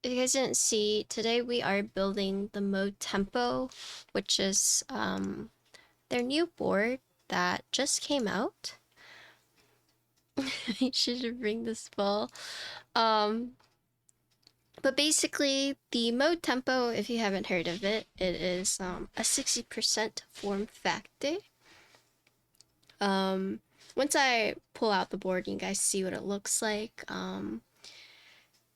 If you guys didn't see, today we are building the mode Tempo, which is their new board that just came out. I should bring this ball. Um, but basically, the mode Tempo, if you haven't heard of it, it is a 60% form factor. Once I pull out the board, you guys see what it looks like.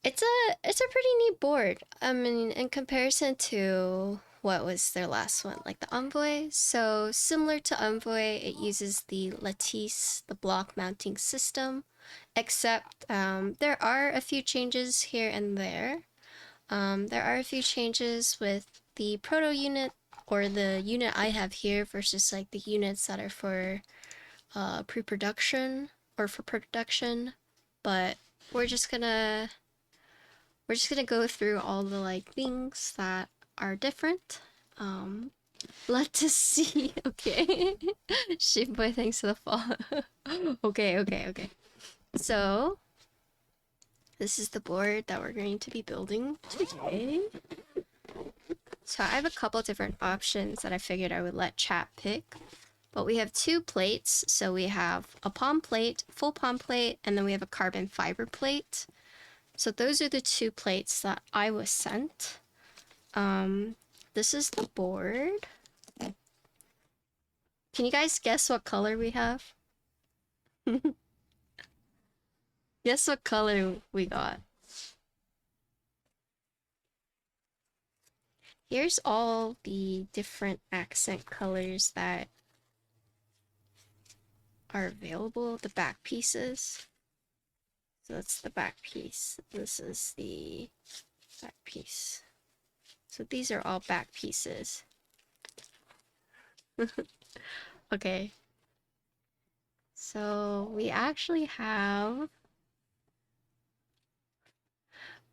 It's a pretty neat board. I mean, in comparison to what was their last one, like the Envoy. So similar to Envoy, it uses the lattice, the block mounting system, except there are a few changes here and there. There are a few changes with the proto unit or the unit I have here versus like the units that are for pre-production or for production, but we're just gonna we're just gonna go through all the like things that are different. Let's see. Okay. Shit boy, thanks for the fall. Okay. So this is the board that we're going to be building today. So I have a couple different options that I figured I would let chat pick. But we have two plates. So we have a palm plate, full palm plate, and then we have a carbon fiber plate. So those are the two plates that I was sent. This is the board. Can you guys guess what color we have? Guess what color we got. Here's all the different accent colors that are available, the back pieces. So that's the back piece. This is the back piece. So these are all back pieces. Okay. So we actually have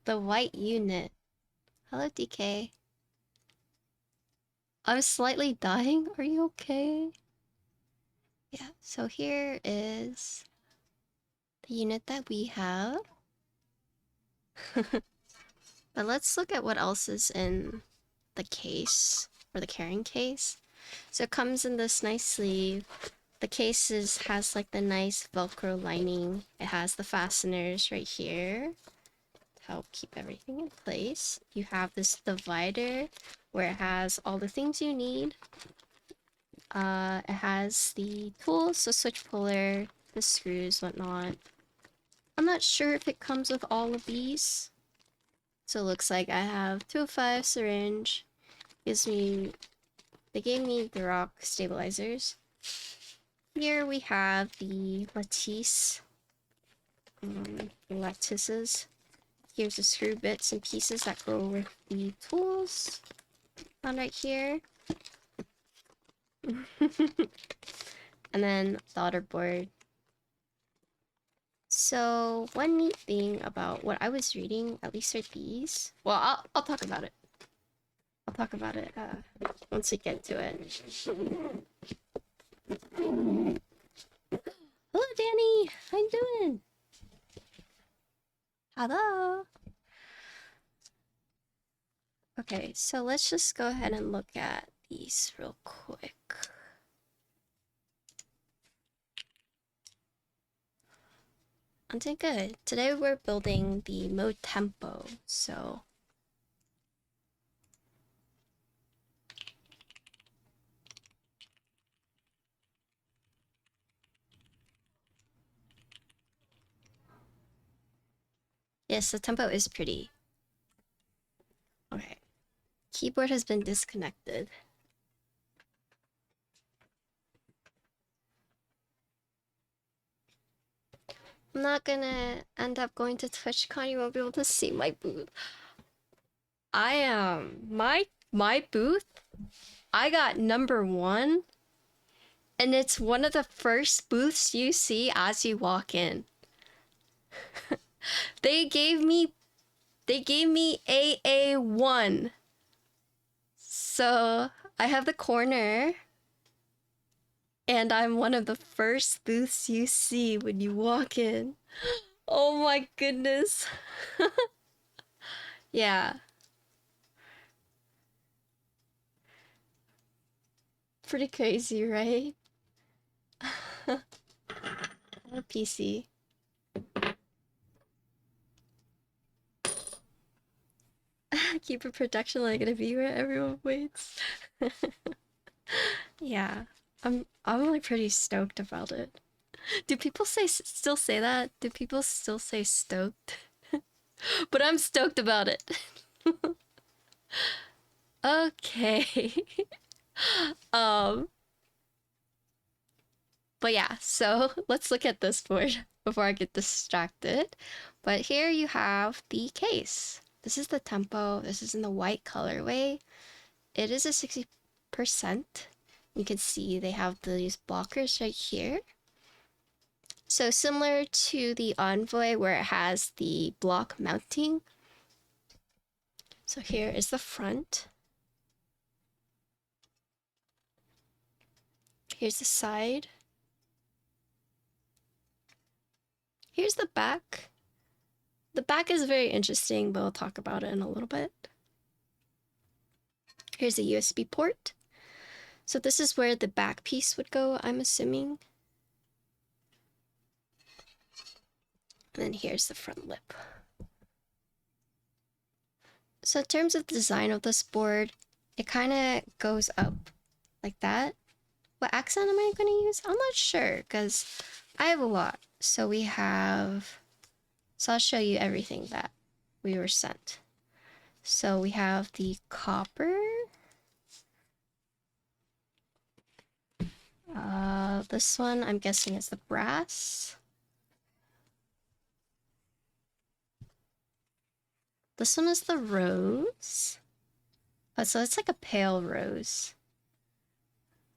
the white unit. Hello, DK. I'm slightly dying. Are you okay? Yeah, so here is the unit that we have. But let's look at what else is in the case, or the carrying case. So it comes in this nice sleeve. The case has like the nice Velcro lining. It has the fasteners right here to help keep everything in place. You have this divider where it has all the things you need. It has the tools, the switch puller, the screws, whatnot. I'm not sure if it comes with all of these. So it looks like I have 205 syringe. They gave me Durocks stabilizers. Here we have the lattice. The lattices. Here's the screw bits and pieces that go with the tools. Found right here. And then the other board. So one neat thing about what I was reading, at least for these, well, I'll talk about it. I'll talk about it once we get to it. Hello, Danny. How you doing? Hello. Okay, so let's just go ahead and look at these real quick. I'm doing good. Today we're building the mode Tempo, so yes, the tempo is pretty. Okay. Keyboard has been disconnected. I'm not gonna end up going to TwitchCon. You won't be able to see my booth. I am my booth. I got #1, and it's one of the first booths you see as you walk in. They gave me AA1. So I have the corner, and I'm one of the first booths you see when you walk in. Oh my goodness. Yeah. Pretty crazy, right? A PC. Keep a protection like gonna be where everyone waits. Yeah. I'm like pretty stoked about it. Do people still say that? Do people still say stoked? But I'm stoked about it. Okay. um but yeah, so let's look at this board before I get distracted. But here you have the case. This is the tempo. This is in the white colorway. It is a 60%. You can see they have these blockers right here. So similar to the Envoy where it has the block mounting. So here is the front. Here's the side. Here's the back. The back is very interesting, but we'll talk about it in a little bit. Here's a USB port. So this is where the back piece would go, I'm assuming. And then here's the front lip. So in terms of the design of this board, it kind of goes up like that. What accent am I going to use? I'm not sure because I have a lot. So we have, so I'll show you everything that we were sent. So we have the copper. This one I'm guessing is the brass. This one is the rose. Oh, so it's like a pale rose.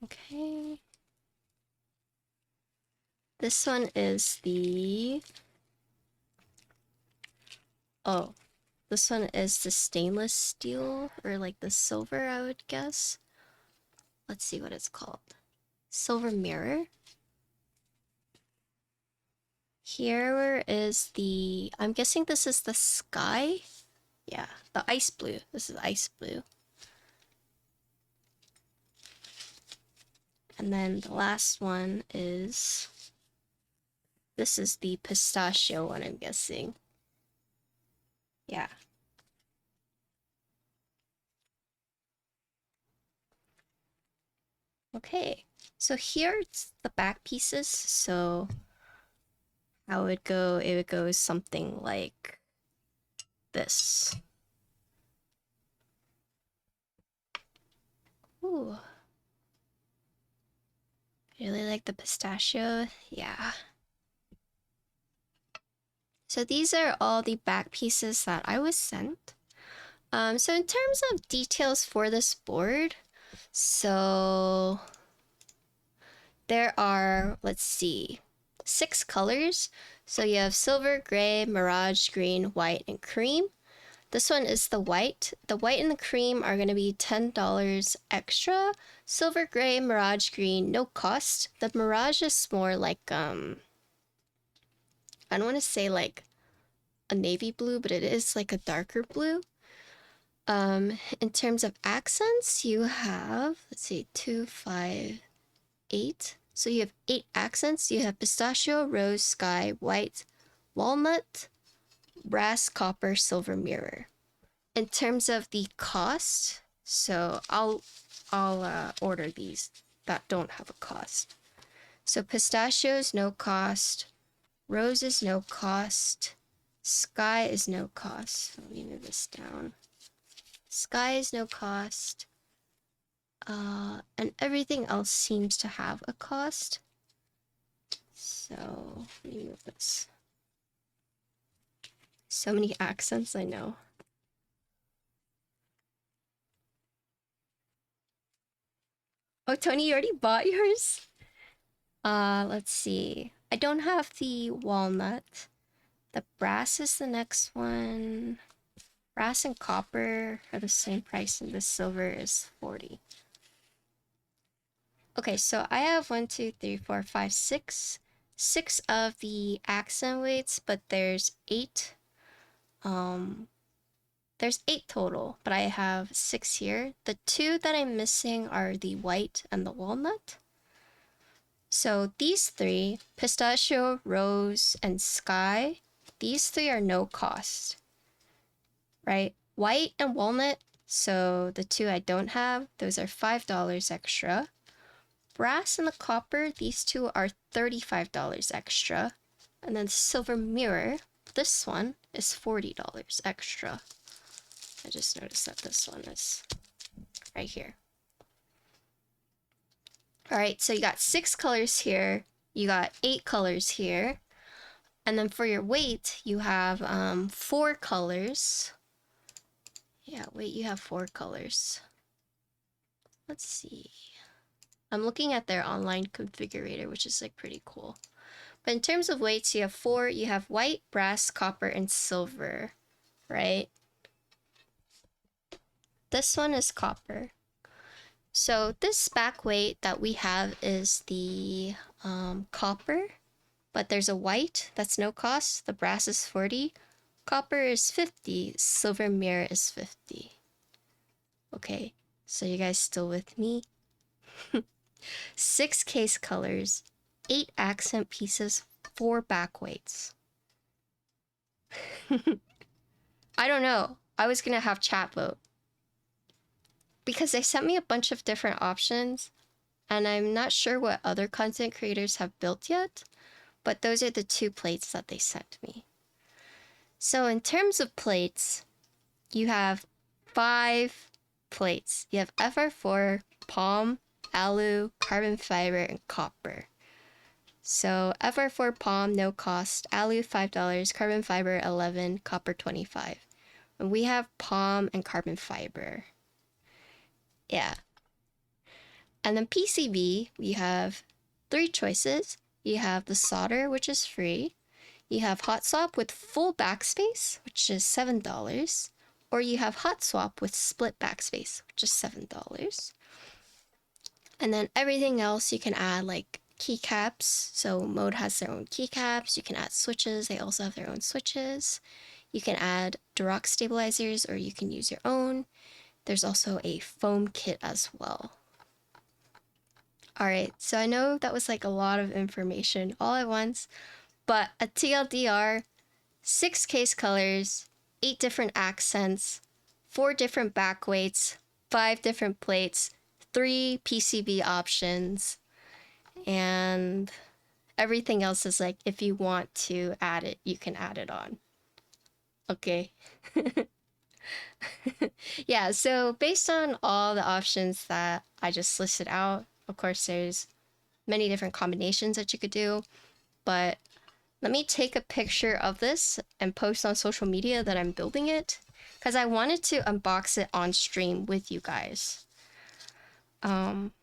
Okay. This one is the... Oh, this one is the stainless steel, or like the silver, I would guess. Let's see what it's called. Silver mirror. Here is the... I'm guessing this is the sky. Yeah, the ice blue. This is ice blue. And then the last one is... This is the pistachio one, I'm guessing. Yeah. Okay, so here's the back pieces. So how it would go something like this. Ooh. Really like the pistachio. Yeah. So these are all the back pieces that I was sent. So in terms of details for this board, so there are, let's see, 6 colors. So you have silver, gray, mirage, green, white, and cream. This one is the white. The white and the cream are going to be $10 extra. Silver, gray, mirage, green, no cost. The mirage is more like, I don't want to say like a navy blue, but it is like a darker blue. In terms of accents, you have, let's see, 2, 5, 8. So you have 8 accents. You have pistachio, rose, sky, white, walnut, brass, copper, silver, mirror. In terms of the cost, so I'll order these that don't have a cost. So pistachios, no cost. Rose is no cost. Sky is no cost. Let me move this down. Sky is no cost. And everything else seems to have a cost. So let me move this. So many accents, I know. Oh, Tony, you already bought yours? Let's see. I don't have the walnut. The brass is the next one. Brass and copper are the same price, and the silver is 40. Okay, so I have 1, 2, 3, 4, 5, 6. 6 of the accent weights, but there's 8 There's 8 total, but I have 6 here. The 2 that I'm missing are the white and the walnut. So these 3, pistachio, rose, and sky, these 3 are no cost, right? White and walnut, so the 2 I don't have, those are $5 extra. Brass and the copper, these 2 are $35 extra. And then silver mirror, this one is $40 extra. I just noticed that this one is right here. All right, so you got 6 colors here. You got 8 colors here. And then for your weight, you have 4 colors. Yeah, wait, you have 4 colors. Let's see. I'm looking at their online configurator, which is like pretty cool. But in terms of weights, you have 4. You have white, brass, copper, and silver, right? This one is copper. So this back weight that we have is the copper, but there's a white that's no cost. The brass is 40, copper is 50, silver mirror is 50. Okay, so you guys still with me? 6 case colors, 8 accent pieces, 4 back weights. I don't know. I was gonna have chat vote, because they sent me a bunch of different options, and I'm not sure what other content creators have built yet, but those are the 2 plates that they sent me. So in terms of plates, you have 5 plates. You have FR4, palm, alu, carbon fiber, and copper. So FR4 palm, no cost, alu $5, carbon fiber $11, copper $25. And we have palm and carbon fiber. Yeah. And then PCB, we have 3 choices. You have the solder, which is free. You have hot swap with full backspace, which is $7. Or you have hot swap with split backspace, which is $7. And then everything else you can add, like keycaps. So Mode has their own keycaps. You can add switches. They also have their own switches. You can add Durocks stabilizers, or you can use your own. There's also a foam kit as well. All right, so I know that was like a lot of information all at once, but a TLDR, 6 case colors, 8 different accents, 4 different back weights, 5 different plates, 3 PCB options, and everything else is like, if you want to add it, you can add it on. Okay. Yeah, so based on all the options that I just listed out, of course, there's many different combinations that you could do, but let me take a picture of this and post on social media that I'm building it, because I wanted to unbox it on stream with you guys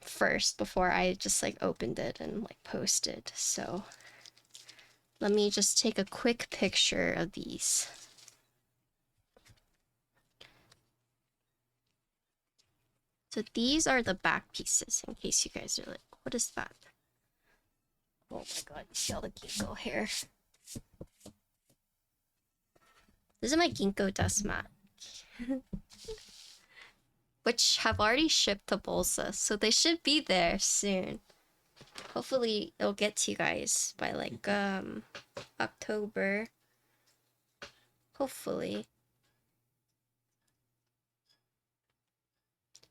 first before I just like opened it and like posted. So let me just take a quick picture of these. So these are the back pieces, in case you guys are like, what is that? Oh my god, you see all the ginkgo hair. This is my ginkgo dust mat. Which have already shipped to Bolsa, so they should be there soon. Hopefully it'll get to you guys by like October. Hopefully.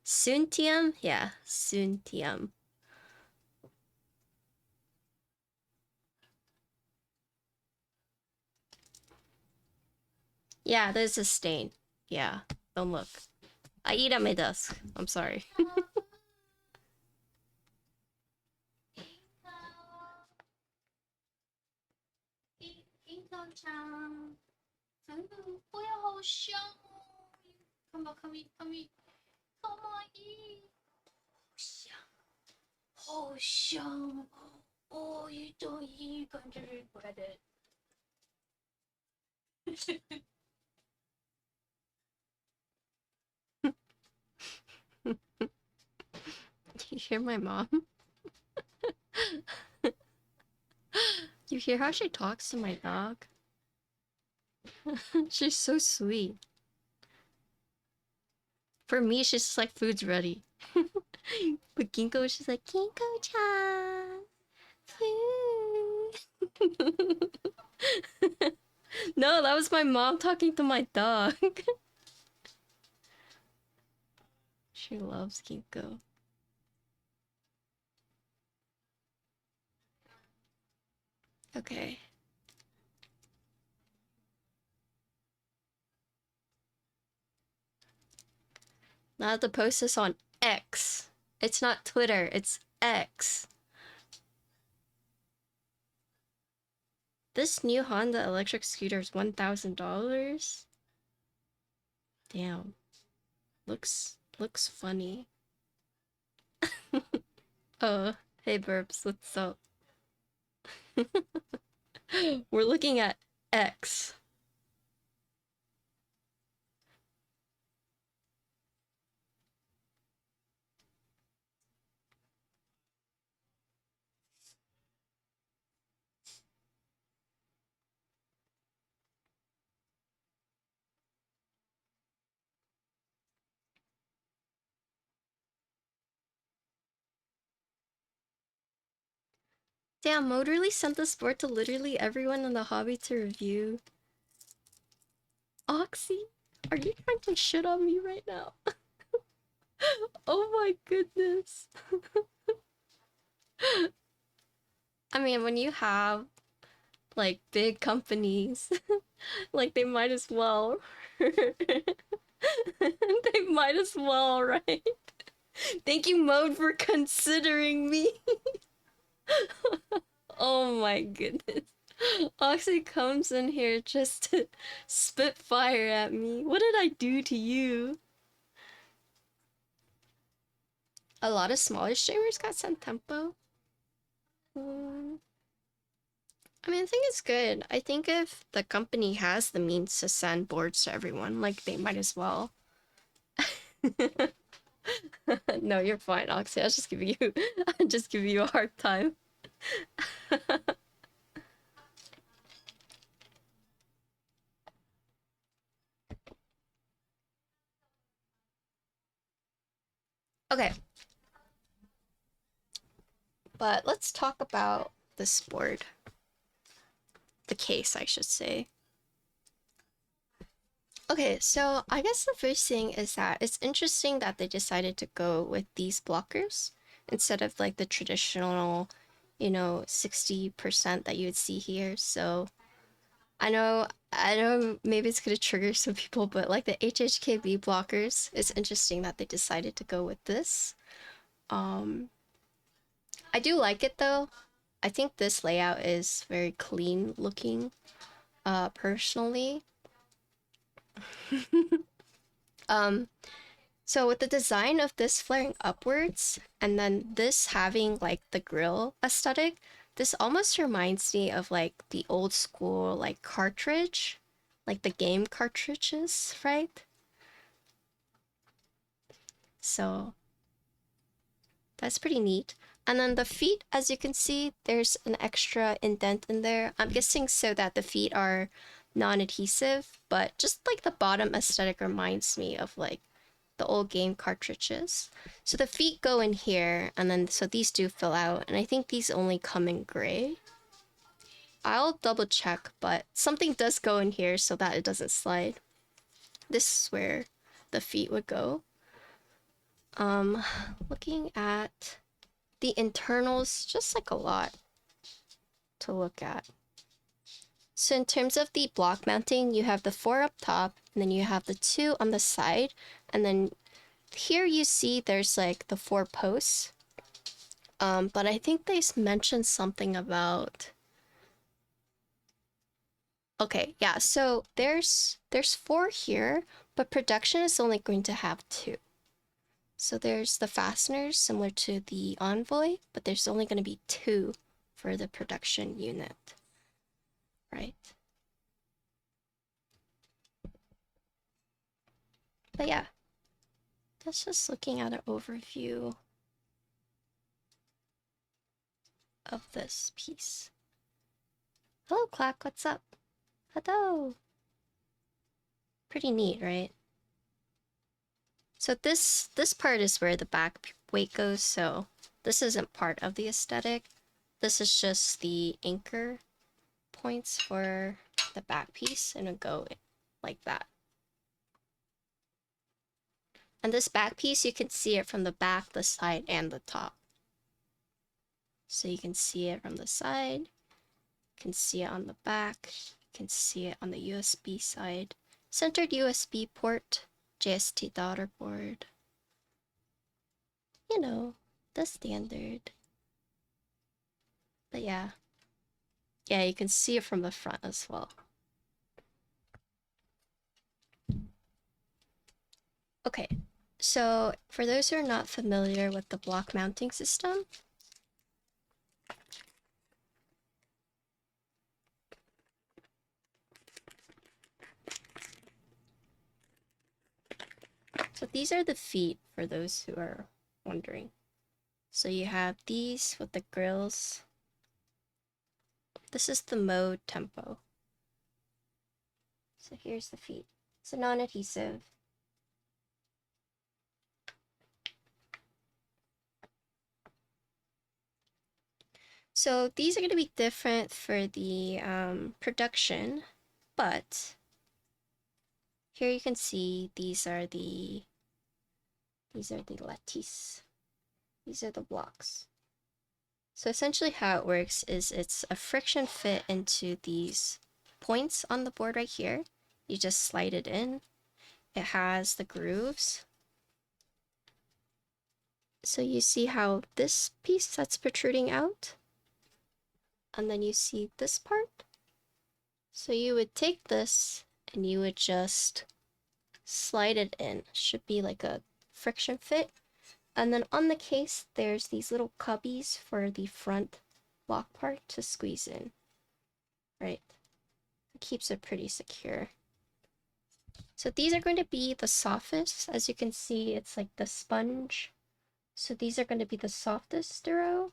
Soontium? Yeah, Soontium. Yeah, there's a stain. Yeah, don't look. I eat at my desk. I'm sorry. You hear my mom? You hear how she talks to my dog? She's so sweet. For me, she's just like, food's ready. But Ginkgo, she's like, Ginkgo-chan, food. No, that was my mom talking to my dog. She loves Ginkgo. Okay. Now I have to post this on X. It's not Twitter, it's X. This new Honda electric scooter is $1,000. Damn. Looks funny. Hey Burbs, what's up? We're looking at X. Damn, Mode really sent the sport to literally everyone in the hobby to review. Oxy, are you trying to shit on me right now? Oh my goodness. I mean, when you have like big companies, like they might as well. They might as well, right? Thank you, Mode, for considering me. Oh my goodness. Oxy comes in here just to spit fire at me. What did I do to you? A lot of smaller streamers got sent tempo. I mean, I think it's good. I think if the company has the means to send boards to everyone, like, they might as well. No, you're fine, Oxy. I'm just giving you a hard time. Okay. But let's talk about this board. The case, I should say. Okay, so I guess the first thing is that it's interesting that they decided to go with these blockers instead of like the traditional, 60% that you would see here. So I know maybe it's gonna trigger some people, but like the HHKB blockers, it's interesting that they decided to go with this. I do like it though. I think this layout is very clean looking, personally. So with the design of this flaring upwards and then this having like the grill aesthetic, this almost reminds me of like the old school like cartridge, like the game cartridges, right? So that's pretty neat. And then the feet, as you can see, there's an extra indent in there. I'm guessing so that the feet are non-adhesive, but just like the bottom aesthetic reminds me of like the old game cartridges. So the feet go in here, and then so these do fill out, and I think these only come in gray. I'll double check, but something does go in here so that it doesn't slide. This is where the feet would go. Looking at the internals, just like a lot to look at. So in terms of the block mounting, you have the 4 up top, and then you have the 2 on the side, and then here you see there's like the 4 posts. But I think they mentioned something about... Okay, yeah, so there's 4 here, but production is only going to have 2. So there's the fasteners similar to the Envoy, but there's only going to be 2 for the production unit, right? But yeah, that's just looking at an overview of this piece. Hello, Clack, what's up? Hello! Pretty neat, right? So this part is where the back weight goes, so this isn't part of the aesthetic. This is just the anchor points for the back piece, and it'll go like that. And this back piece, you can see it from the back, the side, and the top. So you can see it from the side, you can see it on the back, you can see it on the USB side. Centered USB port, JST daughter board. You know, the standard. But yeah. Yeah, you can see it from the front as well. Okay, so for those who are not familiar with the block mounting system, so these are the feet for those who are wondering. So you have these with the grills. This is the mode tempo. So here's the feet. It's a non-adhesive. So these are going to be different for the production, but here you can see these are the lattice. These are the blocks. So essentially how it works is it's a friction fit into these points on the board right here. You just slide it in. It has the grooves. So you see how this piece that's protruding out, and then you see this part. So you would take this and you would just slide it in. Should be like a friction fit. And then on the case, there's these little cubbies for the front block part to squeeze in. Right? It keeps it pretty secure. So these are going to be the softest. As you can see, it's like the sponge. So these are going to be the softest Duro.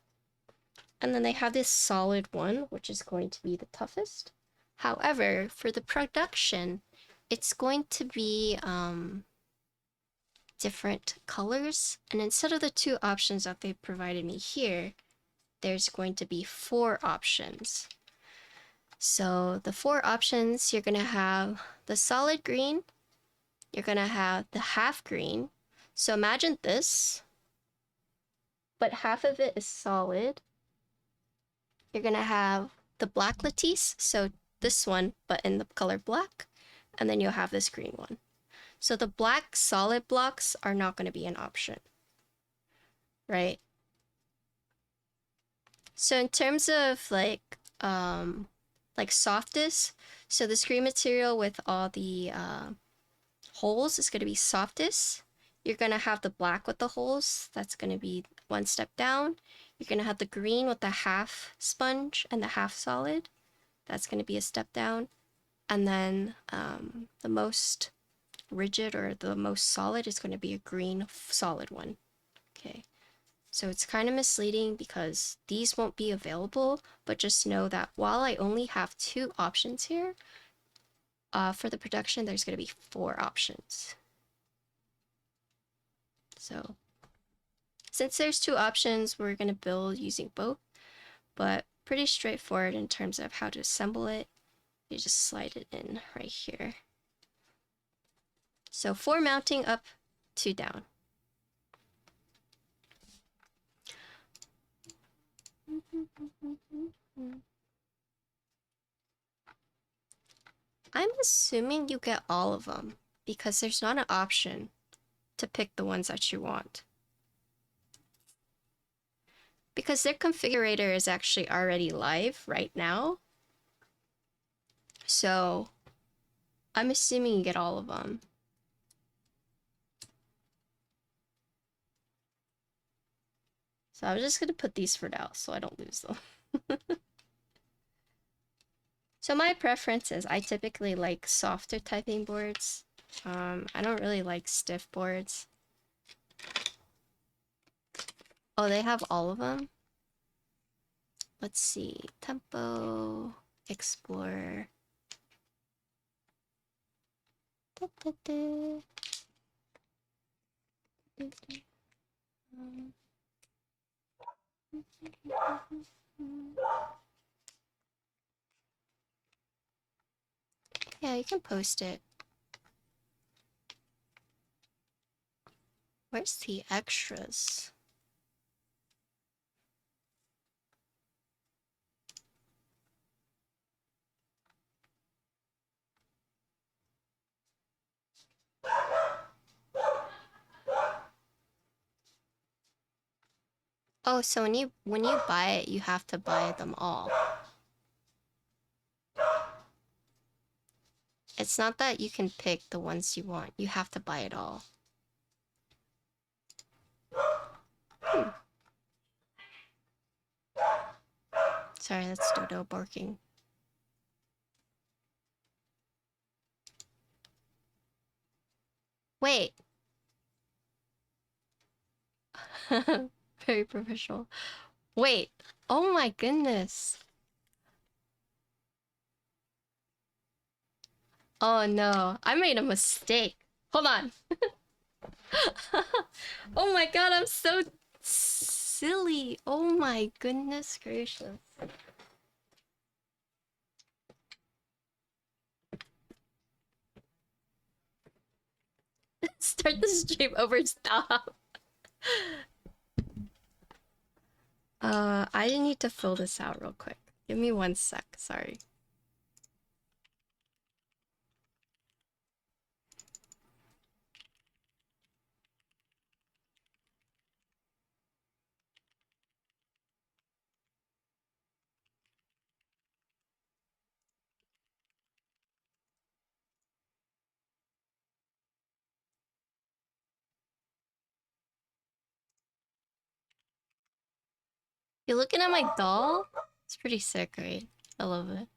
And then they have this solid one, which is going to be the toughest. However, for the production, it's going to be different colors. And instead of the 2 options that they provided me here, there's going to be 4 options. So the 4 options, you're going to have the solid green, you're going to have the half green. So imagine this, but half of it is solid. You're going to have the black lattice, so this one, but in the color black, and then you'll have this green one. So the black solid blocks are not going to be an option, right? So in terms of like softest, so the screen material with all the holes is going to be softest. You're going to have the black with the holes. That's going to be 1 step down. You're going to have the green with the half sponge and the half solid. That's going to be a step down. And then the most rigid or the most solid is going to be a green solid one. Okay. So it's kind of misleading because these won't be available, but just know that while I only have 2 options here, for the production, there's going to be 4 options. So since there's 2 options, we're going to build using both, but pretty straightforward in terms of how to assemble it. You just slide it in right here. So 4 mounting up, 2 down. I'm assuming you get all of them because there's not an option to pick the ones that you want. Because their configurator is actually already live right now. So I'm assuming you get all of them. So I'm just going to put these for now so I don't lose them. So my preference is I typically like softer typing boards. I don't really like stiff boards. Oh, they have all of them? Let's see. Tempo, Explorer. Da, da, da. Yeah, you can post it. Where's the extras? Oh, so when you buy it, you have to buy them all. It's not that you can pick the ones you want. You have to buy it all. Sorry, that's Dodo barking. Wait. Very professional. Wait. Oh my goodness. Oh no, I made a mistake. Hold on. Oh my god, I'm so silly. Oh my goodness gracious. Start the stream over, stop. I need to fill this out real quick. Give me 1 sec, sorry. You're looking at my doll? It's pretty sick, right? I love it.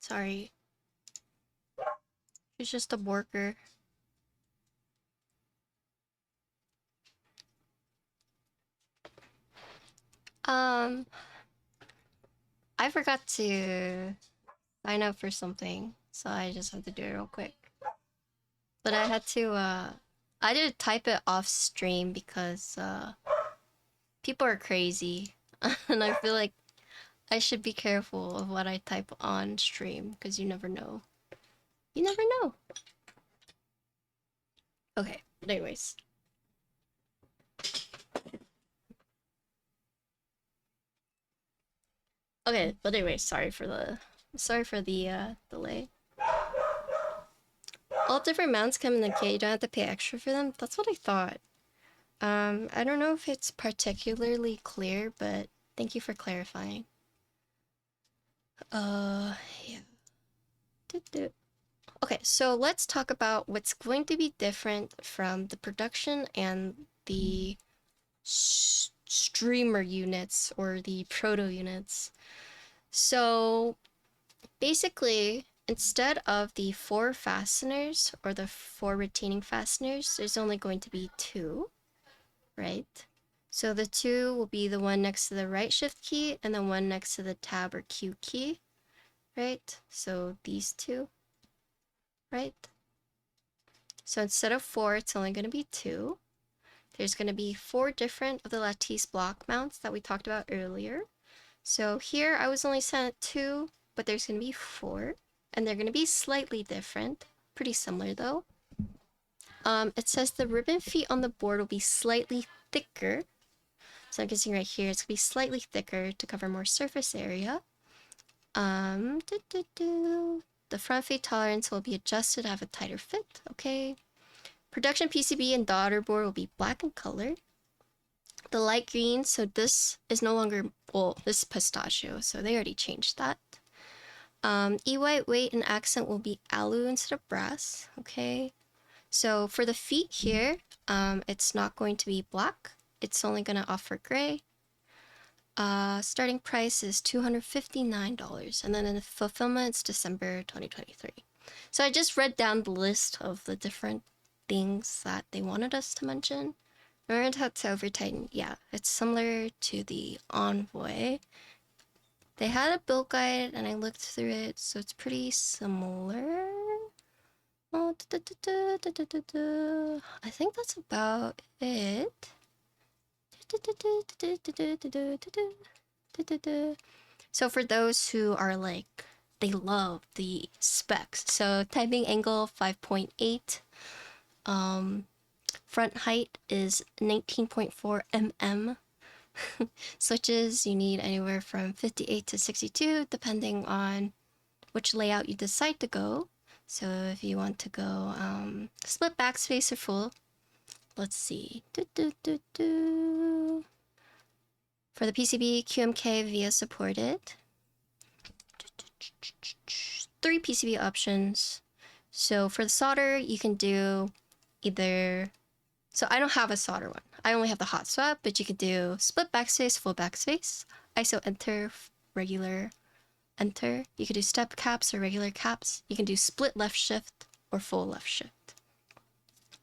Sorry. She's just a worker. I forgot to sign up for something, so I just had to do it real quick. But I had to, I did type it off stream because, people are crazy. And I feel like I should be careful of what I type on stream, because you never know. You never know. Okay, but anyways. Okay, but anyways, sorry for the delay. All different mounts come in the kit, you don't have to pay extra for them? That's what I thought. I don't know if it's particularly clear, but thank you for clarifying. Yeah. Okay, so let's talk about what's going to be different from the production and the streamer units or the proto units. So basically, instead of the 4 fasteners or the 4 retaining fasteners, there's only going to be 2, right? So the 2 will be the one next to the right shift key and the one next to the tab or Q key, right? So these 2, right? So instead of 4, it's only going to be 2. There's going to be 4 different of the lattice block mounts that we talked about earlier. So here I was only sent 2, but there's going to be 4, and they're going to be slightly different. Pretty similar though. It says the ribbon feet on the board will be slightly thicker. So I'm guessing right here it's going to be slightly thicker to cover more surface area. The front feet tolerance will be adjusted to have a tighter fit. Okay. Production PCB and daughter board will be black in color. The light green, so this is no longer, well, this is pistachio, so they already changed that. E-white weight and accent will be alu instead of brass, okay? So for the feet here, it's not going to be black. It's only going to offer gray. Starting price is $259, and then in the fulfillment, it's December 2023. So I just read down the list of the different things that they wanted us to mention. Learned how to over tighten. Yeah, it's similar to the Envoy. They had a build guide and I looked through it, so it's pretty similar. Oh, I think that's about it. So for those who are like, they love the specs. So typing angle 5.8. Front height is 19.4 mm. Switches, you need anywhere from 58 to 62, depending on which layout you decide to go. So if you want to go split backspace or full, let's see. For the PCB, QMK VIA supported. 3 PCB options. So for the solder, you can do either... So I don't have a solder one. I only have the hot swap, but you can do split backspace, full backspace, ISO enter, regular enter. You can do step caps or regular caps. You can do split left shift or full left shift.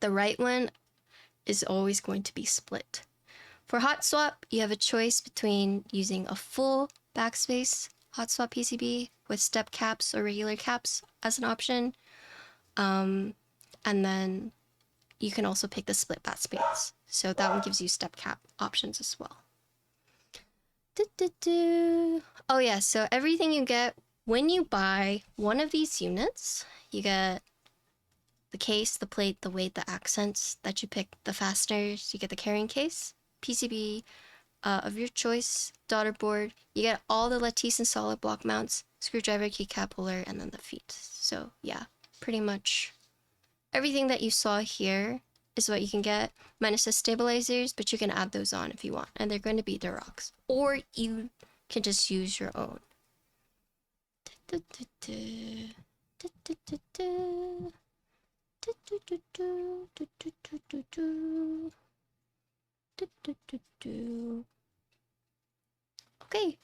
The right one is always going to be split. For hot swap, you have a choice between using a full backspace hot swap PCB with step caps or regular caps as an option. And then you can also pick the split backspace. So that one gives you step cap options as well. Oh yeah, so everything you get when you buy one of these units, you get the case, the plate, the weight, the accents that you pick, the fasteners, you get the carrying case, PCB of your choice, daughter board, you get all the lattice and solid block mounts, screwdriver, keycap holder, and then the feet. So yeah, pretty much everything that you saw here is what you can get, minus the stabilizers, but you can add those on if you want, and they're going to be Durocks. Or you can just use your own. Okay.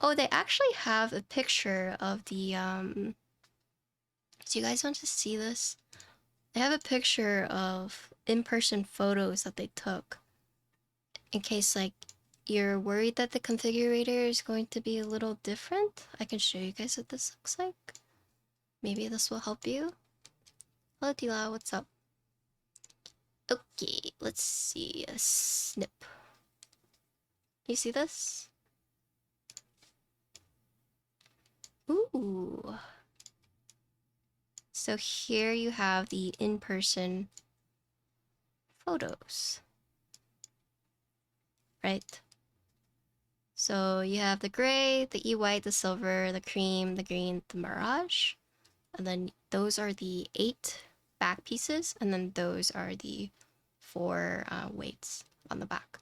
Oh, they actually have a picture of the, do you guys want to see this? They have a picture of in-person photos that they took in case, like, you're worried that the configurator is going to be a little different. I can show you guys what this looks like. Maybe this will help you. Hello, Tila, what's up? Okay, let's see. A snip. You see this? Ooh. So here you have the in-person photos. Right? So you have the gray, the E-white, the silver, the cream, the green, the mirage. And then those are the 8 back pieces, and then those are the 4 weights on the back.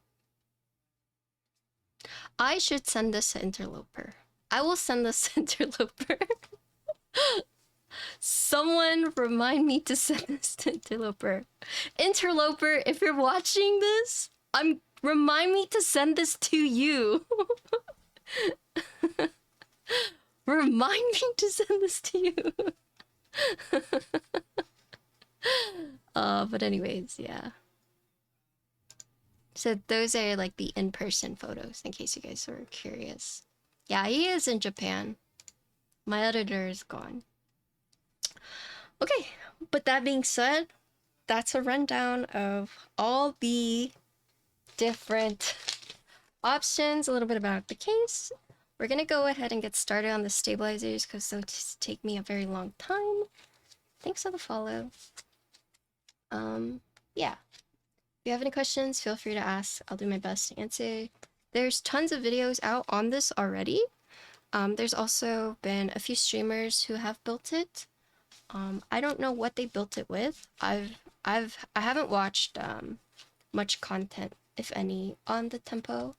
I should send this to Interloper. I will send this to Interloper. Someone remind me to send this to Interloper. Interloper, if you're watching this, remind me to send this to you. Remind me to send this to you. But anyways, yeah. So those are like the in-person photos, in case you guys were curious. Yeah, he is in Japan. My editor is gone. Okay, but that being said, that's a rundown of all the different options, a little bit about the case. We're gonna go ahead and get started on the stabilizers because they'll just take me a very long time. Thanks for the follow. Yeah. If you have any questions, feel free to ask. I'll do my best to answer. There's tons of videos out on this already. There's also been a few streamers who have built it. I don't know what they built it with. I haven't watched much content, if any, on the tempo,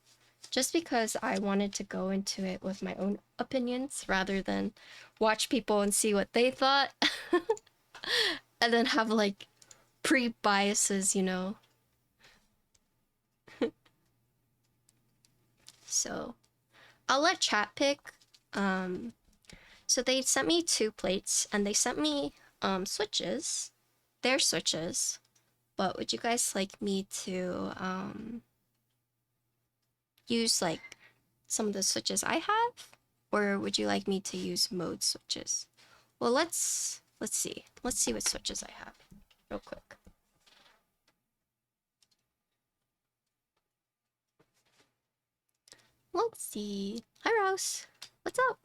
just because I wanted to go into it with my own opinions rather than watch people and see what they thought and then have like pre-biases, you know. So I'll let chat pick. So they sent me 2 plates and they sent me switches. Their switches. But would you guys like me to use like some of the switches I have? Or would you like me to use mode switches? Well, let's see. Let's see what switches I have real quick. Let's see. Hi, Rouse. What's up?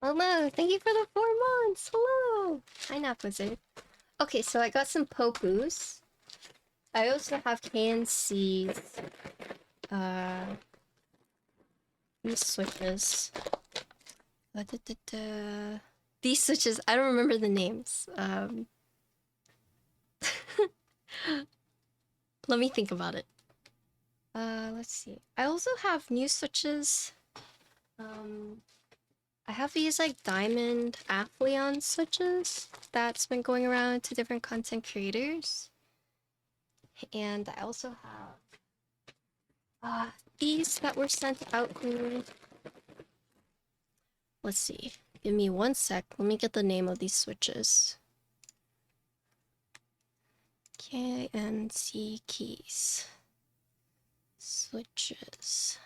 Hello, thank you for the 4 months. Hello. Hi, Nap Wizard. Okay, so I got some Popus. I also have KNC's, these switches. These switches, I don't remember the names. Let me think about it. Let's see. I also have new switches. I have these like diamond Aphelion switches that's been going around to different content creators. And I also have these that were sent out to me. Let's see. Give me 1 sec. Let me get the name of these switches. KNC keys. Switches.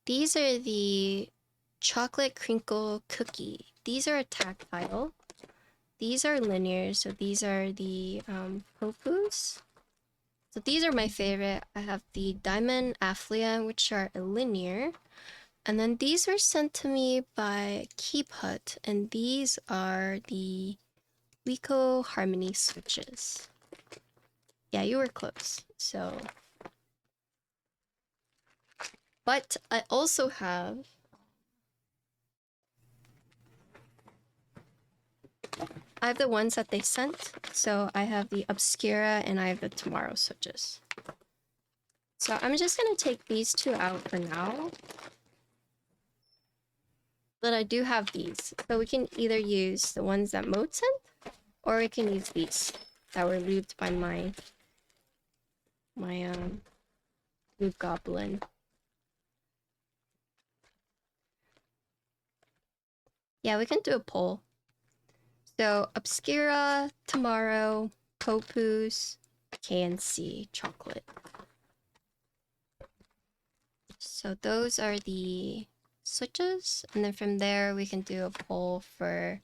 These are the chocolate crinkle cookie. These are a tactile. These are linear, so these are the Popus. So these are my favorite. I have the Diamond Afflia, which are a linear. And then these were sent to me by Keep Hut, and these are the Wiko Harmony switches. Yeah, you were close. So, but I also have the ones that they sent. So I have the Obscura and I have the Tomorrow switches. So I'm just gonna take these 2 out for now. But I do have these. So we can either use the ones that Mode sent, or we can use these that were lubed by my lube goblin. Yeah, we can do a poll. So Obscura, Tomorrow, Popus, KNC, chocolate. So those are the switches, and then from there we can do a poll for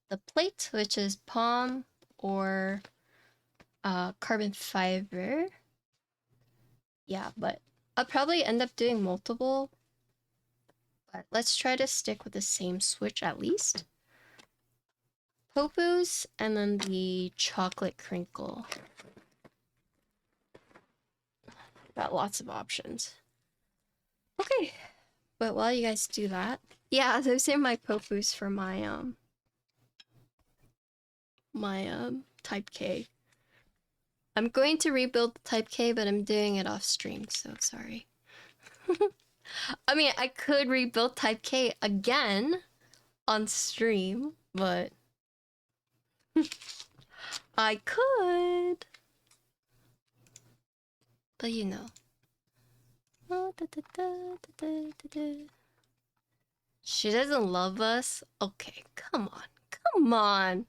the plate, which is palm or carbon fiber. Yeah, but I'll probably end up doing multiple, but let's try to stick with the same switch at least. Popus and then the chocolate crinkle. Got lots of options. Okay, but while you guys do that, yeah, those are my Popus for my Type K. I'm going to rebuild the Type K, but I'm doing it off stream, so sorry. I mean, I could rebuild Type K again on stream, but I could. But you know. She doesn't love us? Okay, come on. Come on.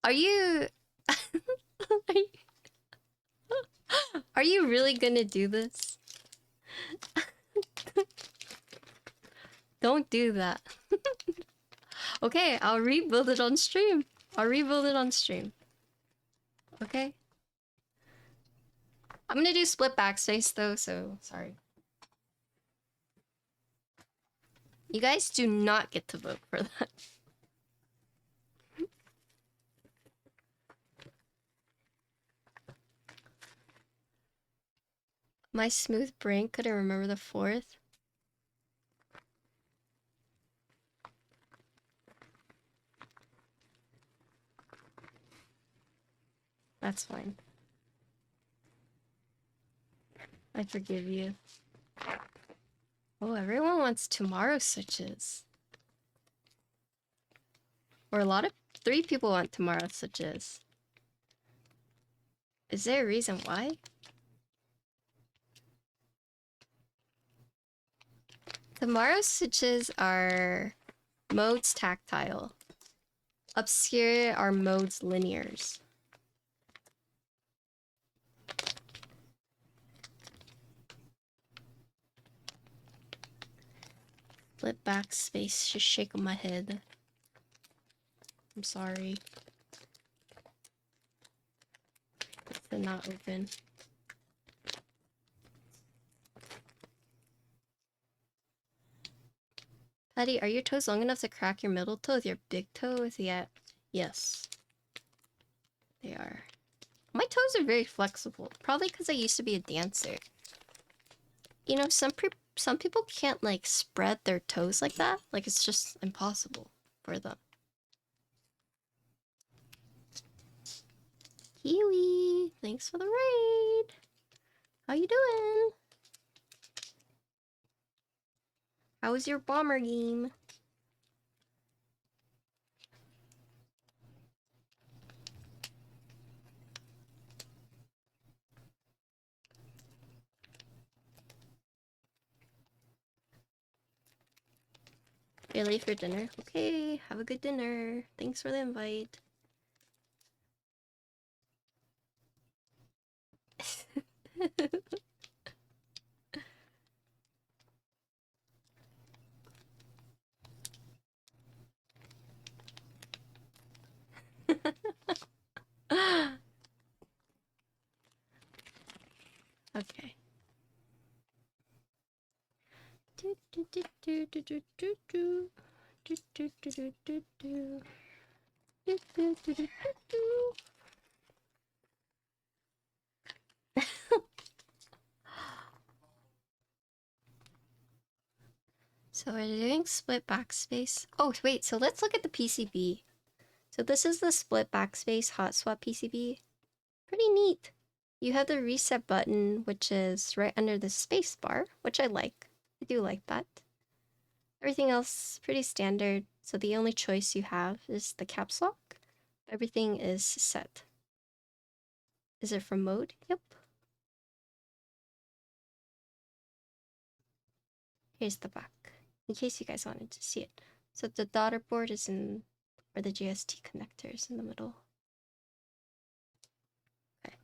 Are you... Are you really gonna do this? Don't do that. Okay, I'll rebuild it on stream. I'll rebuild it on stream. Okay? I'm gonna do split backspace though, so sorry. You guys do not get to vote for that. My smooth brain couldn't remember the fourth. That's fine. I forgive you. Oh, everyone wants tomorrow switches. Or three people want tomorrow switches. Is there a reason why? Tomorrow switches are modes tactile. Obscure are modes linears. Flip backspace, just shaking my head. I'm sorry. This did not open. Patty, are your toes long enough to crack your middle toe with your big toe? Yeah. Yes. They are. My toes are very flexible. Probably because I used to be a dancer. You know, some people can't, like, spread their toes like that. Like, it's just impossible for them. Kiwi, thanks for the raid. How you doing? How was your bomber game? You're late for dinner? Okay, have a good dinner. Thanks for the invite. Okay. So we're doing split backspace. Oh, wait, so let's look at the PCB. So this is the split backspace hot swap PCB. Pretty neat. You have the reset button, which is right under the space bar, which I like. I do like that. Everything else pretty standard, so the only choice you have is the caps lock. Everything is set. Is it from mode? Yep. Here's the back, in case you guys wanted to see it. So the daughter board is in, or the GST connector is in the middle. Okay.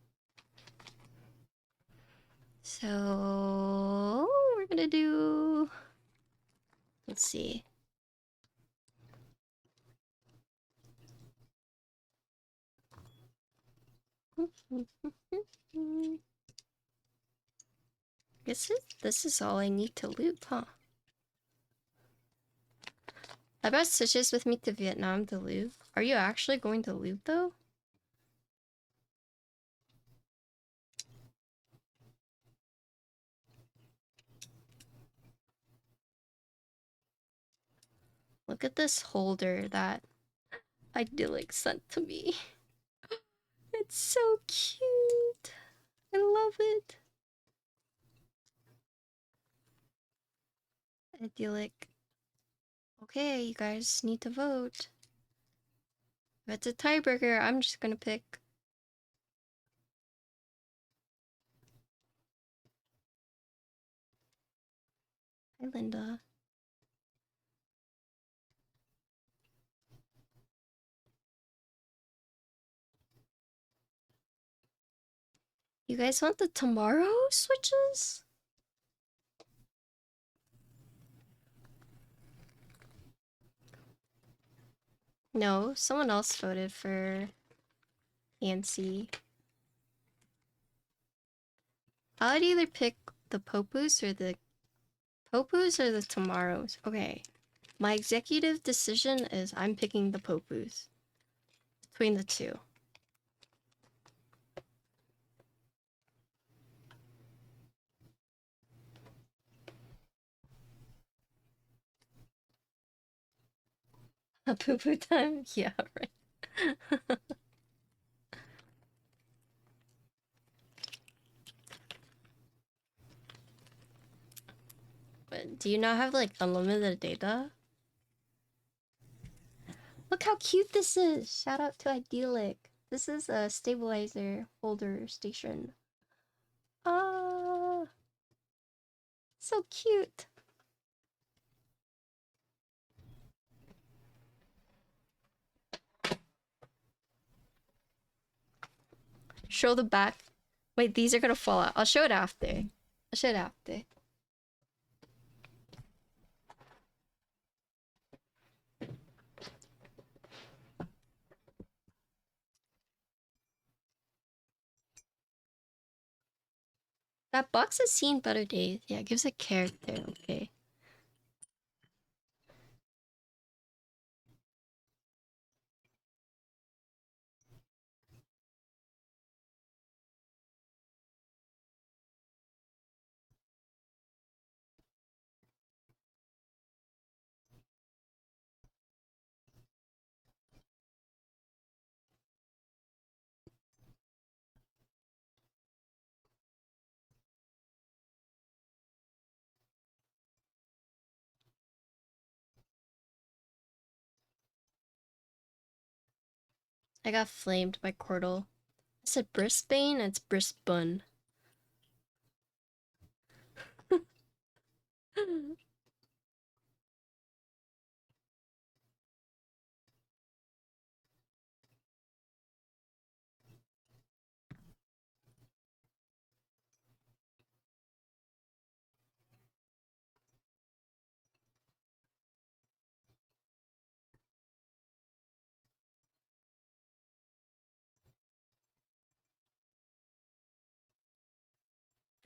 So we're gonna do, let's see. This is all I need to loop, huh? I brought switches with me to Vietnam to loop. Are you actually going to loop though? Look at this holder that Idyllic sent to me. It's so cute. I love it. Idyllic. Okay, you guys need to vote. If it's a tiebreaker, I'm just gonna pick. Hi, Linda. You guys want the tomorrow switches? No, someone else voted for Nancy. I would either pick the Popus or the tomorrows. Okay, My executive decision is I'm picking the Popus. Between the two. A poo-poo time? Yeah, right. But do you not have like unlimited data? Look how cute this is! Shout out to Idyllic. This is a stabilizer holder station. Ah, so cute. Show the back. Wait, these are gonna fall out. I'll show it after. I'll show it after. That box has seen better days. Yeah, it gives a character, okay. I got flamed by Cordal. I said Brisbane, it's Brisbane.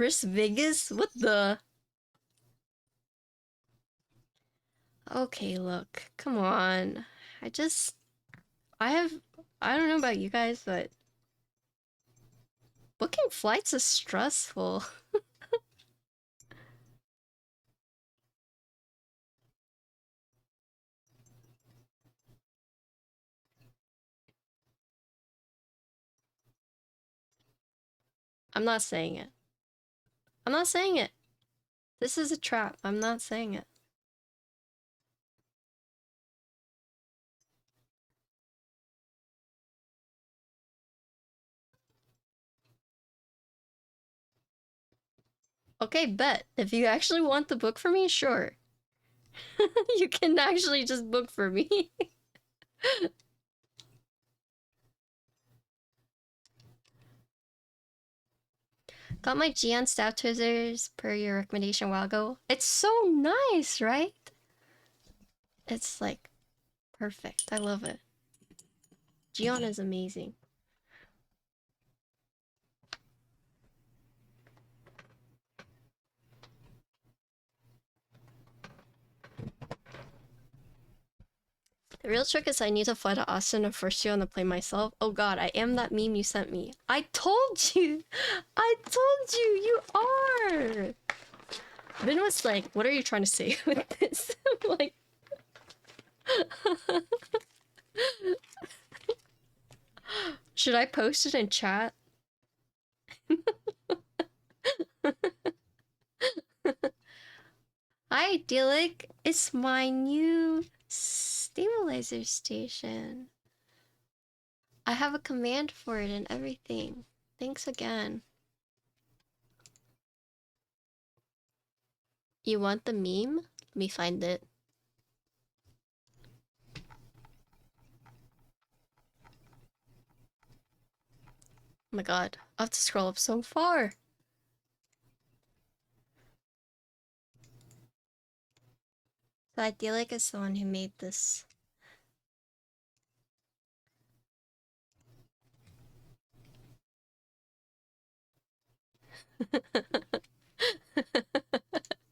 Bris Vegas? What the? Okay, look. Come on. I have... I don't know about you guys, but... booking flights is stressful. I'm not saying it. I'm not saying it. This is a trap. I'm not saying it. Okay, bet. If you actually want the book for me, sure. You can actually just book for me. Got my Gion Staff Twizzlers per your recommendation a while ago. It's so nice, right? It's like perfect. I love it. Gion is amazing. The real trick is I need to fly to Austin and force you on the plane myself. Oh god, I am that meme you sent me. I told you! I told you! You are! Vin was like, what are you trying to say with this? I'm like... Should I post it in chat? Hi, Idyllic. It's my new stabilizer station. I have a command for it and everything. Thanks again. You want the meme? Let me find it. Oh my god, I have to scroll up so far. So Idyllic is the one who made this.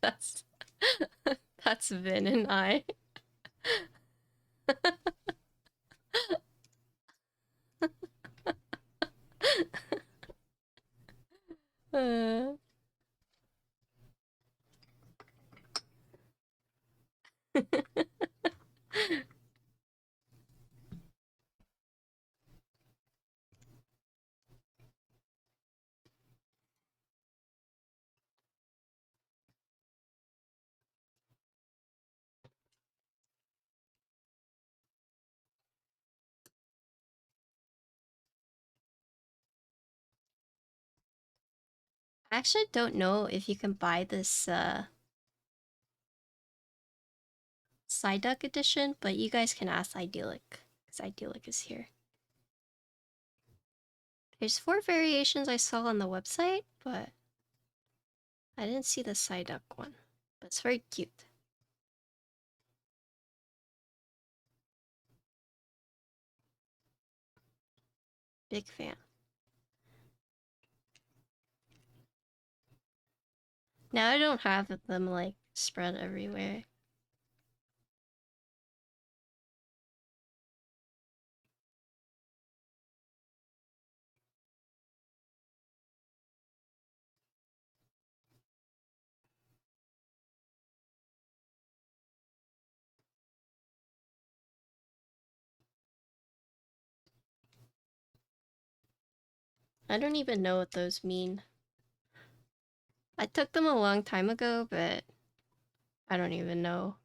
that's that's Vin and I. Uh. I actually don't know if you can buy this Psyduck edition, but you guys can ask Idyllic, because Idyllic is here. There's 4 variations I saw on the website, but I didn't see the Psyduck one. But it's very cute. Big fan. Now I don't have them like spread everywhere. I don't even know what those mean. I took them a long time ago, but I don't even know.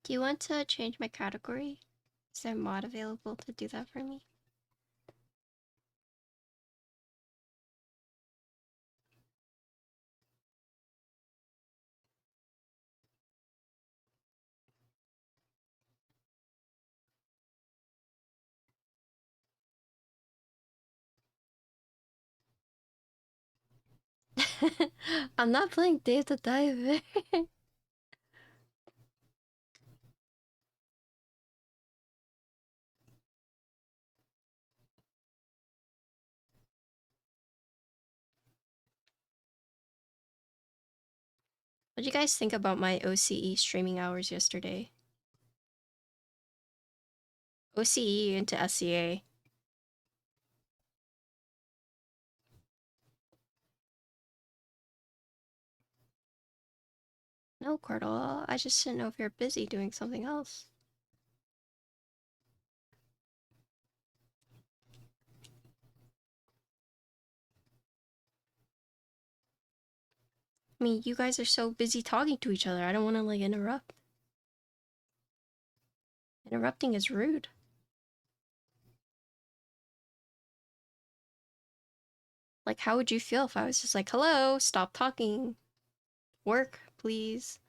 Do you want to change my category? Is there a mod available to do that for me? I'm not playing Dave the Diver. What do you guys think about my OCE streaming hours yesterday? OCE into SCA. No, Cordell, I just didn't know if you're busy doing something else. I mean, you guys are so busy talking to each other. I don't want to, like, interrupt. Interrupting is rude. Like, how would you feel if I was just like, hello, stop talking. Work, please.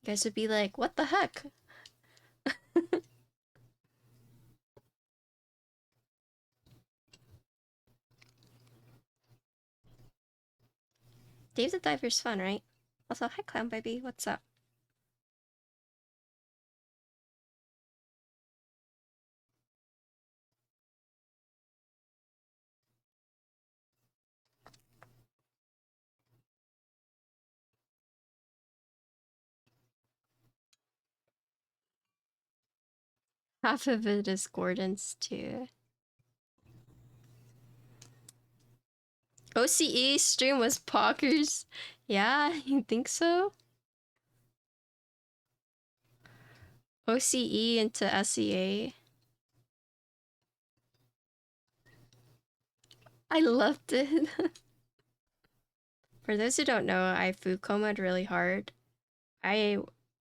You guys would be like, what the heck? Dave the Diver's fun, right? Also, hi, Clown Baby. What's up? Half of it is Gordon's, too. OCE stream was Pockers. Yeah, you think so? OCE into SEA. I loved it. For those who don't know, I food comaed really hard. I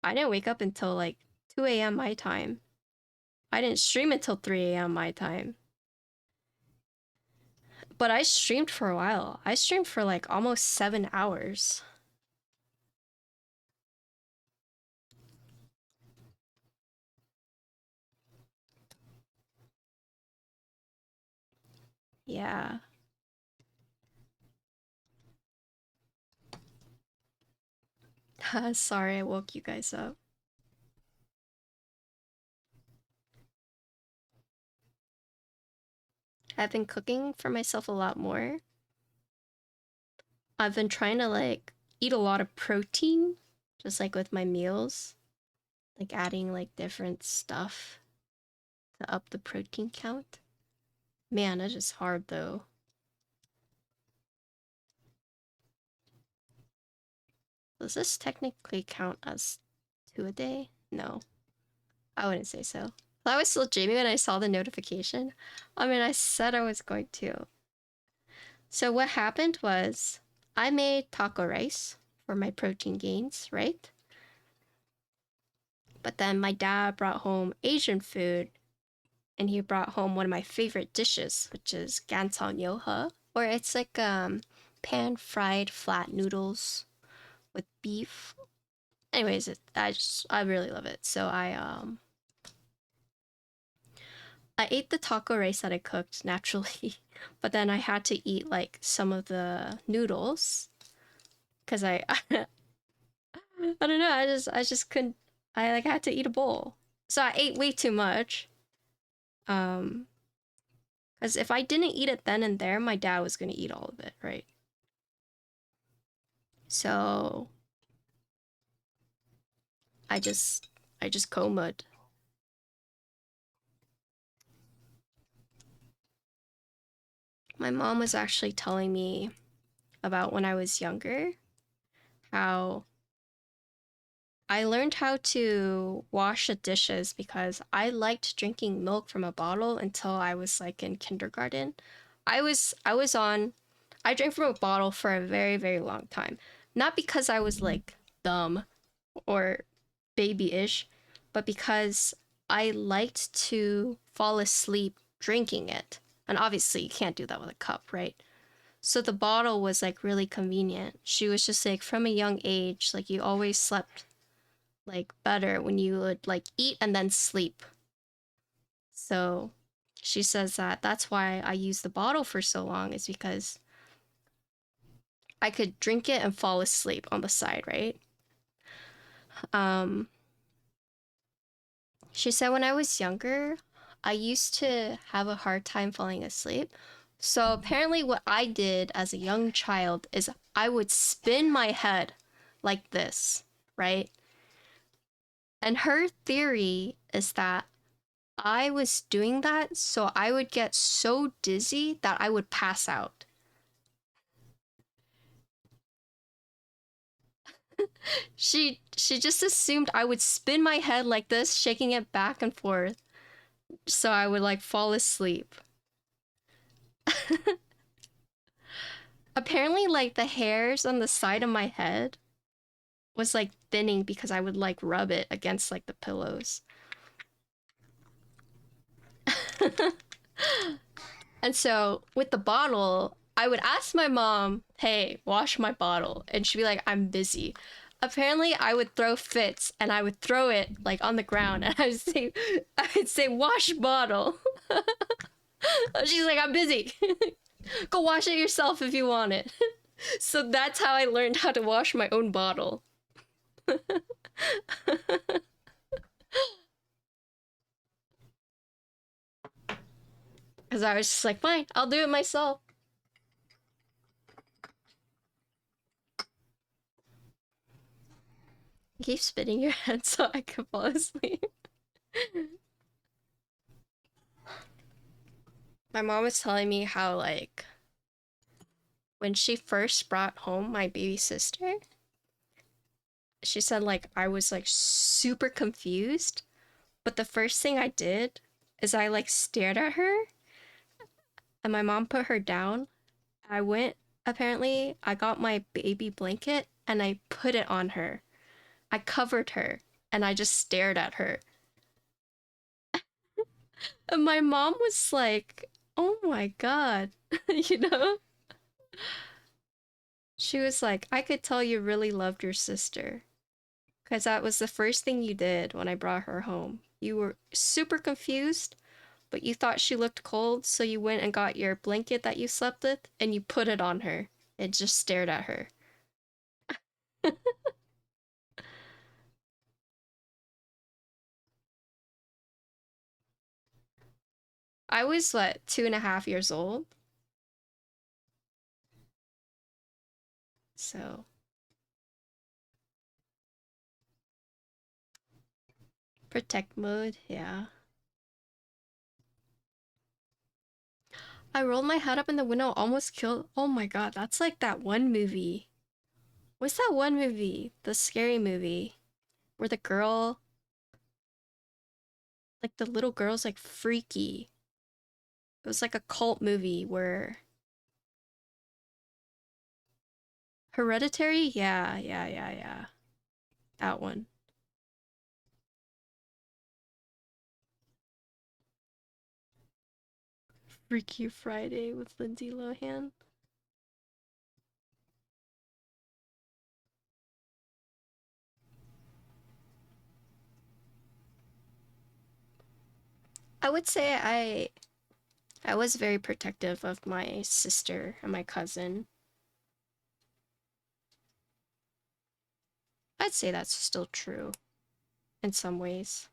I didn't wake up until like 2 a.m. my time. I didn't stream until 3 a.m. my time. But I streamed for a while. I streamed for like almost 7 hours. Yeah. Sorry I woke you guys up. I've been cooking for myself a lot more. I've been trying to like eat a lot of protein, just like with my meals, like adding like different stuff to up the protein count. Man, it's just hard though. Does this technically count as 2 a day? No, I wouldn't say so. I was still dreaming when I saw the notification. I mean, I said I was going to. So what happened was I made taco rice for my protein gains, right? But then my dad brought home Asian food and he brought home one of my favorite dishes, which is gansang yohe, or it's like pan fried flat noodles with beef. Anyways, I really love it. So I ate the taco rice that I cooked naturally, but then I had to eat like some of the noodles because I don't know, I just couldn't. I like had to eat a bowl. So I ate way too much. Um because if I didn't eat it then and there, my dad was gonna eat all of it, right? So I just I just comed. My mom was actually telling me about when I was younger, how I learned how to wash the dishes because I liked drinking milk from a bottle until I was like in kindergarten. I drank from a bottle for a very, very long time. Not because I was like dumb or babyish, but because I liked to fall asleep drinking it. And obviously you can't do that with a cup, right? So the bottle was like really convenient. She was just like from a young age, like you always slept like better when you would like eat and then sleep. So she says that that's why I used the bottle for so long, is because I could drink it and fall asleep on the side, right? Um she said when I was younger, I used to have a hard time falling asleep. So apparently what I did as a young child is I would spin my head like this, right? And her theory is that I was doing that so I would get so dizzy that I would pass out. She just assumed I would spin my head like this, shaking it back and forth, so I would like fall asleep. Apparently like the hairs on the side of my head was like thinning because I would like rub it against like the pillows. And so with the bottle, I would ask my mom, "Hey, wash my bottle." And she'd be like, "I'm busy." Apparently, I would throw fits and I would throw it like on the ground and I would say, "Wash bottle." She's like, "I'm busy." Go wash it yourself if you want it. So that's how I learned how to wash my own bottle. Because I was just like, fine, I'll do it myself. Keep spinning your head so I can fall asleep. My mom was telling me how, like, when she first brought home my baby sister, she said, like, I was, like, super confused. But the first thing I did is I, like, stared at her and my mom put her down. I went, apparently, I got my baby blanket and I put it on her. I covered her and I just stared at her. And my mom was like, oh my God, you know? She was like, I could tell you really loved your sister. Because that was the first thing you did when I brought her home. You were super confused, but you thought she looked cold, so you went and got your blanket that you slept with and you put it on her and just stared at her. I was, what, 2.5 years old? So, protect mode, yeah. I rolled my head up in the window, almost killed. Oh my god, that's like that one movie. What's that one movie? The scary movie where the girl, like the little girl's like freaky. It was like a cult movie where Hereditary? Yeah, yeah, yeah, yeah. That one. Freaky Friday with Lindsay Lohan. I would say I was very protective of my sister and my cousin. I'd say that's still true in some ways.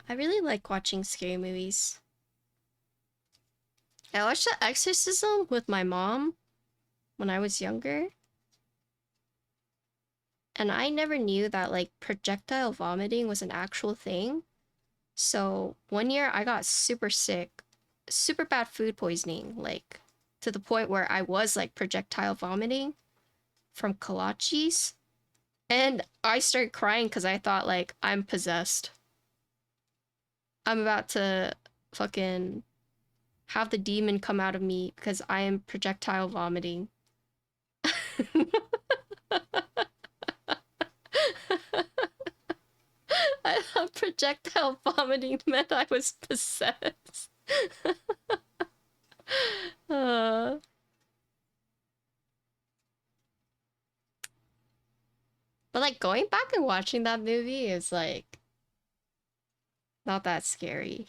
I really like watching scary movies. I watched The Exorcism with my mom when I was younger, and I never knew that like projectile vomiting was an actual thing. So one year I got super sick, super bad food poisoning, like to the point where I was like projectile vomiting from kolaches. And I started crying because I thought like I'm possessed. I'm about to fucking have the demon come out of me because I am projectile vomiting. I thought projectile vomiting meant I was possessed. uh, but like going back and watching that movie is like not that scary.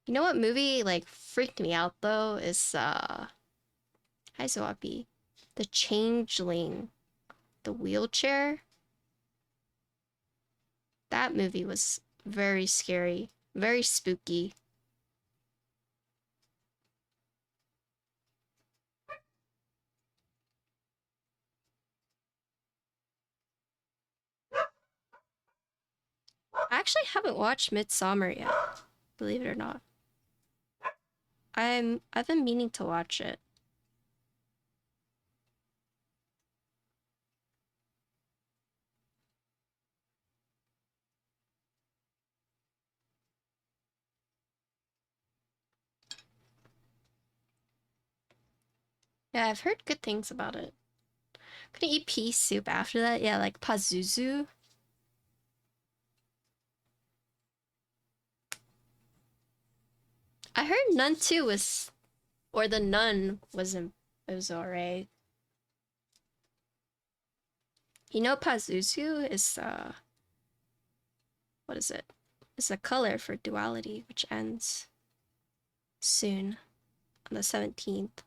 You know what movie like freaked me out though is hi Zoapi. The Changeling, the wheelchair. That movie was very scary, very spooky. I actually haven't watched Midsummer yet, believe it or not. I've been meaning to watch it. Yeah, I've heard good things about it. Could I eat pea soup after that? Yeah, like Pazuzu. I heard Nun 2 was, or the Nun wasn't, it was alright. You know Pazuzu is, what is it? It's a color for duality, which ends soon, on the 17th.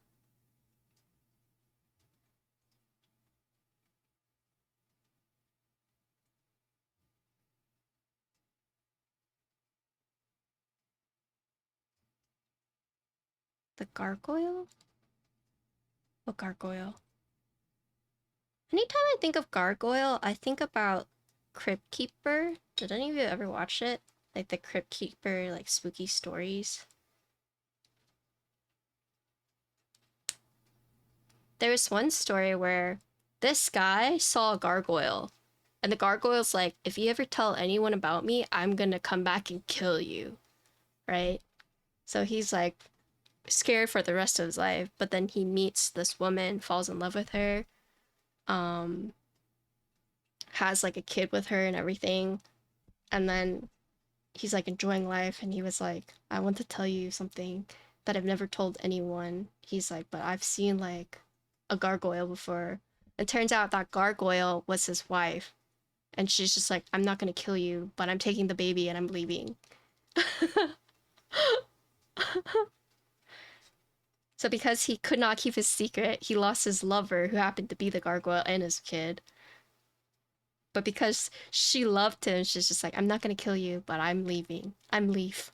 The gargoyle? What gargoyle? Anytime I think of gargoyle, I think about Crypt Keeper. Did any of you ever watch it? Like the Crypt Keeper, like spooky stories? There was one story where this guy saw a gargoyle, and the gargoyle's like, if you ever tell anyone about me, I'm gonna come back and kill you, right? So he's like scared for the rest of his life, but then he meets this woman, falls in love with her, um, has like a kid with her and everything, and then he's like enjoying life, and he was like, I want to tell you something. that I've never told anyone. He's like, but I've seen like a gargoyle before. It turns out that gargoyle was his wife. And she's just like, I'm not gonna kill you, but I'm taking the baby and I'm leaving. So because he could not keep his secret, he lost his lover, who happened to be the gargoyle, and his kid. But because she loved him, she's just like, I'm not gonna kill you, but I'm leaving. I'm leave.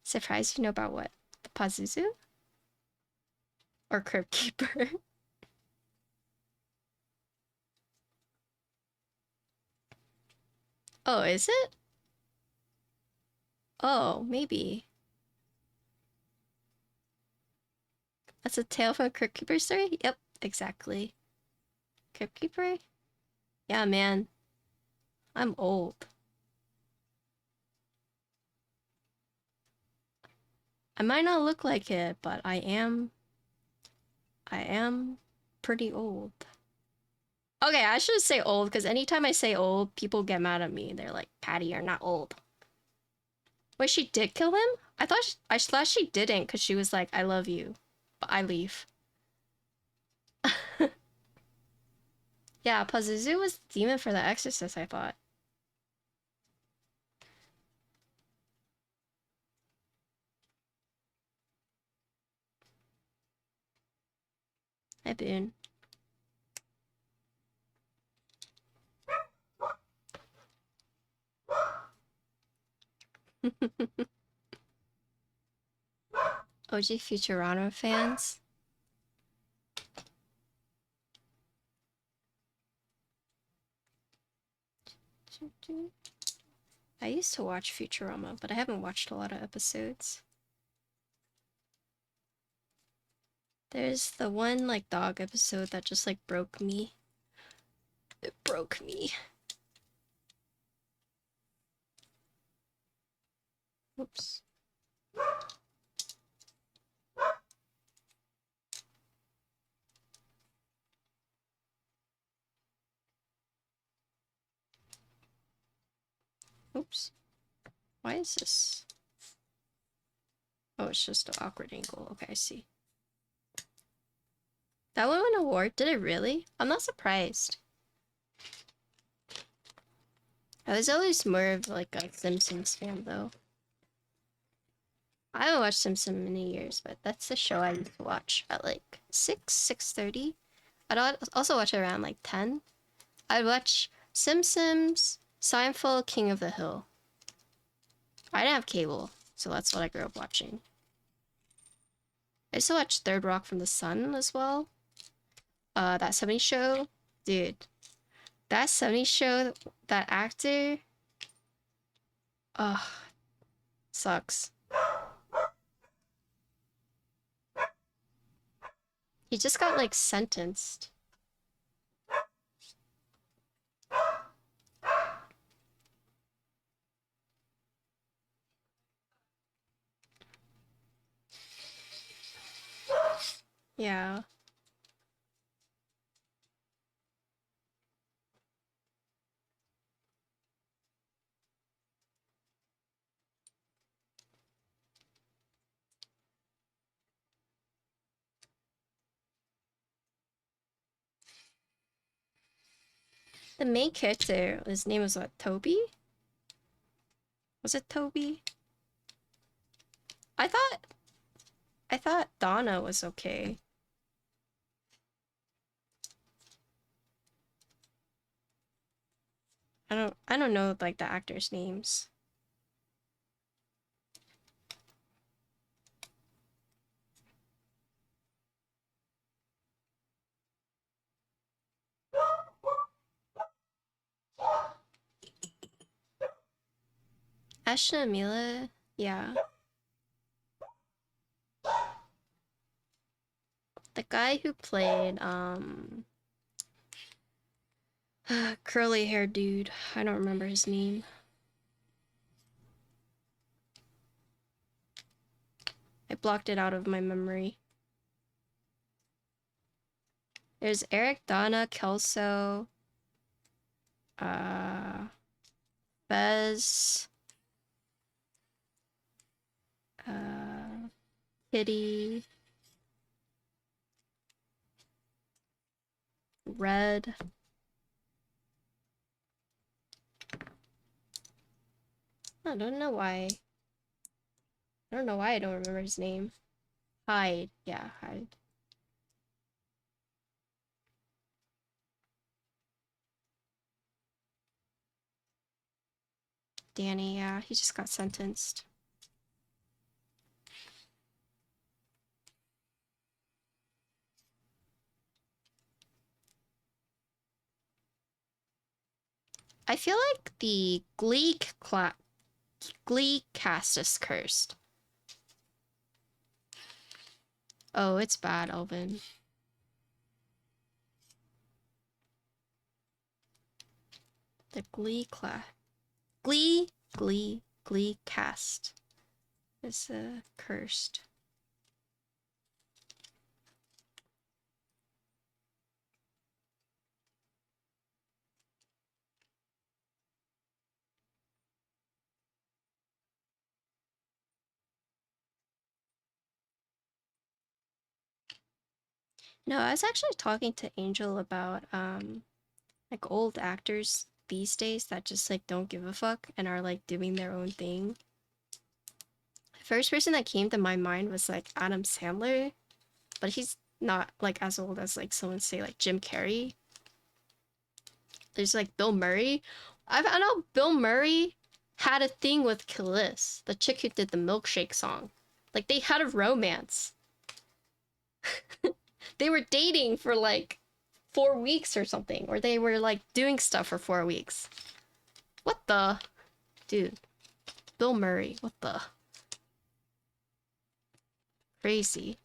Surprised you know about what? The Pazuzu? Or Crypt Keeper? Oh, is it? Oh, maybe. That's a tale from a Crypt Keeper story? Yep, exactly. Crypt Keeper? Yeah, man. I'm old. I might not look like it, but I am pretty old. Okay, I should say old, because anytime I say old, people get mad at me. They're like, Patty, you're not old. Wait, she did kill him? I thought she didn't, because she was like, I love you, but I leave. Yeah, Pazuzu was the demon for the Exorcist, I thought. Hi, Boone. OG Futurama fans? I used to watch Futurama, but I haven't watched a lot of episodes. There's the one, like, dog episode that just, like, broke me. It broke me. Whoops. Oops. Why is this? Oh, it's just an awkward angle. Okay, I see. That one won an award? Did it really? I'm not surprised. I was always more of like a Simpsons fan though. I haven't watched Simpsons in many years, but that's the show I used to watch at like 6:30. I'd also watch it around like 10. I'd watch Simpsons, Seinfeld, King of the Hill. I didn't have cable, so that's what I grew up watching. I used to watch Third Rock from the Sun as well. That 70s show. Dude, that 70s show, that actor, ugh, sucks. He just got like sentenced. Yeah. The main character, his name was what, Toby? Was it Toby? I thought Donna was okay. I don't know like the actors' names. Ashton and Mila, yeah. The guy who played curly haired dude. I don't remember his name. I blocked it out of my memory. There's Eric, Donna, Kelso, Bez, Kitty. Red. I don't know why. I don't know why I don't remember his name. Hyde. Yeah, Hyde. Danny, yeah, he just got sentenced. I feel like the Glee cast is cursed. Oh, it's bad, Elvin. The Glee cast is cursed. No, I was actually talking to Angel about like old actors these days that just like don't give a fuck and are like doing their own thing. The first person that came to my mind was like Adam Sandler, but he's not like as old as like someone say like Jim Carrey. There's like Bill Murray. I know Bill Murray had a thing with Killis, the chick who did the Milkshake song. Like they had a romance. They were dating for like 4 weeks or something, or they were like doing stuff for 4 weeks. What the? Dude. Bill Murray, what the? Crazy.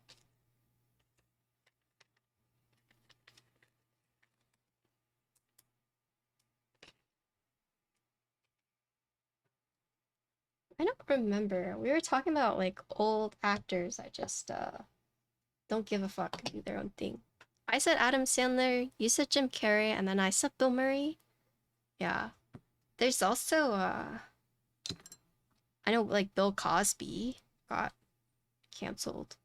I don't remember. We were talking about like old actors that just don't give a fuck and do their own thing. I said Adam Sandler, you said Jim Carrey, and then I said Bill Murray. Yeah. There's also I know like Bill Cosby got canceled.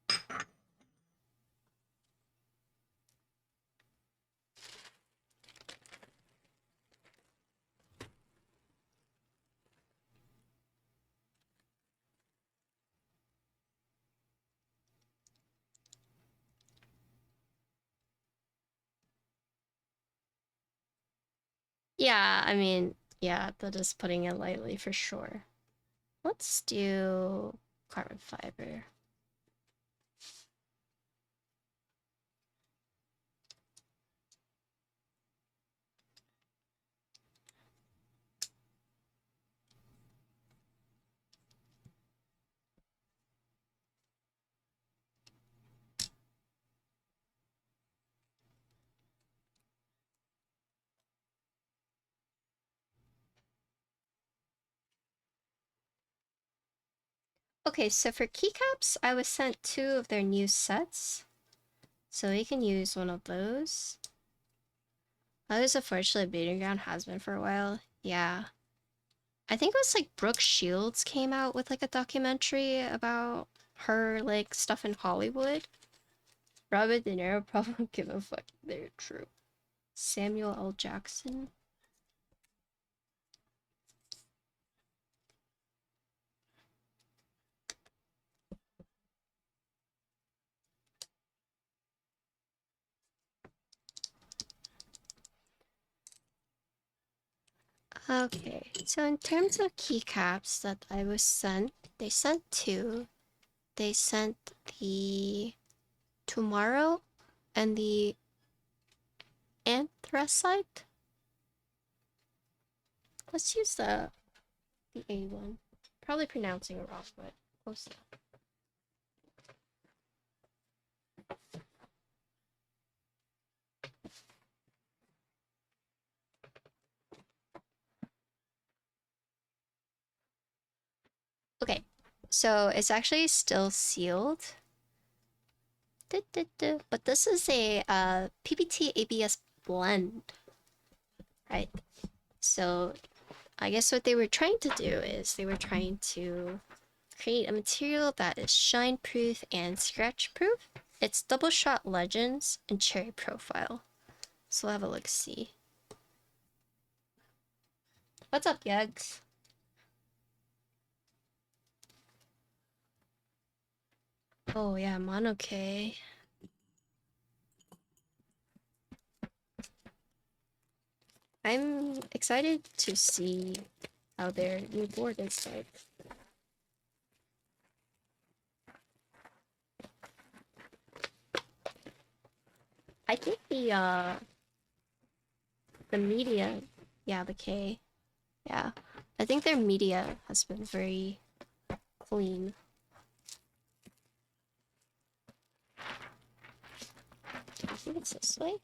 Yeah, I mean, yeah, that is putting it lightly for sure. Let's do carbon fiber. Okay, so for keycaps, I was sent 2 of their new sets. So you can use one of those. I was unfortunately beating ground has been for a while. Yeah. I think it was like Brooke Shields came out with like a documentary about her like stuff in Hollywood. Robert De Niro probably don't give a fuck. They're true. Samuel L. Jackson. Okay, so in terms of keycaps that I was sent, they sent 2. They sent the Tomorrow and the Anthracite. Let's use the A one. Probably pronouncing it wrong, but close enough. Okay, so it's actually still sealed. But this is a PBT ABS blend, right? So I guess what they were trying to do is they were trying to Create a material that is shine proof and scratch proof. It's double shot legends and cherry profile. So we'll have a look see. What's up, Yugs? Oh yeah, Monoke. I'm excited to see how their new board is like. I think the media, yeah, the K, yeah. I think their media has been very clean. I think it's this way.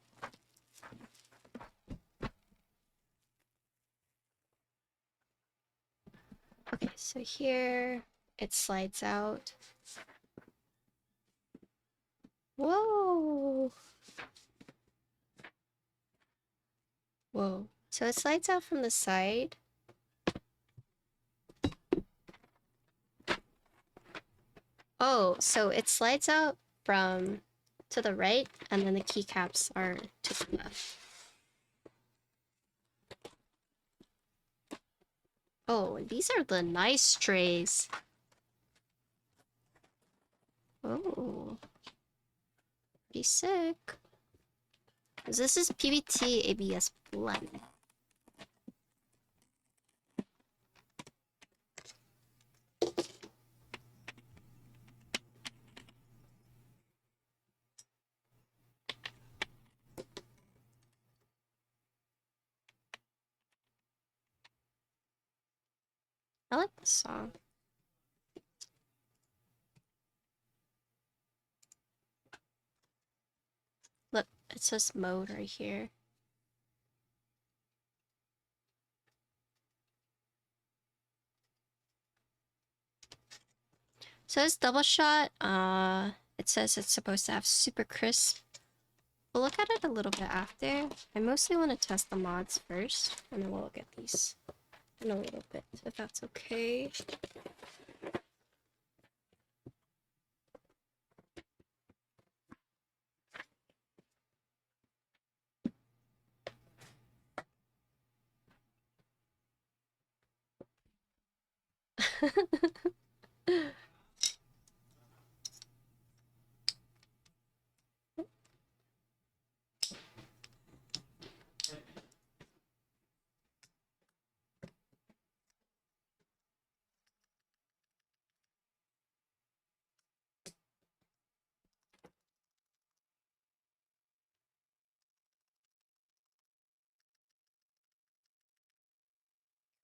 Okay, so here it slides out. Whoa! Whoa. So it slides out from the side. Oh, so it slides out from to the right, and then the keycaps are to the left. Oh, these are the nice trays. Oh, pretty sick. This is PBT ABS blend. I like this song. Look, it says mode right here. So it's double shot. It says it's supposed to have super crisp. We'll look at it a little bit after. I mostly want to test the mods first, and then we'll look at these in a little bit, if that's okay.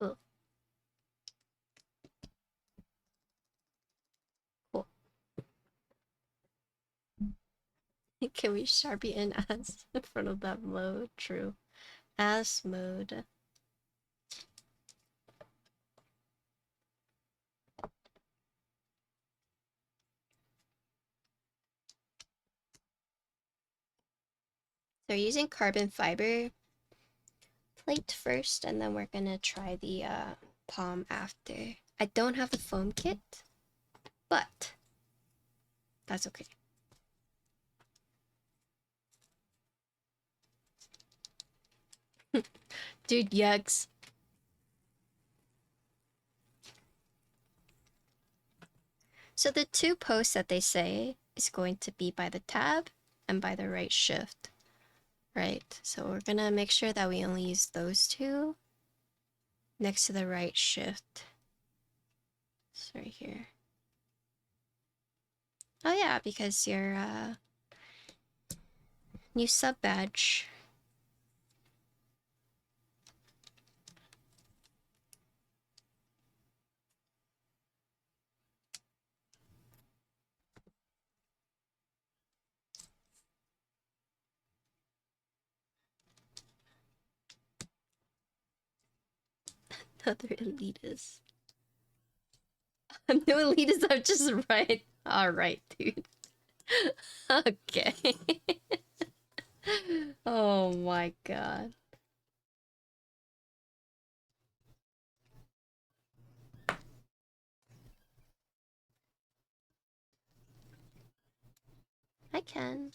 Cool. Cool. Can we Sharpie in as in front of that mode? True. As mode. They're using carbon fiber plate first, and then we're gonna try the palm after. I don't have the foam kit, but that's okay. Dude, yucks. So the two posts that they say is going to be by the tab and by the right shift, right? So we're gonna make sure that we only use those two next to the right shift. It's right here. Oh yeah, because your new sub badge. Other elitists. New elitists are just right. Alright, dude. Okay. Oh my god. I can.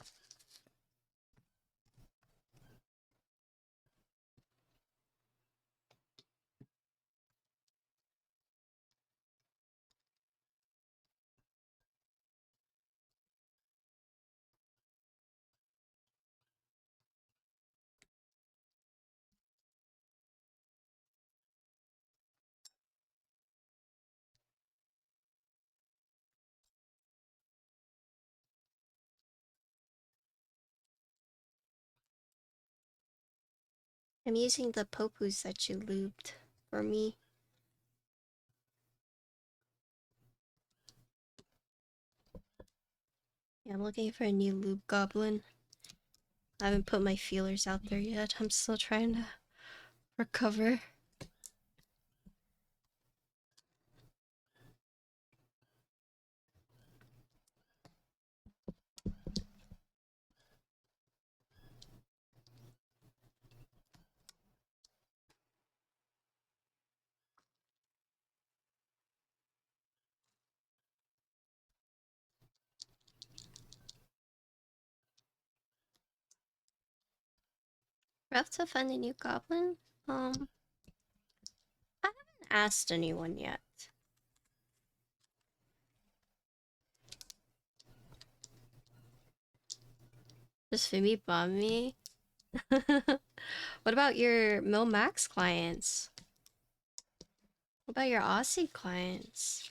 I'm using the Popus that you lubed for me. Yeah, I'm looking for a new lube goblin. I haven't put my feelers out there yet. I'm still trying to recover. Rough to find a new goblin? I haven't asked anyone yet. Does Fimi bomb me? What about your Mil-Max clients? What about your Aussie clients?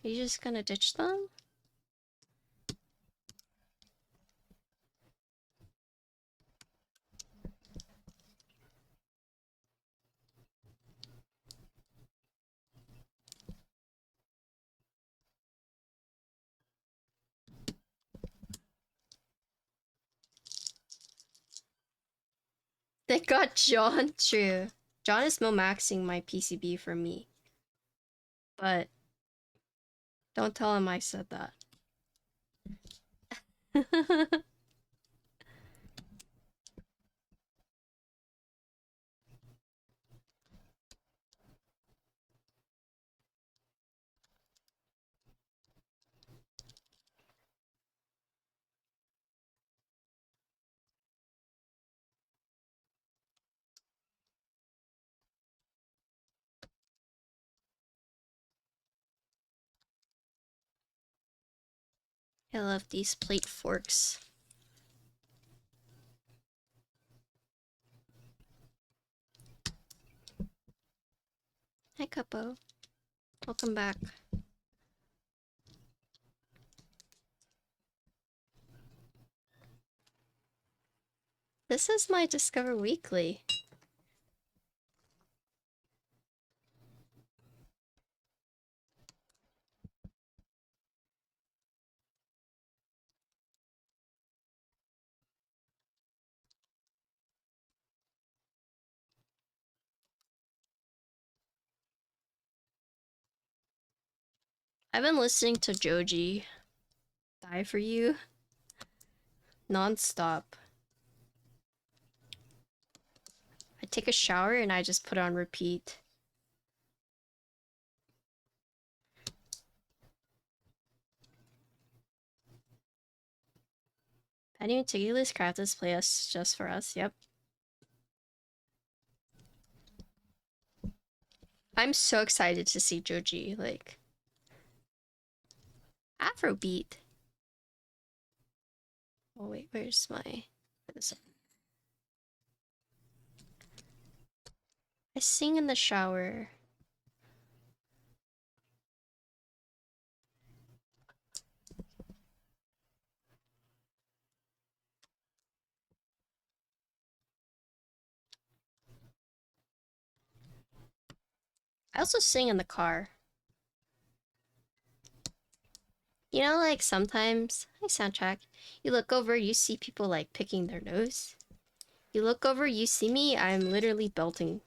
Are you just gonna ditch them? They got John. True. John is Mil-Maxing my PCB for me. But don't tell him I said that. I love these plate forks. Hi, Capo. Welcome back. This is my Discover Weekly. I've been listening to Joji Die For You non-stop. I take a shower and I just put it on repeat. Penny Meticulous craft this playlist just for us, yep. I'm so excited to see Joji, like... Afrobeat. Oh wait, where's my... I sing in the shower. I also sing in the car. You know, like sometimes, my soundtrack, you look over, you see people like picking their nose. You look over, you see me, I'm literally belting.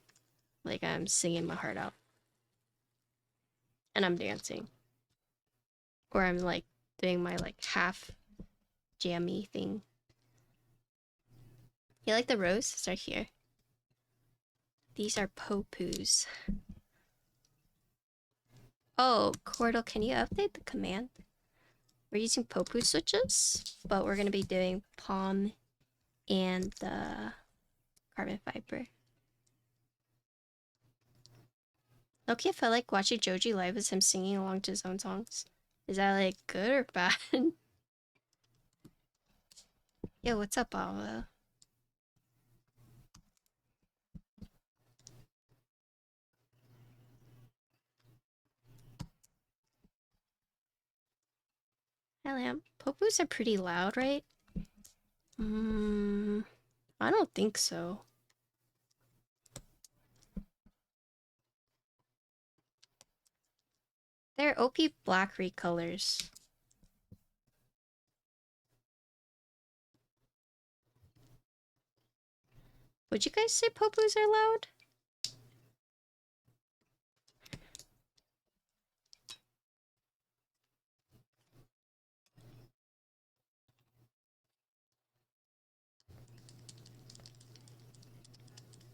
Like I'm singing my heart out. And I'm dancing. Or I'm like doing my like half jammy thing. You like the rose? It's right here. These are Popus. Oh, Cordal, can you update the command? we're using Popu switches, but we're gonna be doing palm and the carbon fiber. Okay, if I like watching Joji live as him singing along to his own songs. Is that like good or bad? Yo, what's up, Alva? Hi, Lamb. Popus are pretty loud, right? I don't think so. They're OP black recolors. Would you guys say Popus are loud?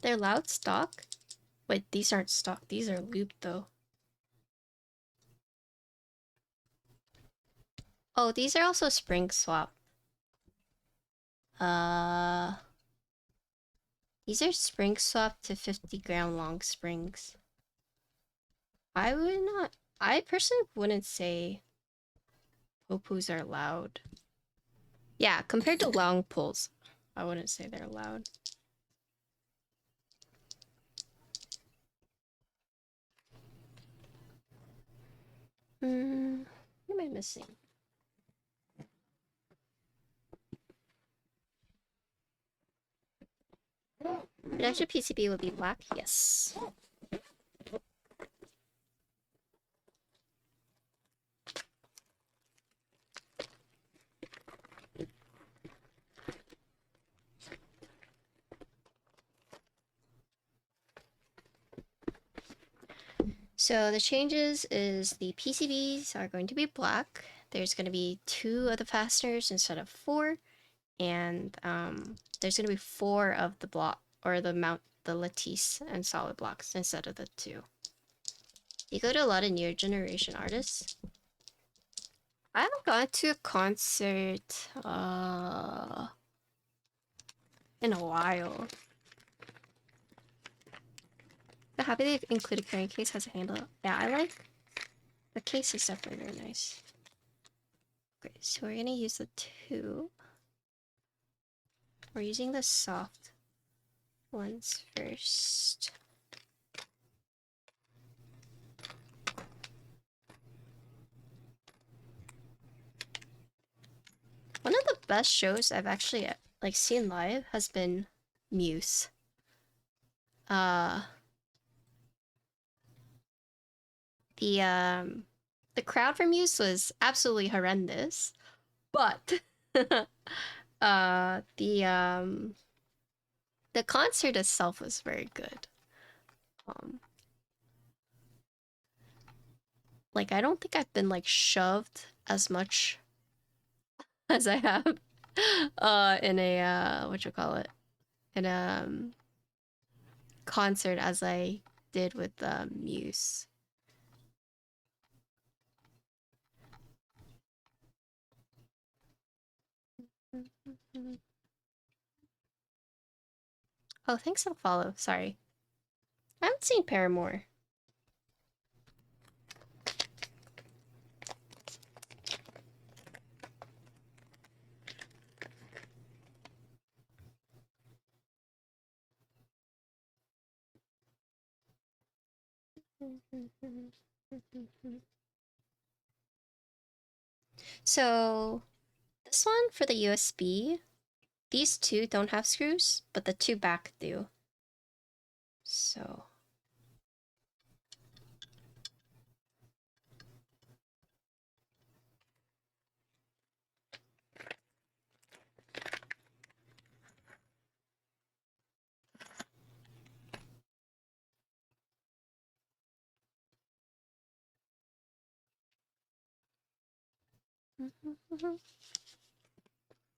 They're loud stock? Wait, these aren't stock. These are looped though. Oh, these are also spring swap. These are spring swap to 50-gram long springs. I personally wouldn't say Popus are loud. Yeah, compared to long pulls, I wouldn't say they're loud. What am I missing? Production PCB will be black, yes. So the changes is the PCBs are going to be black. There's going to be 2 of the fasteners instead of 4, and there's going to be 4 of the block or the lattice and solid blocks instead of the 2. You go to a lot of newer generation artists. I haven't gone to a concert in a while. I'm happy they included carrying case has a handle. Yeah, I like the case is definitely very nice. Okay, so we're gonna use the 2. We're using the soft ones first. One of the best shows I've actually like seen live has been Muse. The crowd for Muse was absolutely horrendous, but the concert itself was very good. Like I don't think I've been like shoved as much as I have in a what you call it, in a concert as I did with Muse. Oh, thanks for the follow. Sorry. I haven't seen Paramore. So, this one for the USB, these 2 don't have screws, but the 2 back do. So...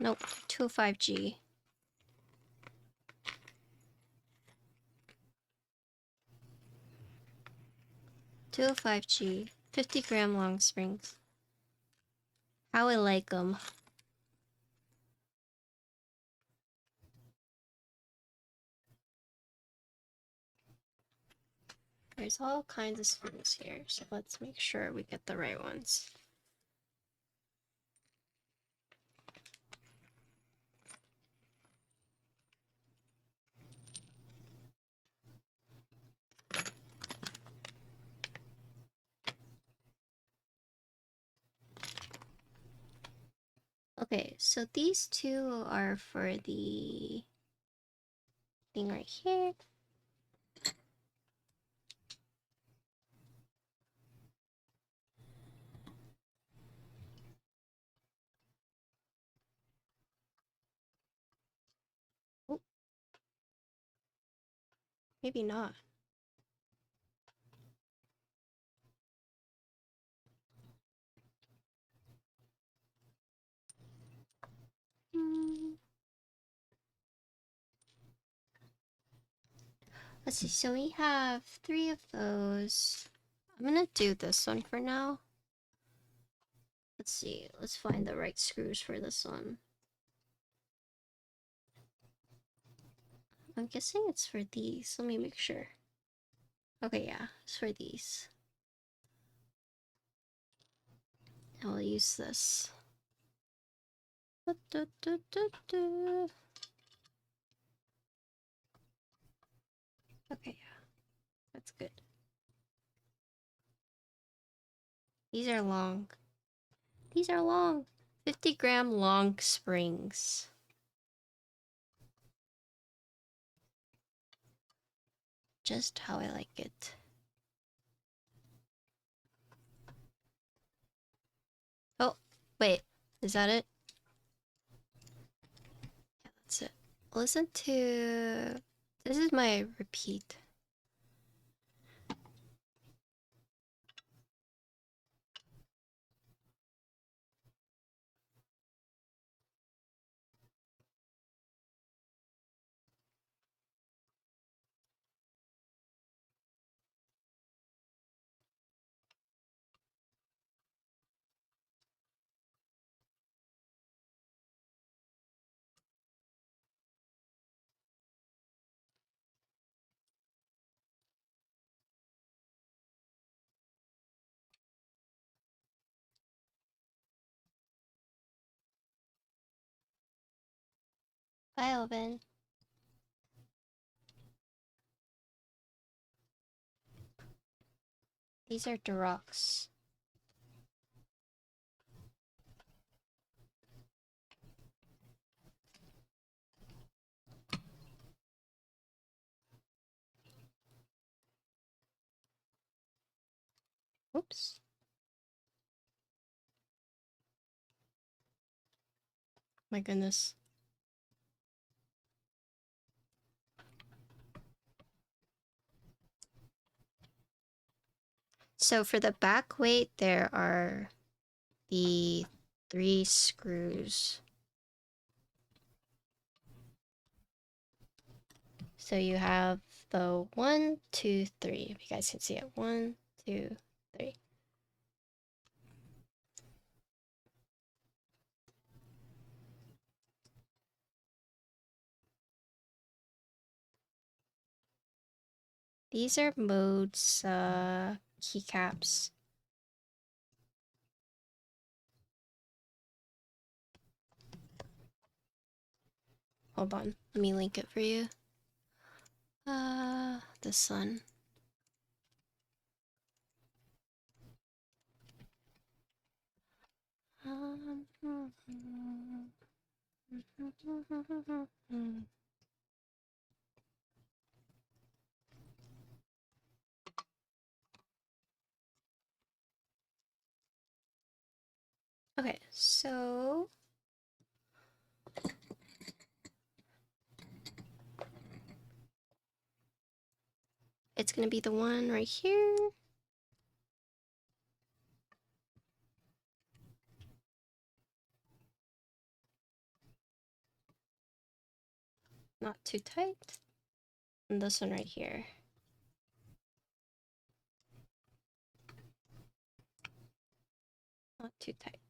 Nope, 205G. 205G, 50-gram long springs. How I like them. There's all kinds of spoons here, so let's make sure we get the right ones. Okay, so these two are for the thing right here. Oh, maybe not. Hmm. Let's see, so we have 3 of those. I'm gonna do this one for now. Let's see, let's find the right screws for this one. I'm guessing it's for these. Let me make sure. Okay, yeah, it's for these. I'll use this. Okay, yeah, that's good. These are long. These are long. 50-gram long springs. Just how I like it. Oh, wait. Is that it? Yeah, that's it. Listen to... This is my repeat. Bye, Alvin. These are Durocks. Oops. My goodness. So for the back weight, there are the 3 screws. So you have the 1, 2, 3. If you guys can see it. 1, 2, 3. These are modes keycaps. Hold on, let me link it for you. This one. Okay, so it's gonna be the one right here. Not too tight. And this one right here. Not too tight.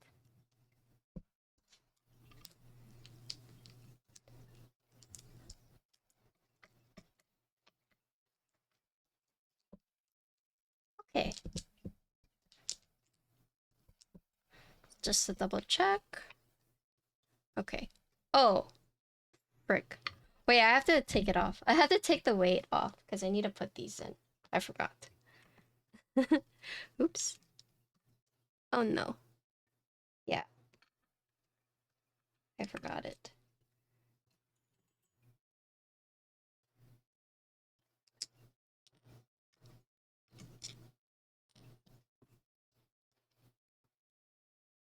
Just to double check. Okay. Oh, frick. Wait, I have to take it off. I have to take the weight off because I need to put these in. I forgot. Oops. Oh no. Yeah, I forgot it.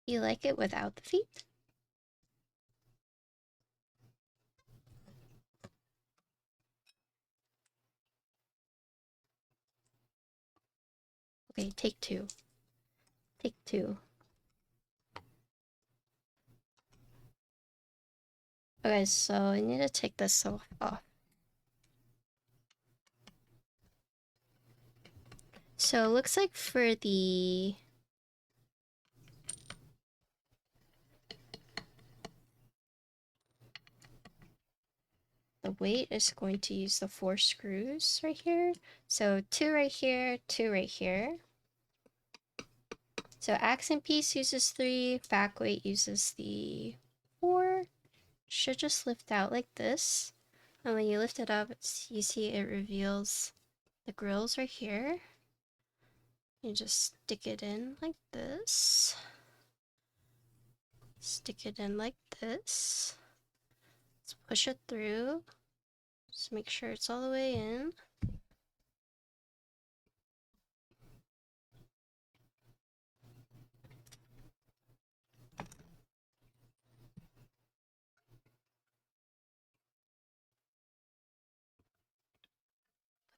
You like it without the feet? Okay, take two. Take two. Okay, so I need to take this off. So it looks like for the weight is going to use the 4 screws right here. So 2 right here, 2 right here. So accent piece uses 3, back weight uses the 4. Should just lift out like this. And when you lift it up, you see it reveals the grills right here. You just stick it in like this. Stick it in like this. Let's push it through. Just make sure it's all the way in.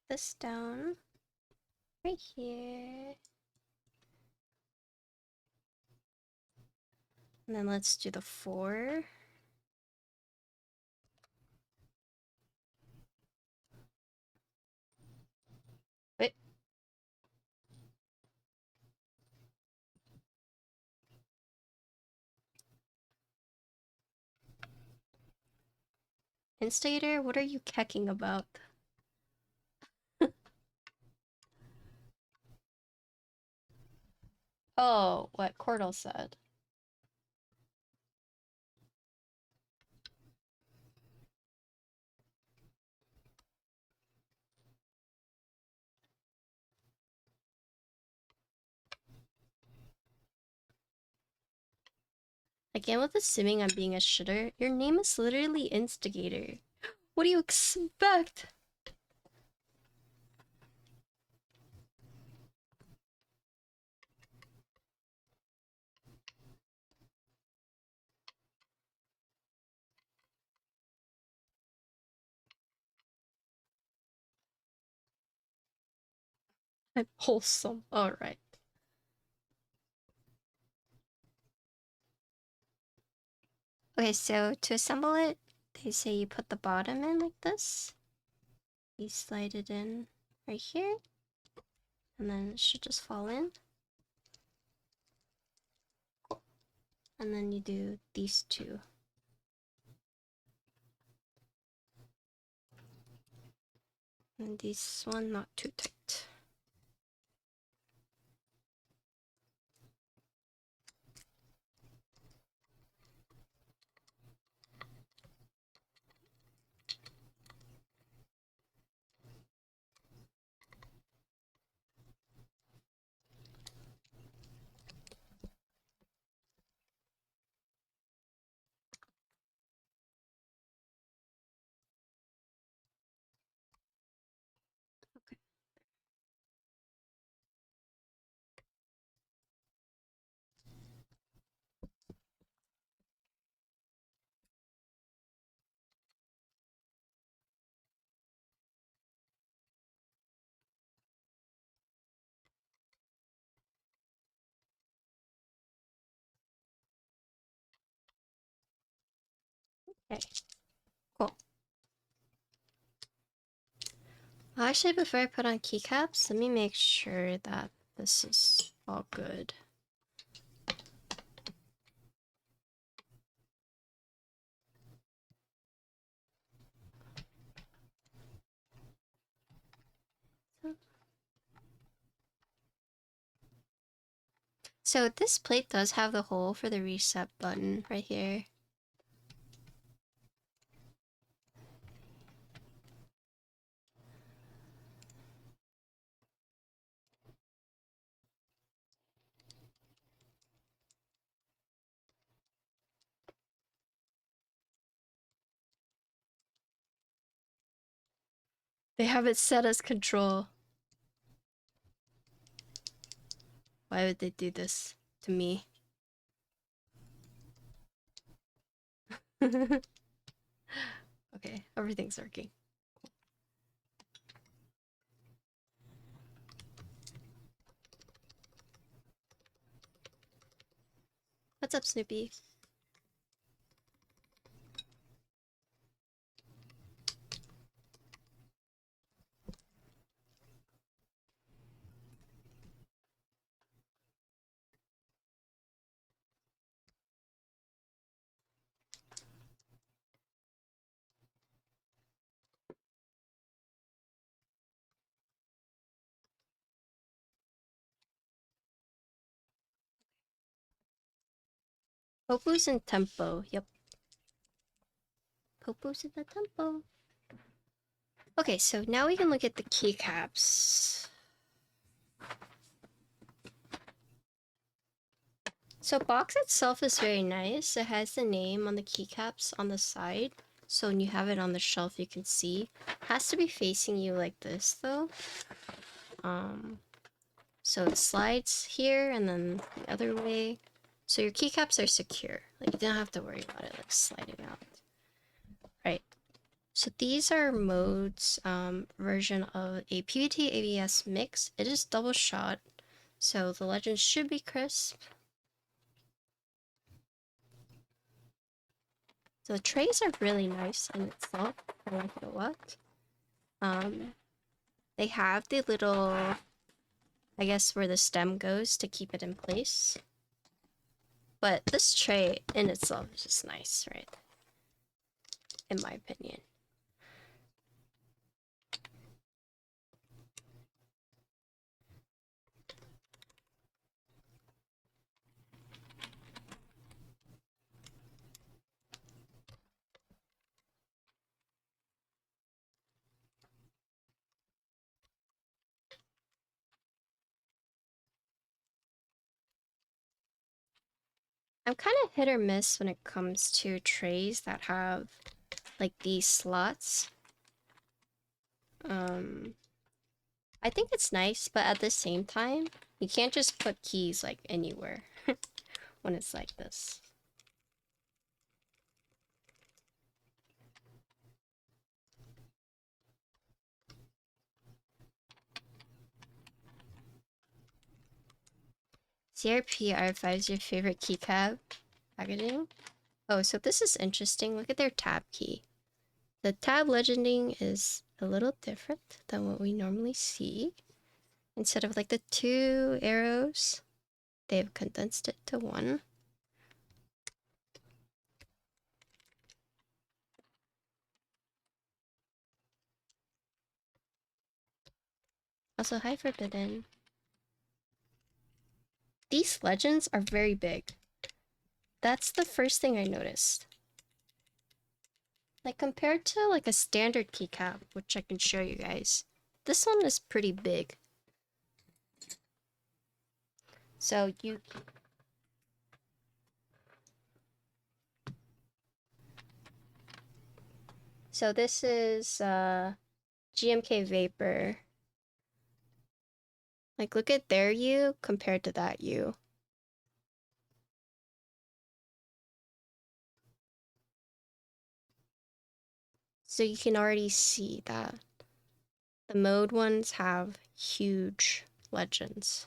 Put this down right here. And then let's do the 4. Wait. Instigator, what are you kecking about? Oh, what Cordell said. Again, with assuming I'm being a shitter, your name is literally Instigator. What do you expect? I'm wholesome. Alright. Okay, so to assemble it, they say you put the bottom in like this. You slide it in right here. And then it should just fall in. Cool. And then you do these two. And this one not too tight. Okay. Okay. Cool. Actually, before I put on keycaps, let me make sure that this is all good. So this plate does have the hole for the reset button right here. They have it set as control. Why would they do this to me? Okay, everything's working. What's up, Snoopy? Popu's in tempo. Yep. Popu's in the tempo. Okay, so now we can look at the keycaps. So box itself is very nice. It has the name on the keycaps on the side. So when you have it on the shelf, you can see. It has to be facing you like this though. So it slides here and then the other way. So your keycaps are secure. Like you don't have to worry about it like sliding out. Right. So these are modes version of a PVT ABS mix. It is double shot, so the legend should be crisp. So the trays are really nice in itself. I like it a lot. They have the little, I guess, where the stem goes to keep it in place. But this tray in itself is just nice, right? In my opinion. I'm kind of hit or miss when it comes to trays that have like these slots. I think it's nice, but at the same time, you can't just put keys like anywhere when it's like this. CRP R5 is your favorite keycap packaging? Oh, so this is interesting. Look at their tab key. The tab legending is a little different than what we normally see. Instead of like the 2 arrows, they've condensed it to 1. Also, hi Forbidden. These legends are very big. That's the first thing I noticed. Like compared to like a standard keycap, which I can show you guys, this one is pretty big. So this is GMK Vapor. Like look at their U compared to that U. So you can already see that the mode ones have huge legends.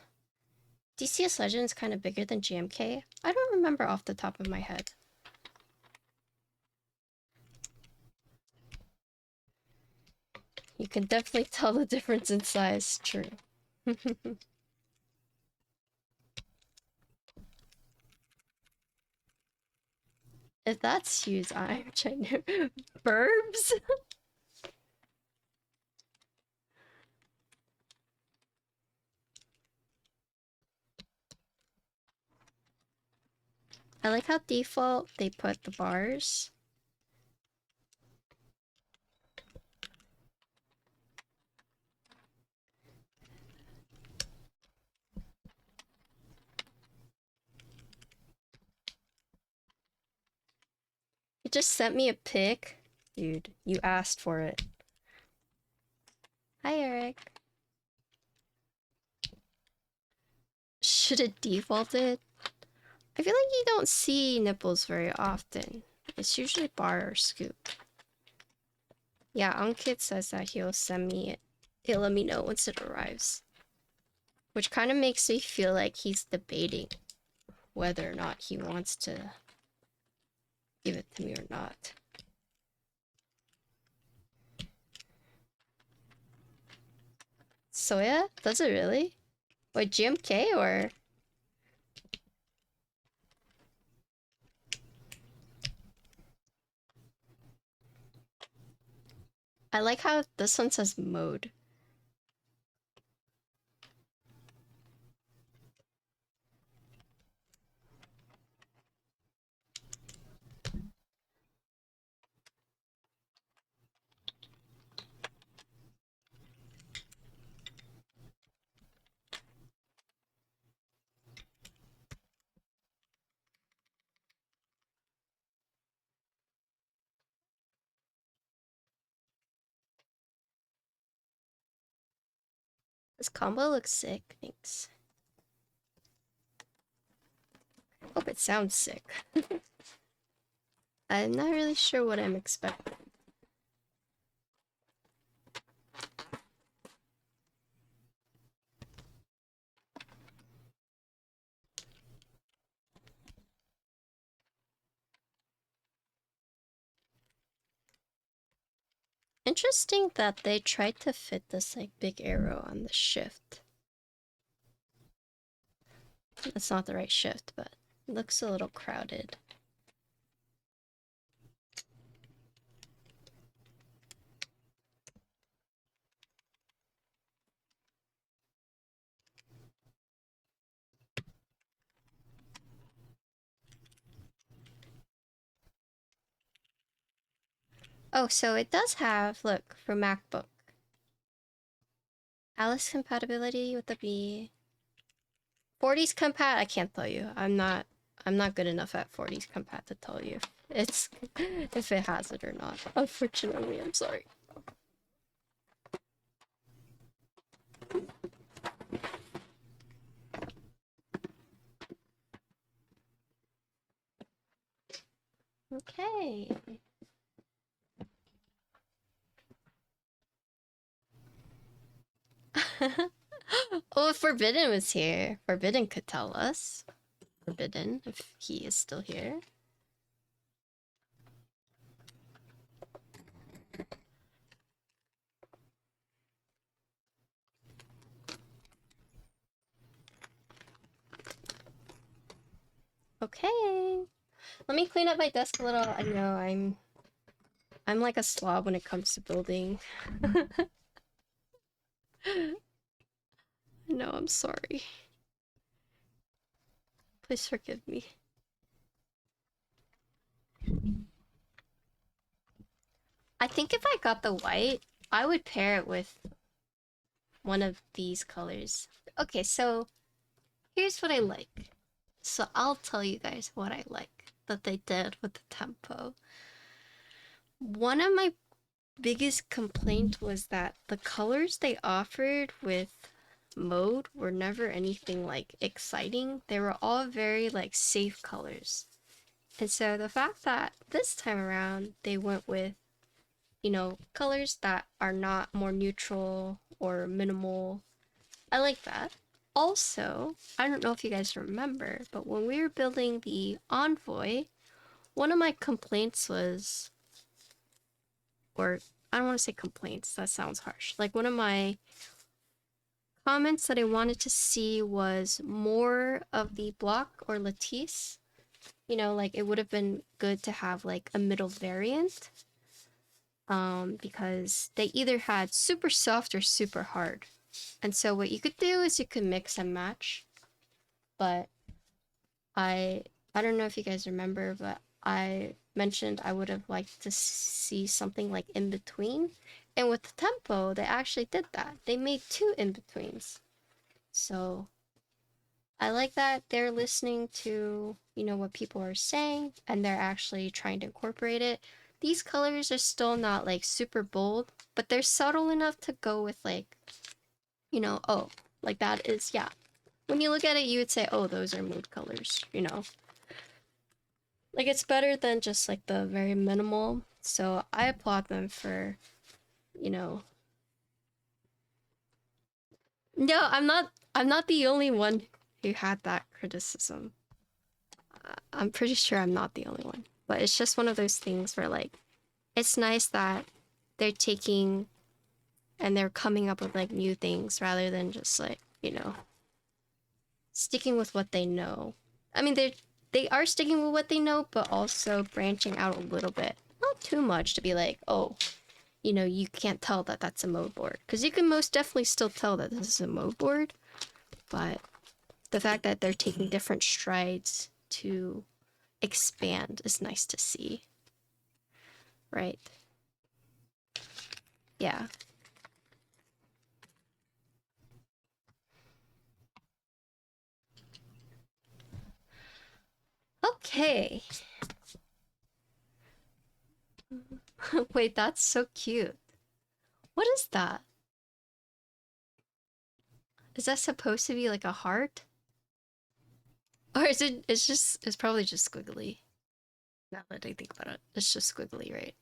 DCS Legends kind of bigger than GMK? I don't remember off the top of my head. You can definitely tell the difference in size, true. If that's Hugh's eye, which I knew. Burbs? I like how default they put the bars. He just sent me a pic. Dude, you asked for it. Hi, Eric. Should it defaulted? I feel like you don't see nipples very often. It's usually bar or scoop. Yeah, Unkit says that he'll send me it. He'll let me know once it arrives. Which kind of makes me feel like he's debating whether or not he wants to give it to me or not. Soya? Does it really? Wait, GMK or? I like how this one says mode. This combo looks sick, thanks. Hope it sounds sick. I'm not really sure what I'm expecting. Interesting that they tried to fit this like big arrow on the shift. That's not the right shift, but it looks a little crowded. Oh, so it does have, look, for MacBook. Alice compatibility with the B. 40s compat, I can't tell you. I'm not good enough at 40s compat to tell you if it has it or not. Unfortunately, I'm sorry. Okay. Oh, if Forbidden was here, Forbidden could tell us. Forbidden, if he is still here. Okay. Let me clean up my desk a little. I know I'm like a slob when it comes to building. No, I'm sorry. Please forgive me. I think if I got the white, I would pair it with one of these colors. Okay, so here's what I like. So I'll tell you guys what I like that they did with the tempo. One of my biggest complaint was that the colors they offered with mode were never anything like exciting. They were all very like safe colors. And so the fact that this time around they went with, you know, colors that are not more neutral or minimal, I like that. Also, I don't know if you guys remember, but when we were building the Envoy, one of my complaints was, or I don't want to say complaints, that sounds harsh. Like one of my comments that I wanted to see was more of the block or lattice. You know, like it would have been good to have like a middle variant. Because they either had super soft or super hard. And so what you could do is you could mix and match. But I I don't know if you guys remember, but I mentioned I would have liked to see something like in between. And with the tempo, they actually did that. They made two in betweens. So I like that they're listening to, you know, what people are saying and they're actually trying to incorporate it. These colors are still not like super bold, but they're subtle enough to go with like, you know, oh, like that is, yeah. When you look at it, you would say, oh, those are mood colors, you know? Like it's better than just like the very minimal. So I applaud them for, you know. No, I'm not the only one who had that criticism. I'm pretty sure I'm not the only one. But it's just one of those things where like it's nice that they're taking and they're coming up with like new things rather than just like, you know, sticking with what they know. I mean, they are sticking with what they know, but also branching out a little bit. Not too much to be like, oh, you know, you can't tell that that's a mode board. Because you can most definitely still tell that this is a mode board, but the fact that they're taking different strides to expand is nice to see, right? Yeah. Okay. Wait, that's so cute. What is that? Is that supposed to be like a heart? Or is it, it's probably just squiggly. Now that I think about it, it's just squiggly, right?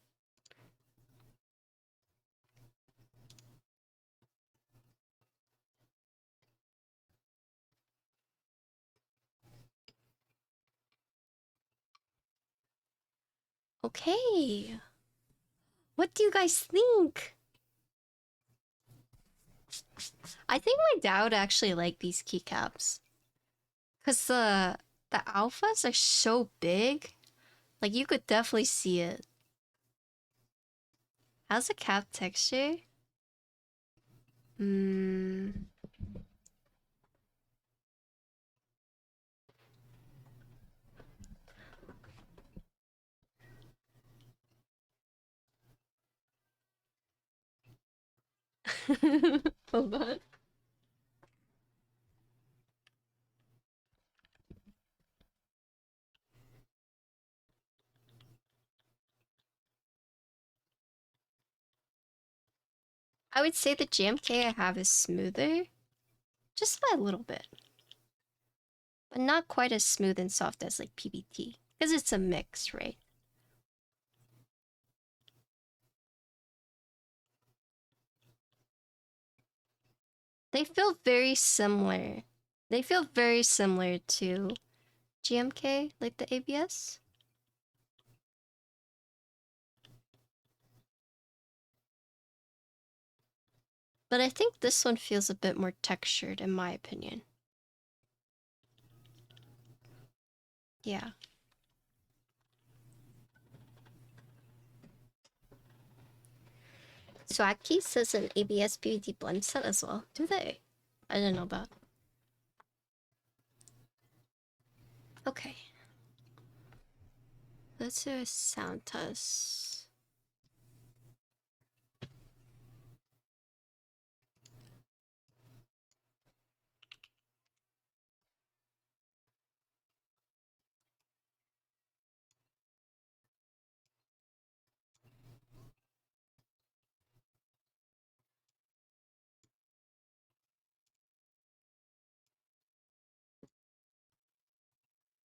Okay. What do you guys think? I think my dad would actually like these keycaps. Because the alphas are so big. Like, you could definitely see it. How's the cap texture? Hmm. Hold on. I would say the GMK I have is smoother. Just by a little bit. But not quite as smooth and soft as like PBT. Because it's a mix, right? They feel very similar. They feel very similar to GMK, like the ABS. But I think this one feels a bit more textured, in my opinion. Yeah. Swagkey says an ABS PVD blend set as well. Do they? I didn't know that. Okay. Let's do a sound test.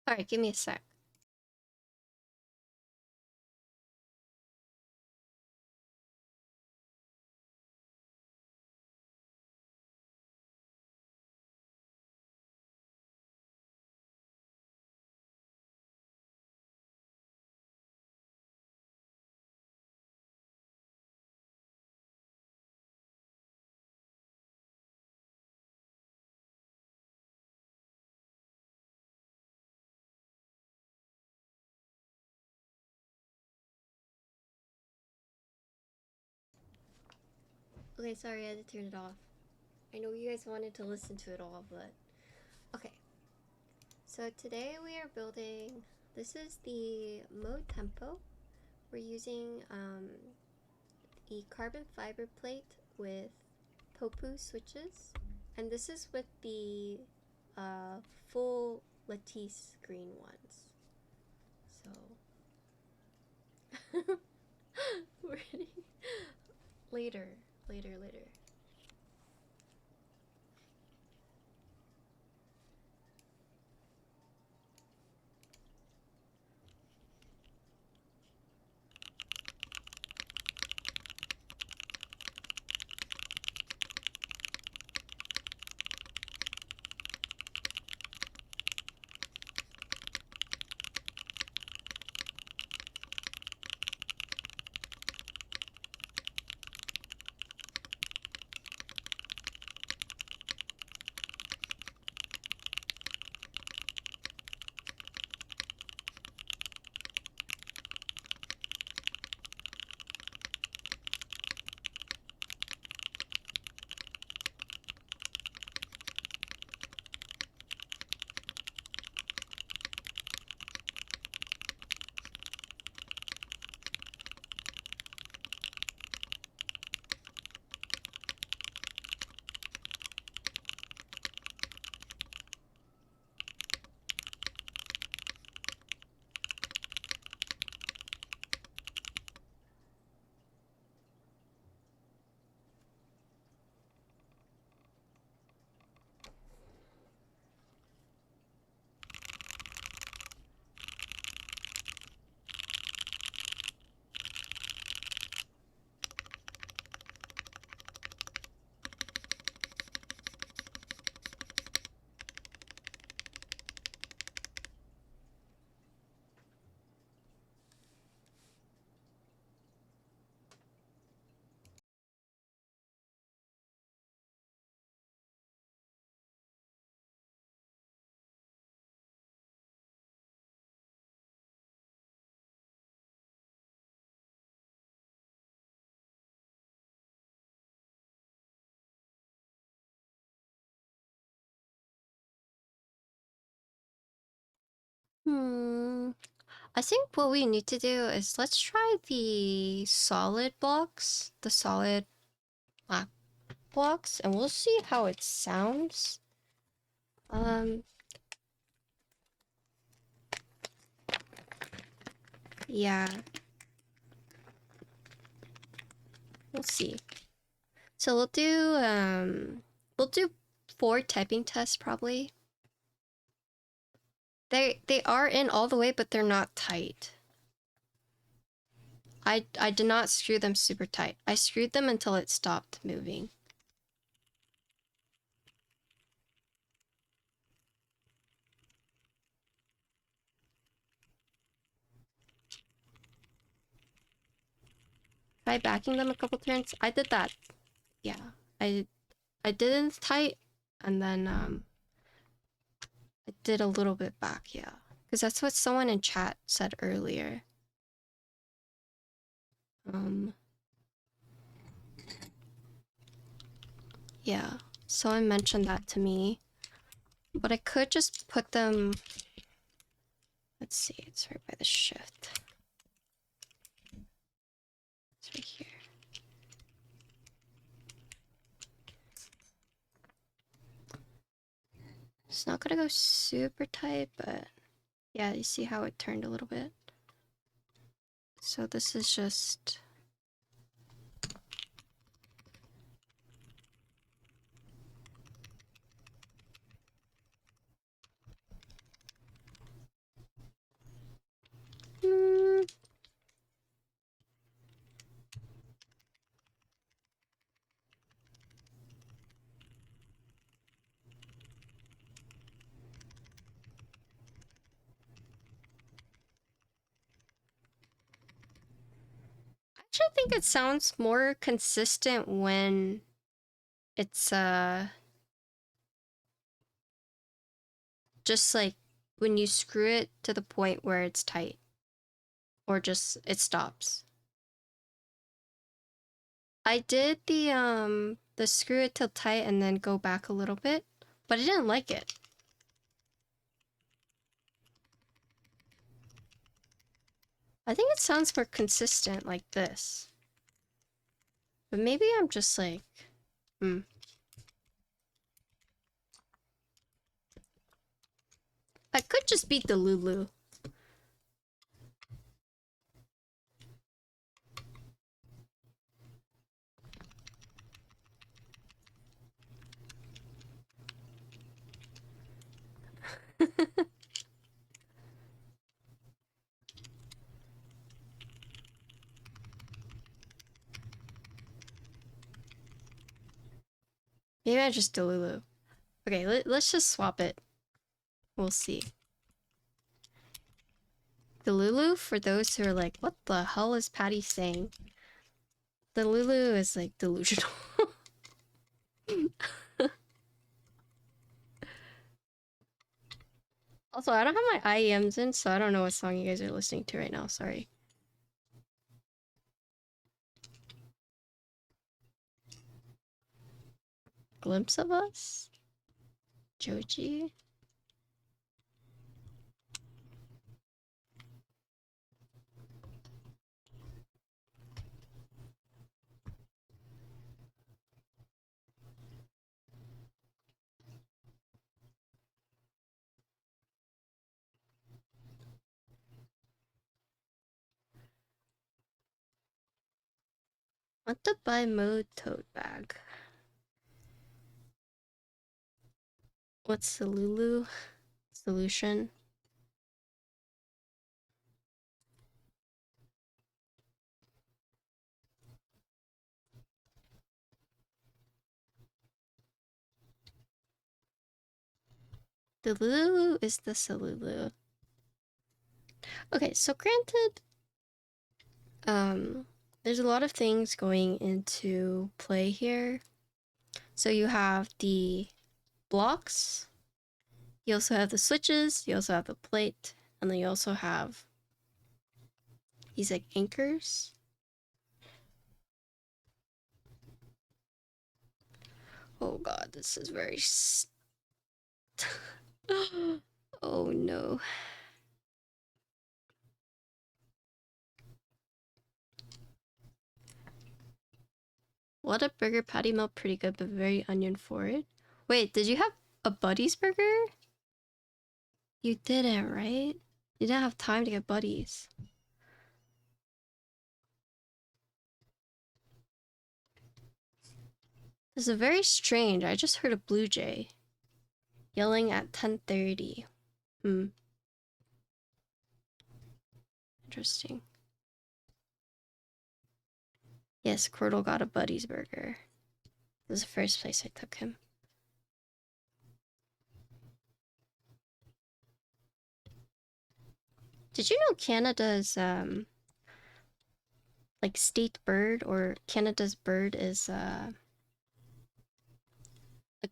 Alright, give me a sec. Okay, sorry, I had to turn it off. I know you guys wanted to listen to it all, but... Okay. So today we are building, this is the mode tempo. We're using the carbon fiber plate with Popu switches, and this is with the full lattice green ones. So ready? Later. I think what we need to do is let's try the solid blocks, the solid black blocks, and we'll see how it sounds. Yeah, we'll see. So we'll do 4 typing tests probably. They are in all the way, but they're not tight. I did not screw them super tight. I screwed them until it stopped moving. Try backing them a couple turns. I did that. Yeah, I did it tight, and then I did a little bit back. Yeah, because that's what someone in chat said earlier. Yeah, someone mentioned that to me, but I could just put them. Let's see, it's right by the shift. It's right here. It's not gonna go super tight, but yeah, you see how it turned a little bit? So this is just... I actually think it sounds more consistent when it's just like when you screw it to the point where it's tight, or just it stops. I did the screw it till tight and then go back a little bit, but I didn't like it. I think it sounds more consistent like this. But maybe I'm just like, I could just beat the Lulu. Maybe I just Delulu. Okay, let's just swap it. We'll see. Delulu, for those who are like, what the hell is Patty saying? Delulu is like delusional. Also, I don't have my IEMs in, so I don't know what song you guys are listening to right now. Sorry. Glimpse of Us? Joji? Want to buy mode tote bag. What's the Lulu solution? The Lulu is the Salulu. Okay, so granted, there's a lot of things going into play here. So you have the blocks, you also have the switches, you also have the plate, and then you also have these like anchors. Oh god, this is very oh no. What a burger patty melt pretty good, but very onion forward. Wait, did you have a Buddies burger? You didn't, right? You didn't have time to get Buddies. This is very strange. I just heard a blue jay yelling at 10:30. Interesting. Yes, Cordell got a Buddies burger. This is the first place I took him. Did you know Canada's like state bird, or Canada's bird, is a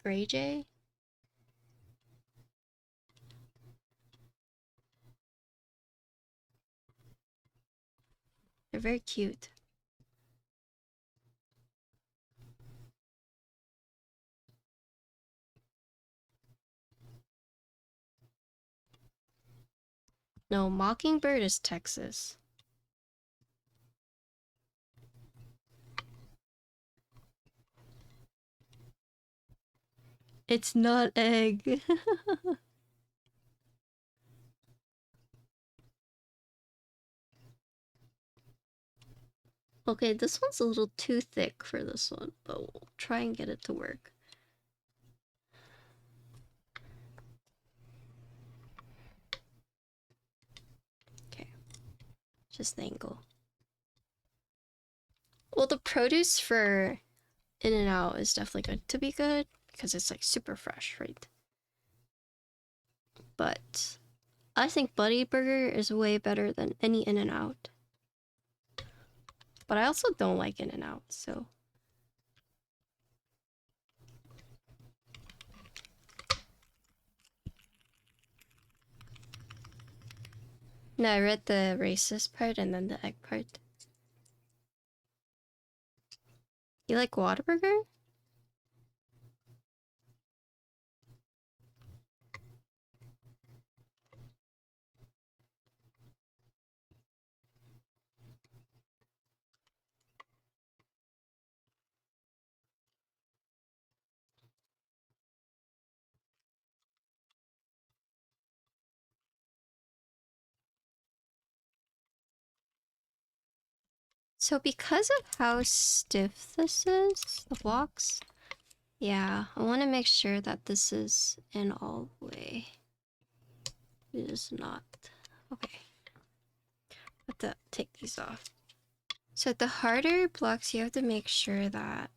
gray jay? They're very cute. No, mockingbird is Texas. It's not egg. Okay, this one's a little too thick for this one, but we'll try and get it to work. Okay, just the angle. Well, the produce for In-N-Out is definitely going to be good because it's like super fresh, right? But I think Buddy Burger is way better than any In-N-Out. But I also don't like In-N-Out, so. No, I read the racist part and then the egg part. You like Whataburger? So because of how stiff this is, the blocks, yeah, I want to make sure that this is in all the way. It is not. Okay. Have to take these off. So the harder blocks, you have to make sure that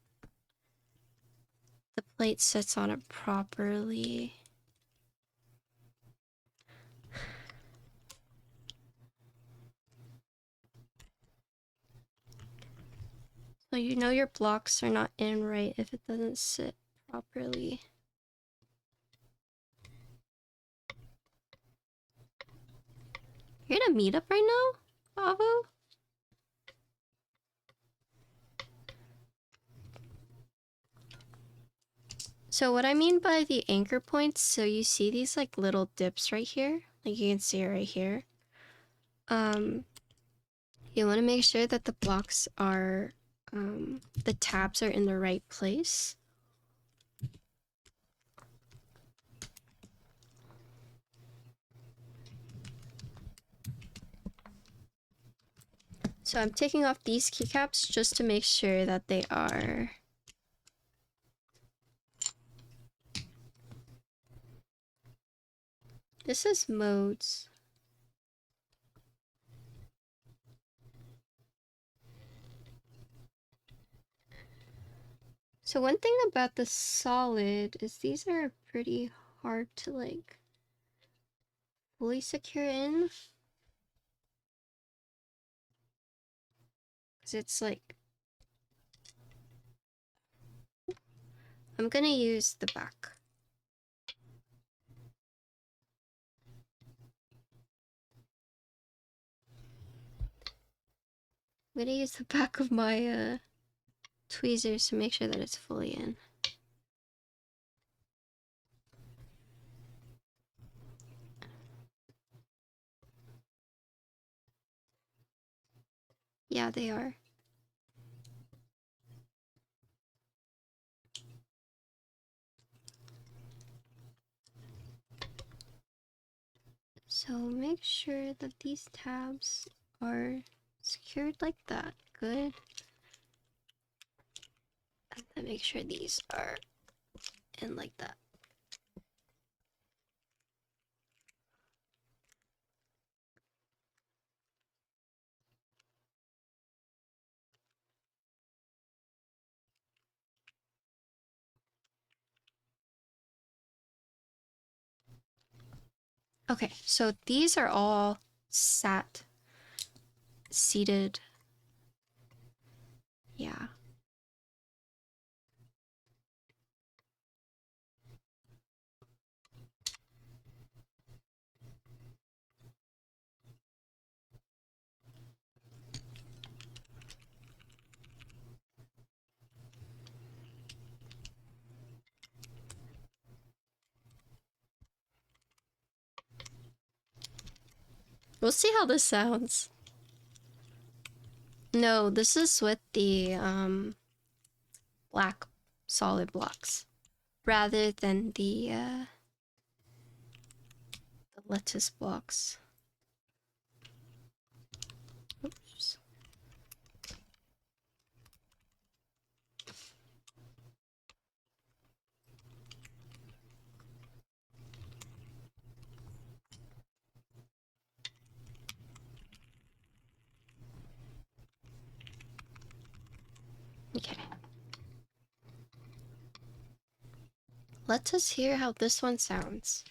the plate sits on it properly. So you know your blocks are not in right if it doesn't sit properly. You're in a meetup right now, Avo? So what I mean by the anchor points, so you see these like little dips right here? Like you can see it right here. You want to make sure that the blocks are, the tabs are in the right place. So I'm taking off these keycaps just to make sure that they are this is modes. So one thing about the solid is these are pretty hard to like fully secure in. Because it's like, I'm gonna use the back. I'm gonna use the back of my tweezers to make sure that it's fully in. Yeah, they are. So make sure that these tabs are secured like that. Good. And then make sure these are in like that. Okay, so these are all seated. Yeah. We'll see how this sounds. No, this is with the black solid blocks rather than the lattice blocks. Oops. Okay. Let us hear how this one sounds.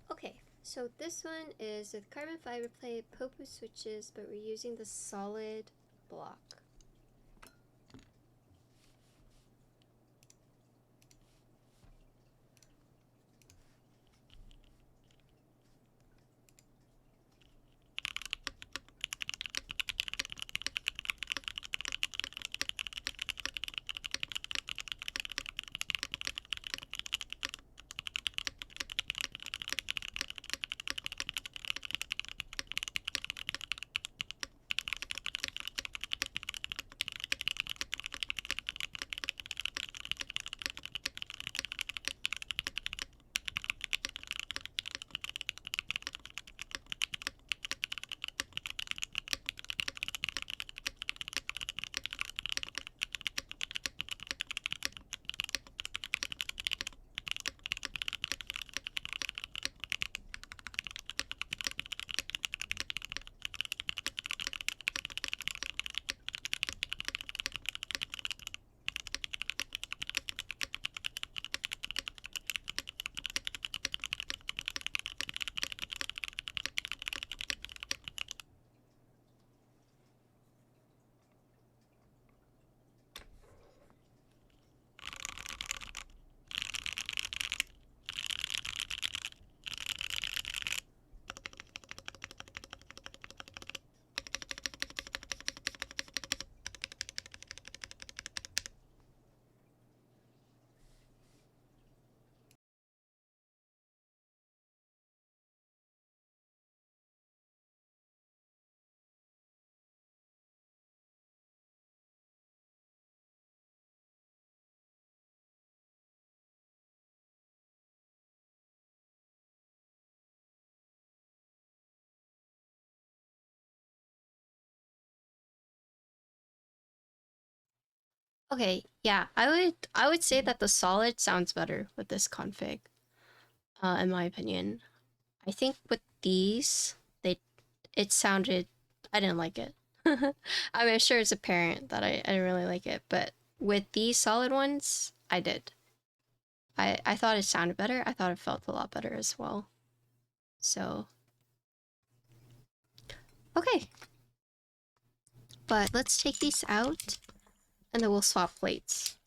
Okay, so this one is with carbon fiber plate, Popu switches, but we're using the solid block. Okay, yeah, I would say that the solid sounds better with this config, in my opinion. I think with these, it sounded, I didn't like it. I mean, I'm sure it's apparent that I didn't really like it, but with these solid ones, I did. I thought it sounded better. I thought it felt a lot better as well. So, okay. But let's take these out, and then we'll swap plates.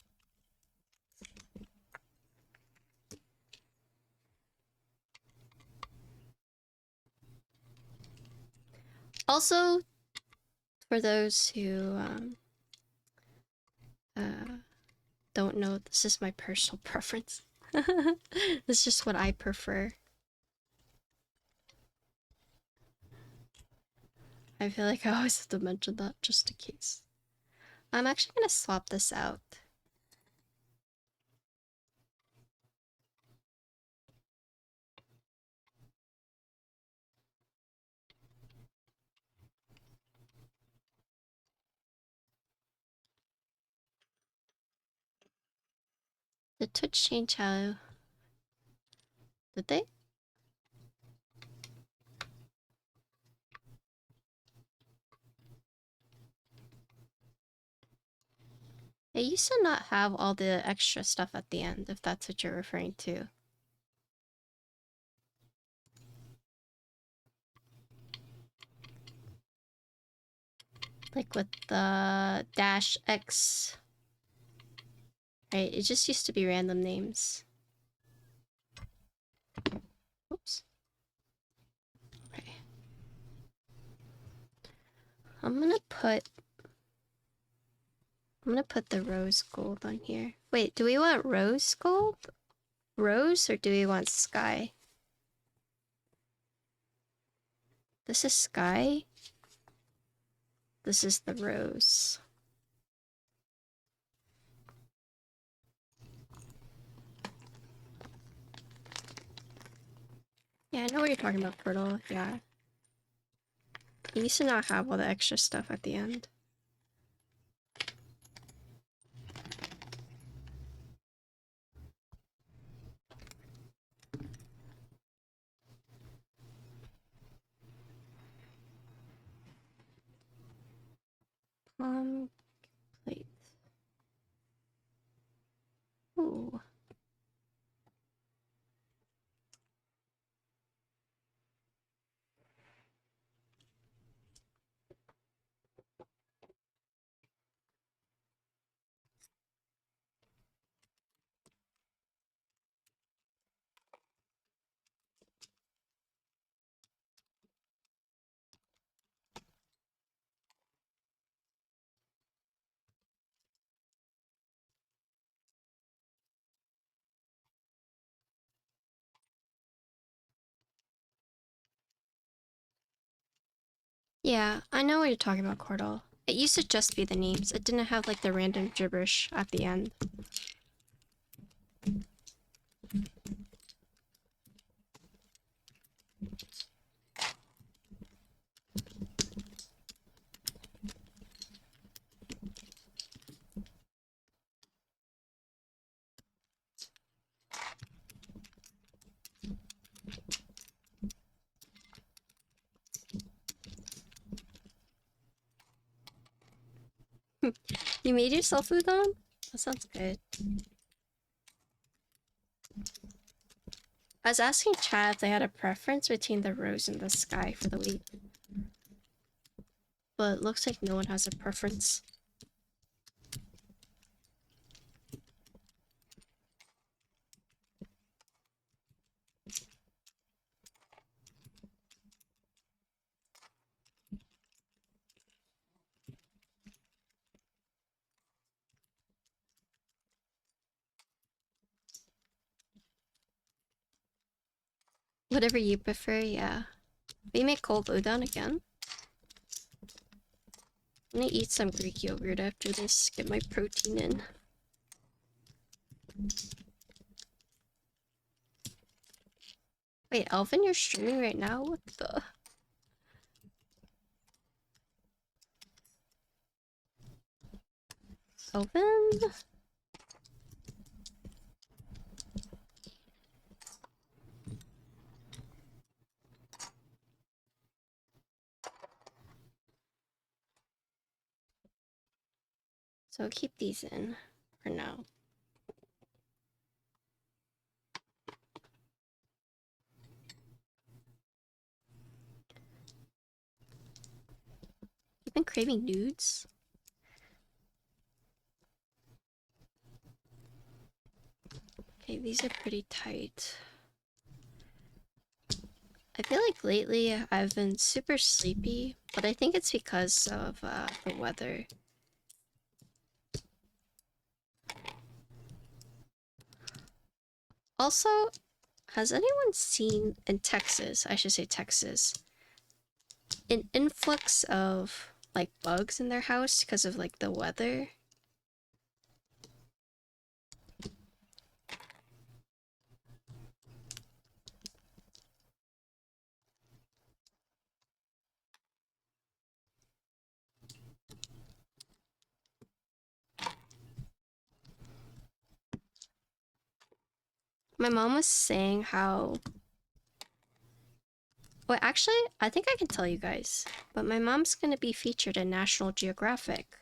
Also, for those who don't know, this is my personal preference. This is just what I prefer. I feel like I always have to mention that just in case. I'm actually gonna swap this out. The Twitch change how... Did they? It used to not have all the extra stuff at the end, if that's what you're referring to. Like with the dash X. Right, it just used to be random names. Oops. Okay. I'm gonna put the rose gold on here. Wait, do we want rose gold? Rose, or do we want sky? This is sky. This is the rose. Yeah, I know what you're talking about, Portal. Yeah. It used to not have all the extra stuff at the end. Plate. Ooh. Yeah, I know what you're talking about, Cordal. It used to just be the names. It didn't have like the random gibberish at the end. You made yourself udon? That sounds good. I was asking Chad if they had a preference between the rose and the sky for the week. But it looks like no one has a preference. Whatever you prefer, yeah. We make cold udon again. I'm gonna eat some Greek yogurt after this, get my protein in. Wait, Alvin, you're streaming right now? What the? oven. So keep these in for now. You've been craving nudes? Okay, these are pretty tight. I feel like lately I've been super sleepy, but I think it's because of the weather. Also, has anyone seen in Texas, I should say Texas, an influx of like bugs in their house because of like the weather? My mom was saying how... Well, actually, I think I can tell you guys, but my mom's gonna be featured in National Geographic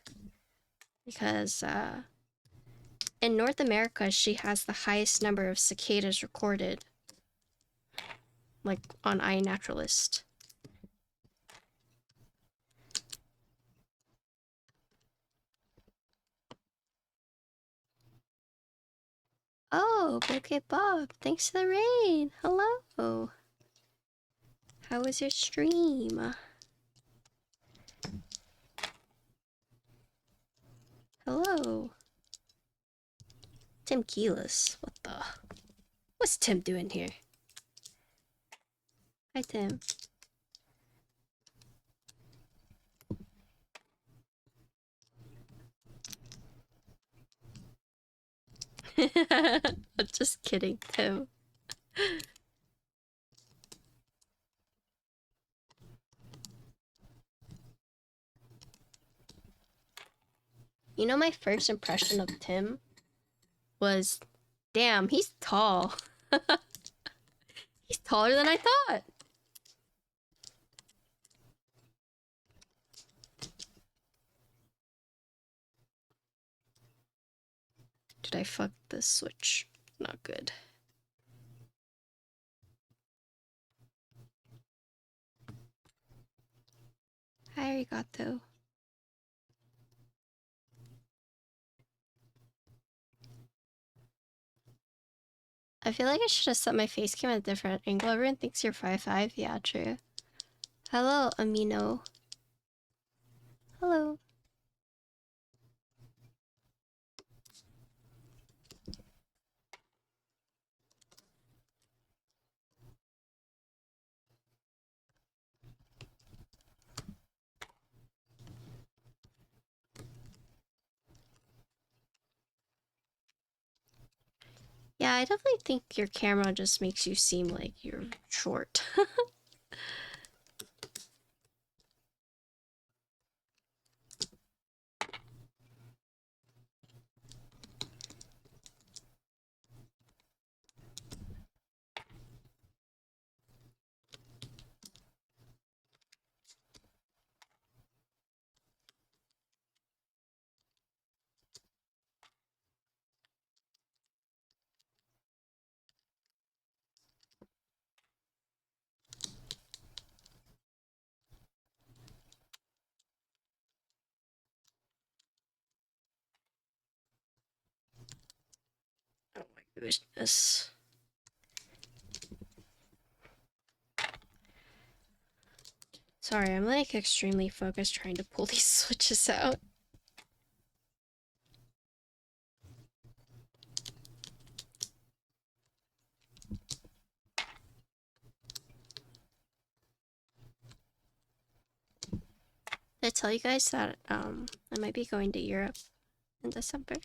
because in North America, she has the highest number of cicadas recorded, like on iNaturalist. Oh, Bouquet Bob, thanks for the raid. Hello. How was your stream? Hello. Tim Keyless, what the? What's Tim doing here? Hi, Tim. I'm just kidding, Tim. You know, my first impression of Tim was, damn, he's tall. He's taller than I thought. Did I fuck the switch? Not good. Hi, Arigato. I feel like I should have set my face cam at a different angle. Everyone thinks you're 5'5". Yeah, true. Hello, Amino. Hello. Yeah, I definitely think your camera just makes you seem like you're short. Oh my goodness. Sorry, I'm like extremely focused trying to pull these switches out. Did I tell you guys that I might be going to Europe in December?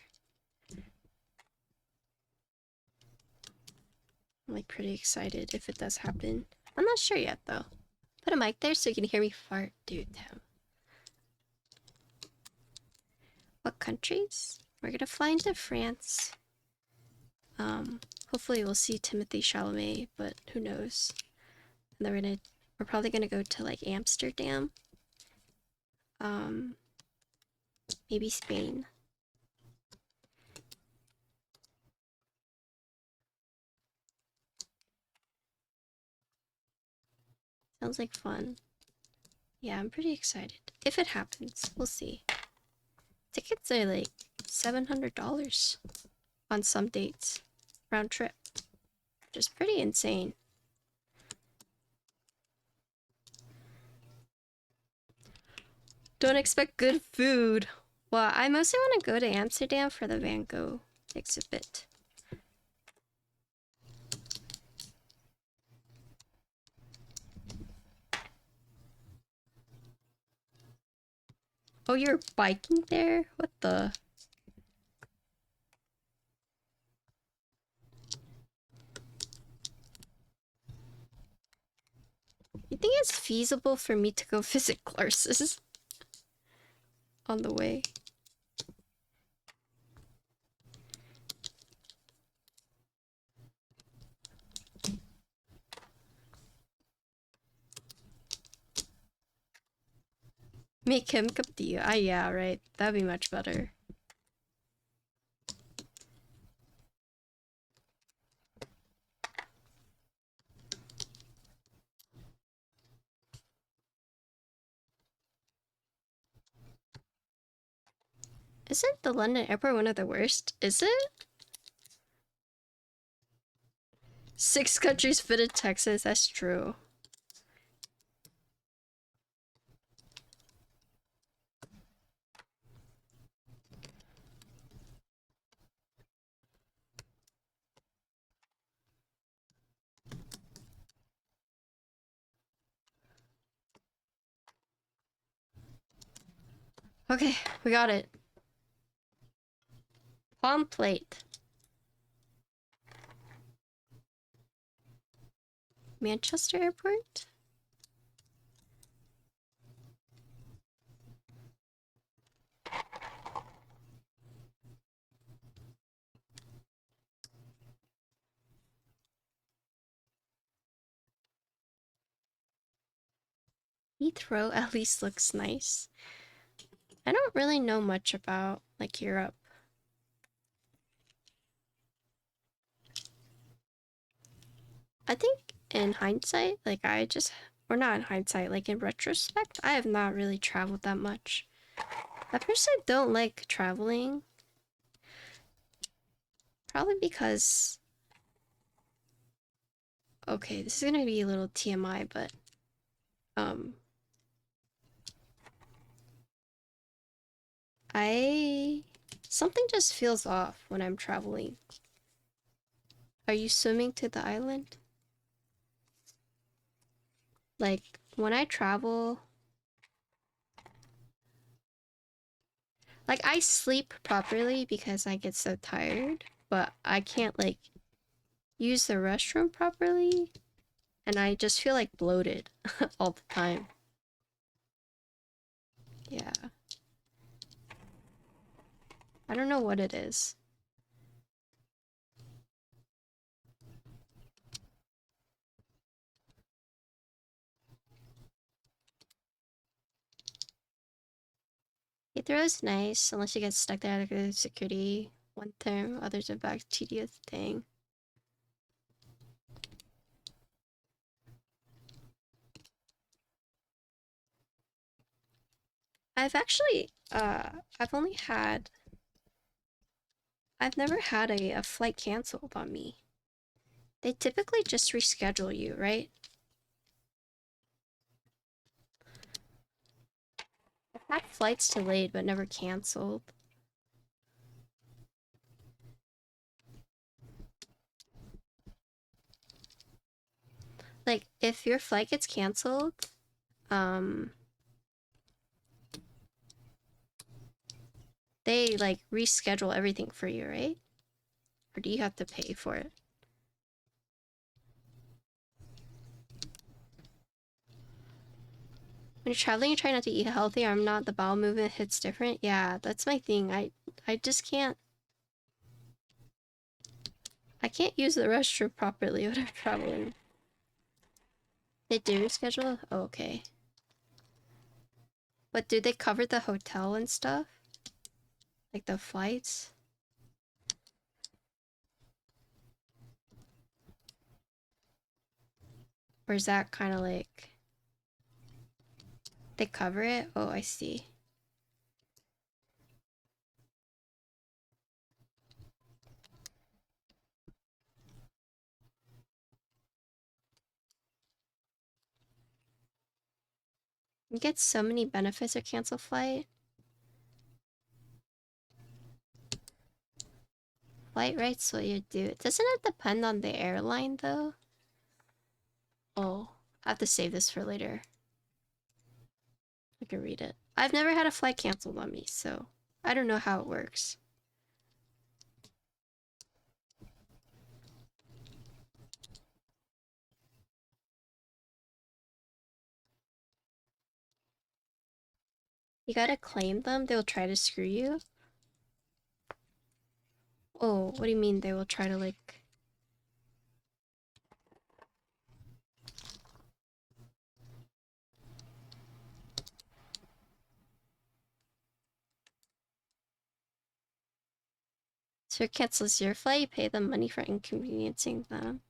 I'm like pretty excited if it does happen. I'm not sure yet though. Put a mic there so you can hear me fart, dude. Tim. What countries? We're gonna fly into France. Hopefully we'll see Timothée Chalamet, but who knows? And then we're probably gonna go to like Amsterdam. Maybe Spain. Sounds like fun. Yeah, I'm pretty excited. If it happens, we'll see. Tickets are like $700 on some dates, round trip, which is pretty insane. Don't expect good food. Well, I mostly want to go to Amsterdam for the Van Gogh exhibit. Oh, you're biking there? What the? You think it's feasible for me to go visit courses on the way? Make him come to you. Ah, yeah, right. That'd be much better. Isn't the London airport one of the worst? Is it? 6 countries fitted Texas. That's true. Okay, we got it. Palm plate. Manchester Airport? Heathrow at least looks nice. I don't really know much about like Europe. I think in hindsight, or not in hindsight, like in retrospect, I have not really traveled that much. I personally don't like traveling. Probably because, okay, this is gonna be a little TMI, but, something just feels off when I'm traveling. Are you swimming to the island? Like, when I travel, like, I sleep properly because I get so tired, but I can't, like, use the restroom properly, and I just feel, like, bloated all the time. Yeah. I don't know what it is. Heathrow is nice, unless you get stuck there at the security one term, others are back tedious thing. I've actually, I've never had a flight canceled on me. They typically just reschedule you, right? I've had flights delayed but never canceled. Like, if your flight gets canceled, they like reschedule everything for you, right? Or do you have to pay for it? When you're traveling, you try not to eat healthy. I'm not. The bowel movement hits different. Yeah, that's my thing. I just can't. I can't use the restroom properly when I'm traveling. They do schedule? Oh, okay. But do they cover the hotel and stuff? Like the flights? Or is that kind of like... They cover it? Oh, I see. You get so many benefits or cancel flight. Flight rights, what you do. Doesn't it depend on the airline though? Oh, I have to save this for later. I can read it. I've never had a flight canceled on me, so I don't know how it works. You gotta claim them, they'll try to screw you. Oh, what do you mean they will try to like... So it cancels your flight, you pay them money for inconveniencing them.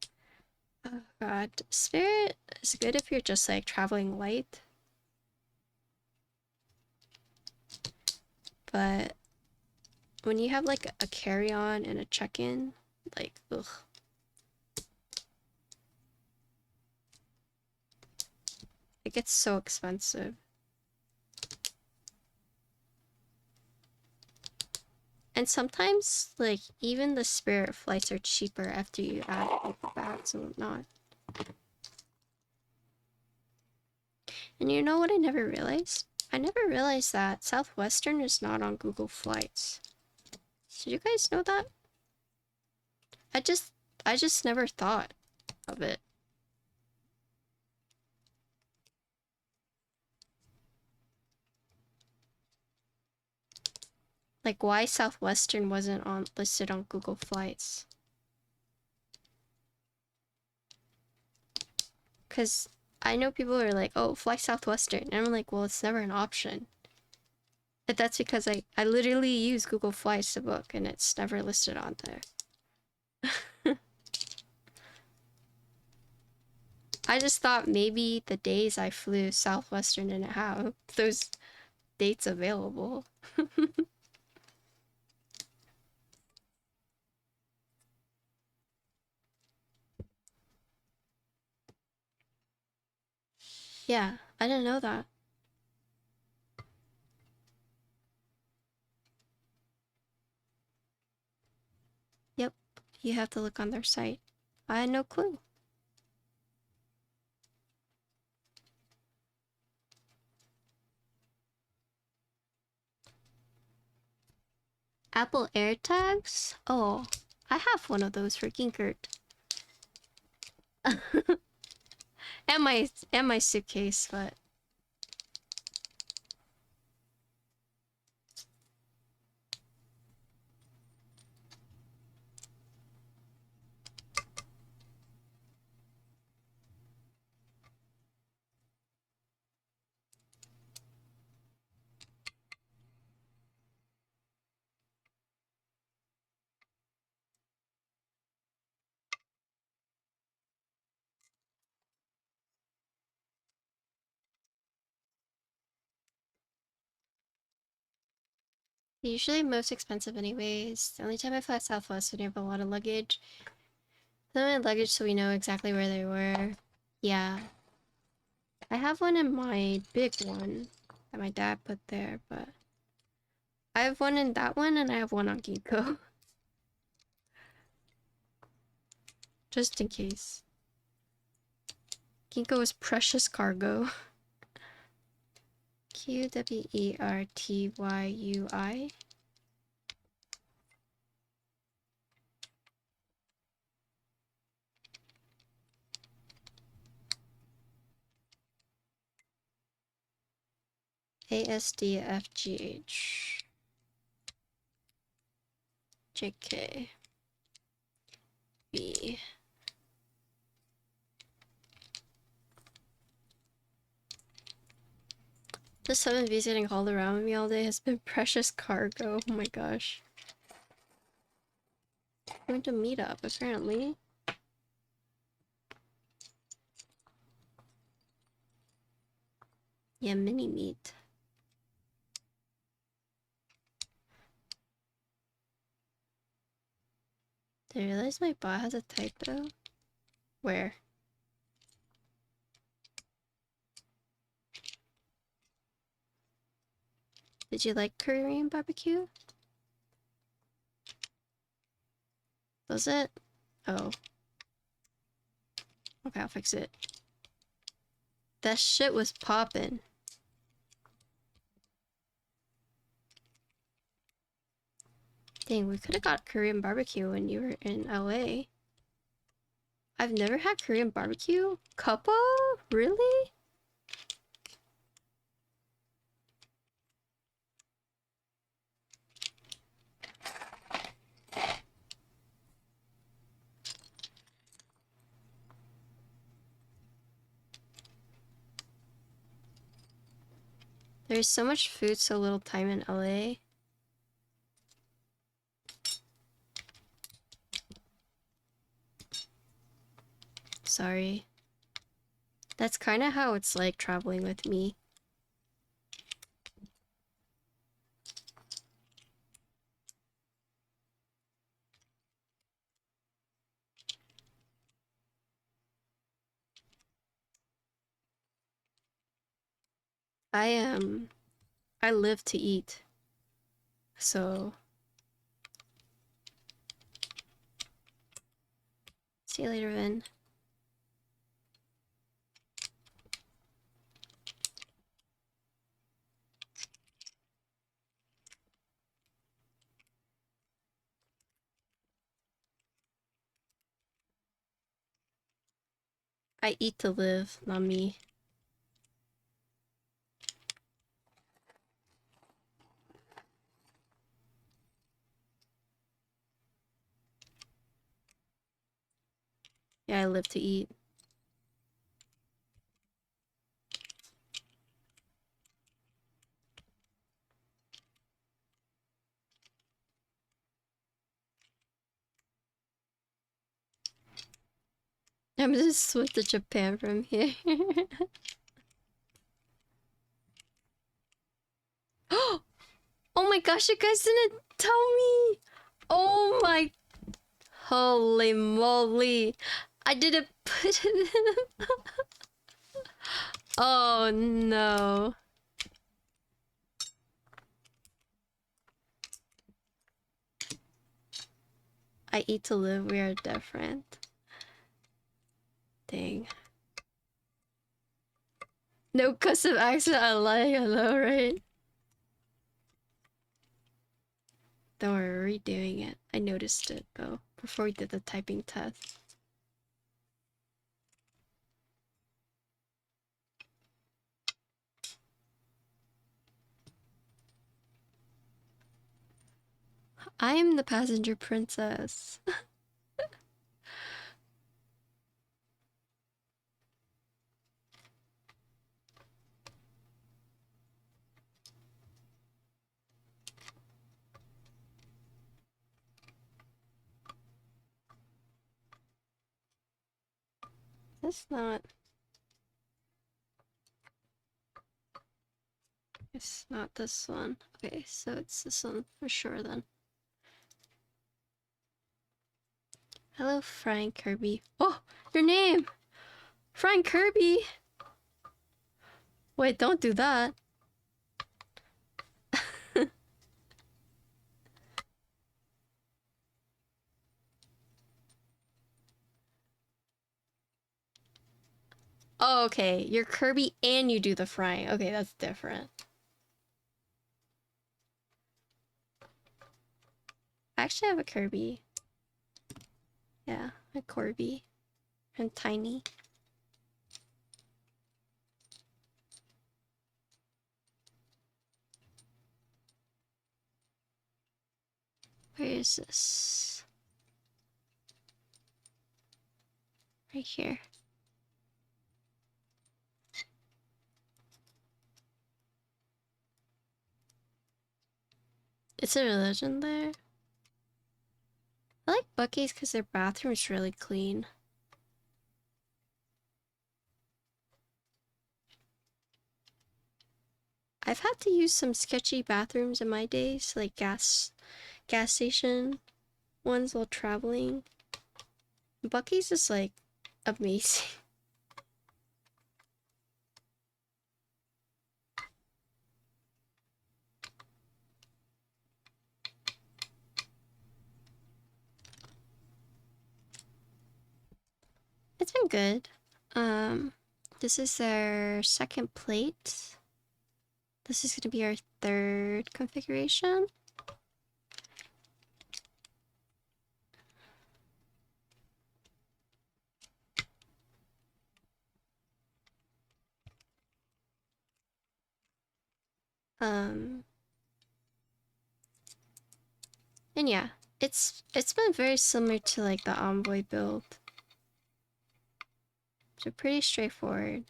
Oh god. Spirit is good if you're just like traveling light. But when you have like a carry-on and a check-in, like, ugh. It gets so expensive. And sometimes, like, even the Spirit flights are cheaper after you add like the bags and whatnot. And you know what I never realized? I never realized that Southwestern is not on Google Flights. Did you guys know that? I just never thought of it. Like why Southwestern wasn't on listed on Google Flights. Cause I know people are like, oh, fly Southwestern. And I'm like, well, it's never an option. But that's because I literally use Google Flights to book and it's never listed on there. I just thought maybe the days I flew Southwestern didn't have those dates available. Yeah, I didn't know that. Yep, you have to look on their site. I had no clue. Apple AirTags? Oh, I have one of those for Ginkert. and my suitcase, but usually most expensive anyways. The only time I fly Southwest when you have a lot of luggage. Put them in luggage so we know exactly where they were. Yeah. I have one in my big one that my dad put there, but I have one in that one and I have one on Ginkgo. Just in case. Ginkgo is precious cargo. Qwertyi. ASDFGH JK B. The 7V's getting hauled around with me all day has been precious cargo. Oh my gosh. Going to meet up, apparently. Yeah, mini meet. Did I realize my bot has a typo? Where? Did you like Korean barbecue? Was it? Oh. Okay, I'll fix it. That shit was poppin'. Dang, we could've got Korean barbecue when you were in LA. I've never had Korean barbecue? Couple? Really? There's so much food, so little time in LA. Sorry. That's kind of how it's like traveling with me. I live to eat. So see you later, Vin. I eat to live, not me. Yeah, I live to eat. I'm just switch to Japan from here. Oh my gosh, you guys didn't tell me! Oh my... Holy moly. I didn't put it in. Oh no. I eat to live, we are different. Dang. No custom accent, I know, right? Don't worry, we're redoing it. I noticed it though, before we did the typing test. I am the passenger princess. That's not... It's not this one. Okay, so it's this one for sure then. Hello, Frank Kirby. Oh, your name! Frank Kirby! Wait, don't do that. Oh, okay, you're Kirby and you do the frying. Okay, that's different. I actually have a Kirby. Yeah, a Corby. And Tiny. is this? Right here. Is there a legend there? I like Bucky's because their bathroom is really clean. I've had to use some sketchy bathrooms in my days, like gas station ones while traveling. Bucky's is like amazing. It's been good. This is their second plate. This is gonna be our third configuration. And yeah, it's been very similar to like the Envoy build. So pretty straightforward.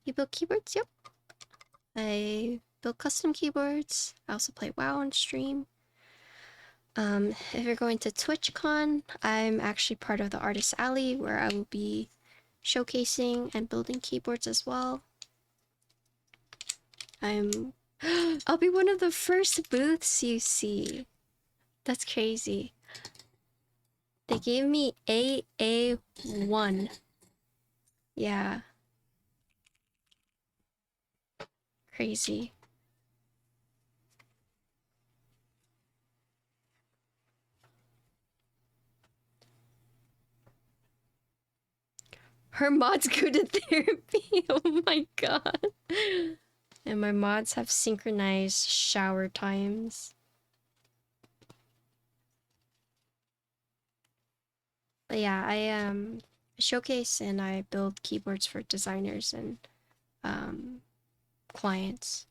You build keyboards? Yep. I build custom keyboards. I also play WoW on stream. If you're going to TwitchCon, I'm actually part of the Artist Alley where I will be showcasing and building keyboards as well. I'll be one of the first booths you see. That's crazy. They gave me AA1. Yeah. Crazy. Her mods go to therapy. Oh my god. And my mods have synchronized shower times. But yeah, I showcase and I build keyboards for designers and clients.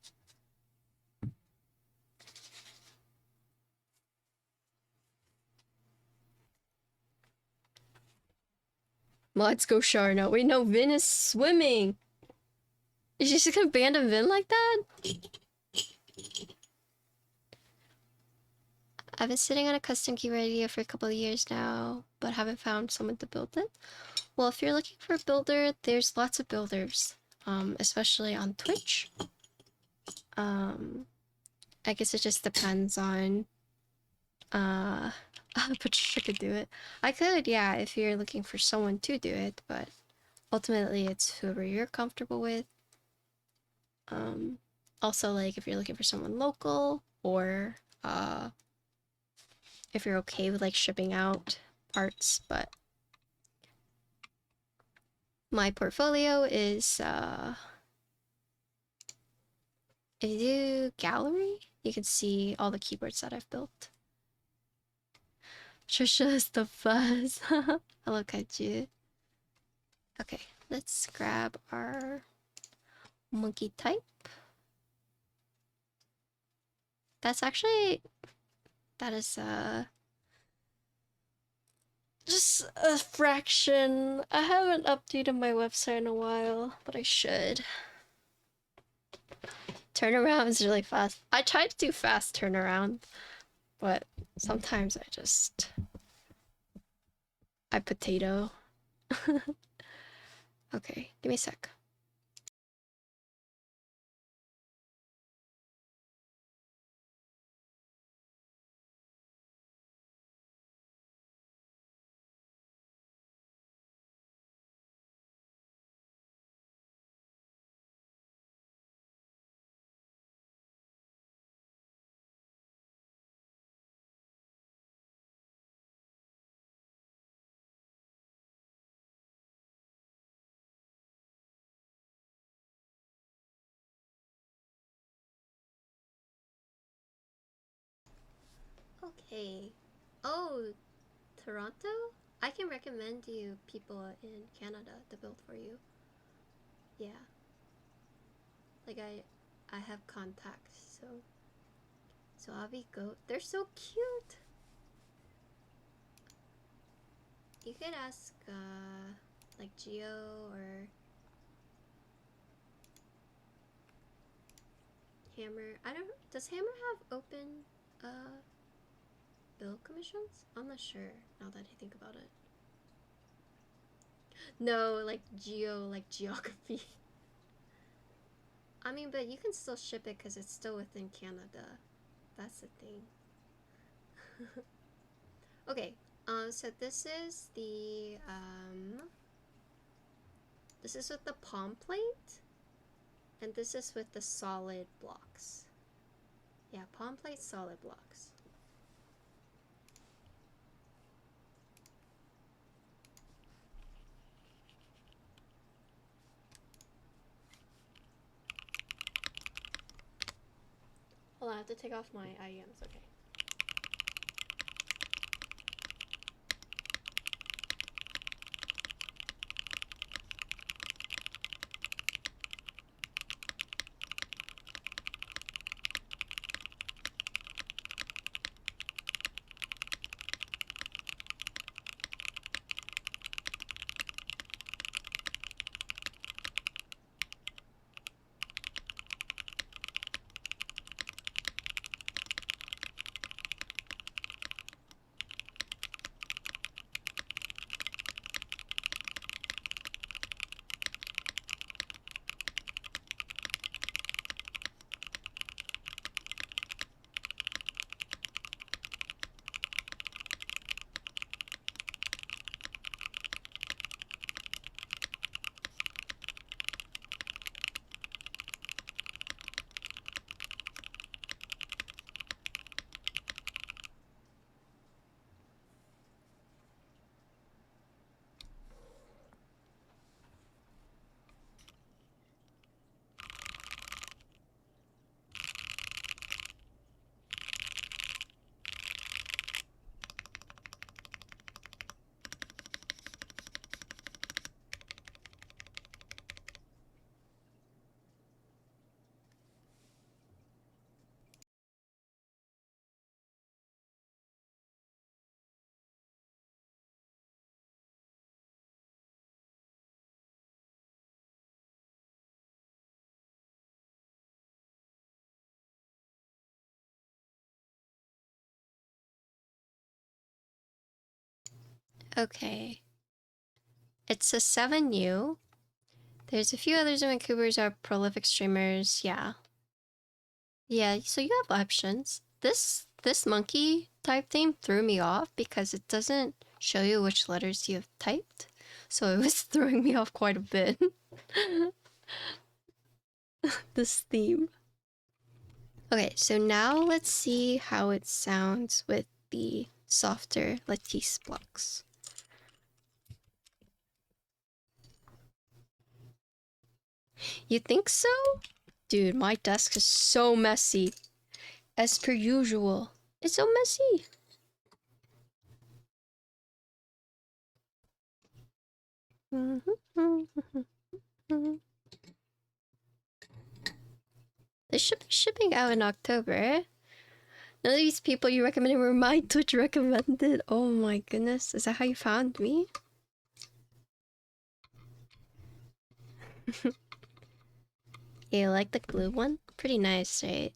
Mods go shower now. Wait, no, Vin is swimming. Is she just gonna abandon Vin like that? I've been sitting on a custom keyboard idea for a couple of years now, but haven't found someone to build it. Well, if you're looking for a builder, there's lots of builders, especially on Twitch. I guess it just depends on, Patricia could do it. I could, yeah, if you're looking for someone to do it, but ultimately it's whoever you're comfortable with. Also, like, if you're looking for someone local, or, if you're okay with, like, shipping out parts, but my portfolio is, if you do gallery, you can see all the keyboards that I've built. Trisha is the buzz. Hello, Kaiju. Okay, let's grab our monkey type. That's actually, that is just a fraction. I haven't updated my website in a while, but I should. Turnaround is really fast. I try to do fast turnaround, but sometimes I potato. Okay, give me a sec. Okay. Oh, Toronto? I can recommend you people in Canada to build for you. Yeah. Like I have contacts, so So Avi goat. They're so cute. You could ask like Geo or Hammer. I don't. Does Hammer have open bill commissions? I'm not sure now that I think about it. No, like geo, like geography. I mean, but you can still ship it because it's still within Canada. That's the thing. Okay, so this is the this is with the palm plate, and this is with the solid blocks. Yeah, palm plate, solid blocks. Hold on, I have to take off my IEMs, okay. Okay. It's a 7U. There's a few others in Vancouver's are prolific streamers, yeah. Yeah, so you have options. This monkey type theme threw me off because it doesn't show you which letters you have typed. So it was throwing me off quite a bit. This theme. Okay, so now let's see how it sounds with the softer lattice blocks. You think so? Dude, my desk is so messy. As per usual. It's so messy. They should be shipping out in October. None of these people you recommended were my Twitch recommended. Oh my goodness. Is that how you found me? Yeah, you like the glue one? Pretty nice, right?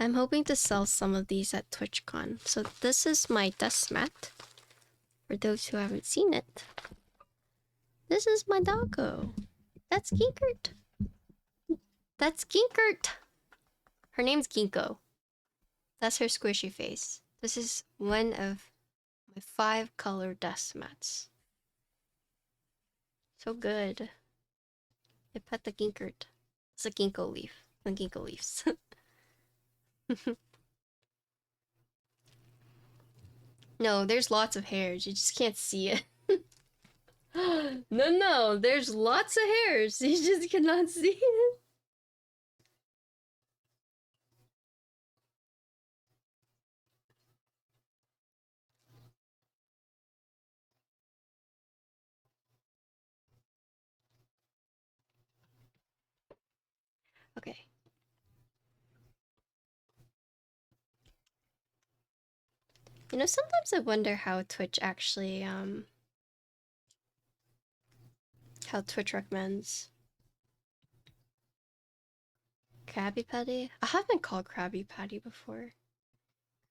I'm hoping to sell some of these at TwitchCon. So this is my dust mat. For those who haven't seen it. This is my doggo. That's Ginkert. That's Ginkert. Her name's Ginkgo. That's her squishy face. This is one of my 5 color dust mats. So good. I pet the ginkert. It's a ginkgo leaf. The ginkgo leaves. No, there's lots of hairs. You just can't see it. No, there's lots of hairs. You just cannot see it. Okay. You know, sometimes I wonder how Twitch actually, how Twitch recommends. Krabby Patty? I have been called Krabby Patty before.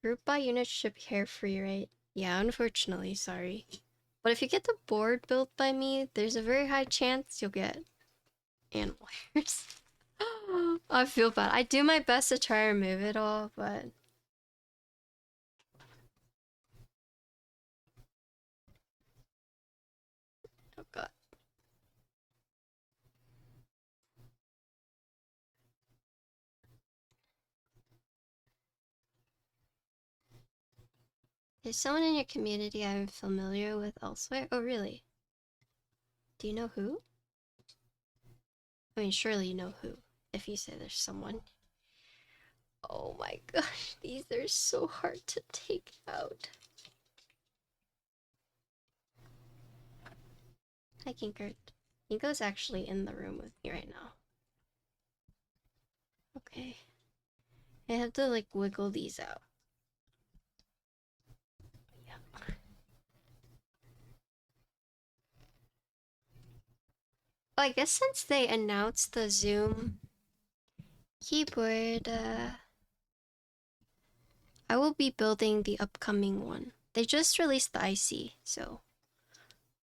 Group by unit should be carefree, right? Yeah, unfortunately, sorry. But if you get the board built by me, there's a very high chance you'll get animal hairs. I feel bad. I do my best to try and remove it all, but... Oh god. Is someone in your community I'm familiar with elsewhere? Oh, really? Do you know who? I mean, surely you know who, if you say there's someone. Oh my gosh, these are so hard to take out. Hi, Kinkert. Nico's actually in the room with me right now. Okay. I have to, like, wiggle these out. Yeah. Well, I guess since they announced the Zoom keyboard, I will be building the upcoming one. They just released the IC, so...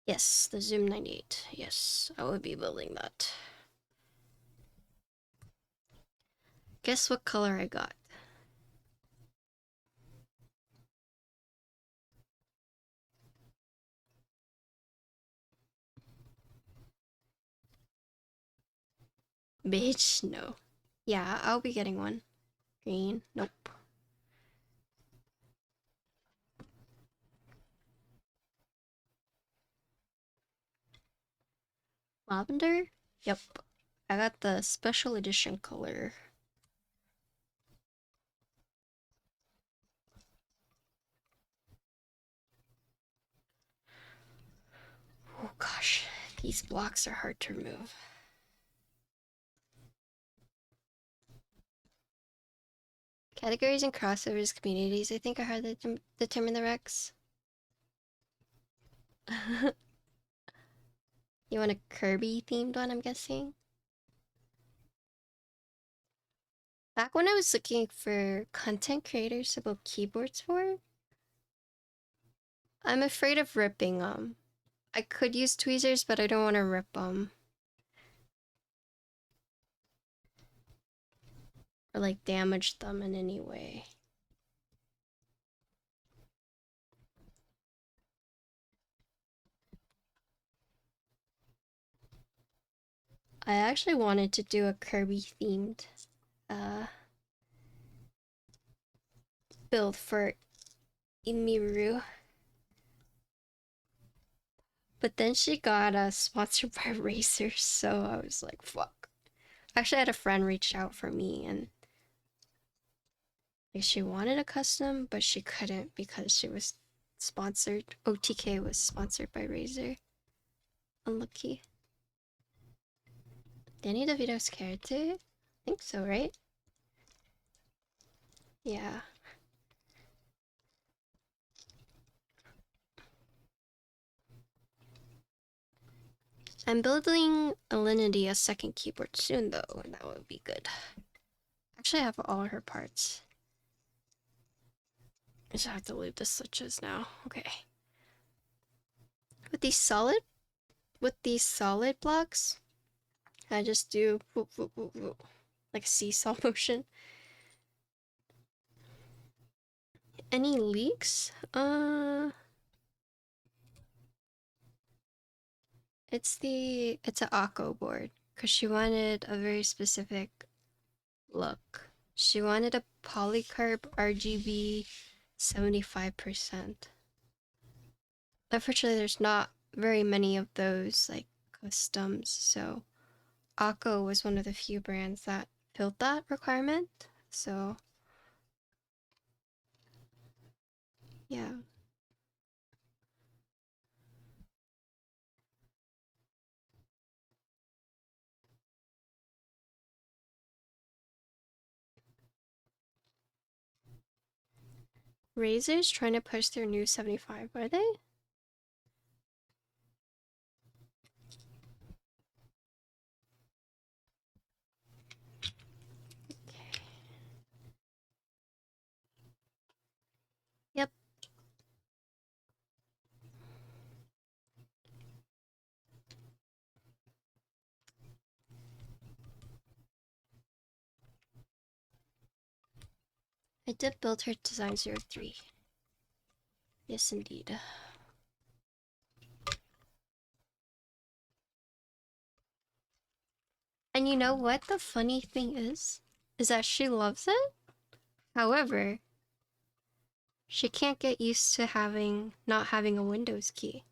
Yes, the Zoom 98. Yes, I will be building that. Guess what color I got? Beige? No. Yeah, I'll be getting one. Green? Nope. Lavender? Yep. I got the special edition color. Oh gosh, these blocks are hard to remove. Categories and crossovers communities, I think, are hard to determine the recs. You want a Kirby themed one, I'm guessing? Back when I was looking for content creators to build keyboards for, I'm afraid of ripping them. I could use tweezers, but I don't want to rip them. Or like damage them in any way. I actually wanted to do a Kirby themed build for Imiru. But then she got sponsored by Razer, so I was like, fuck. Actually, I had a friend reach out for me, and like, she wanted a custom, but she couldn't because she was sponsored. OTK was sponsored by Razer. Unlucky. Danny DeVito's character? I think so, right? Yeah. I'm building Alinity a second keyboard soon, though, and that would be good. Actually, I have all her parts. I just have to leave the switches now. Okay. With these solid blocks, I just do whoop, whoop, whoop, whoop, like a seesaw motion. Any leaks? It's an Akko board because she wanted a very specific look. She wanted a polycarb RGB 75%. Unfortunately, there's not very many of those like customs, so Akko was one of the few brands that filled that requirement. So yeah. Razor's trying to push their new 75, are they? Okay. Yep. I did build her design 03. Yes, indeed. And you know what the funny thing is? Is that she loves it. However, she can't get used to not having a Windows key.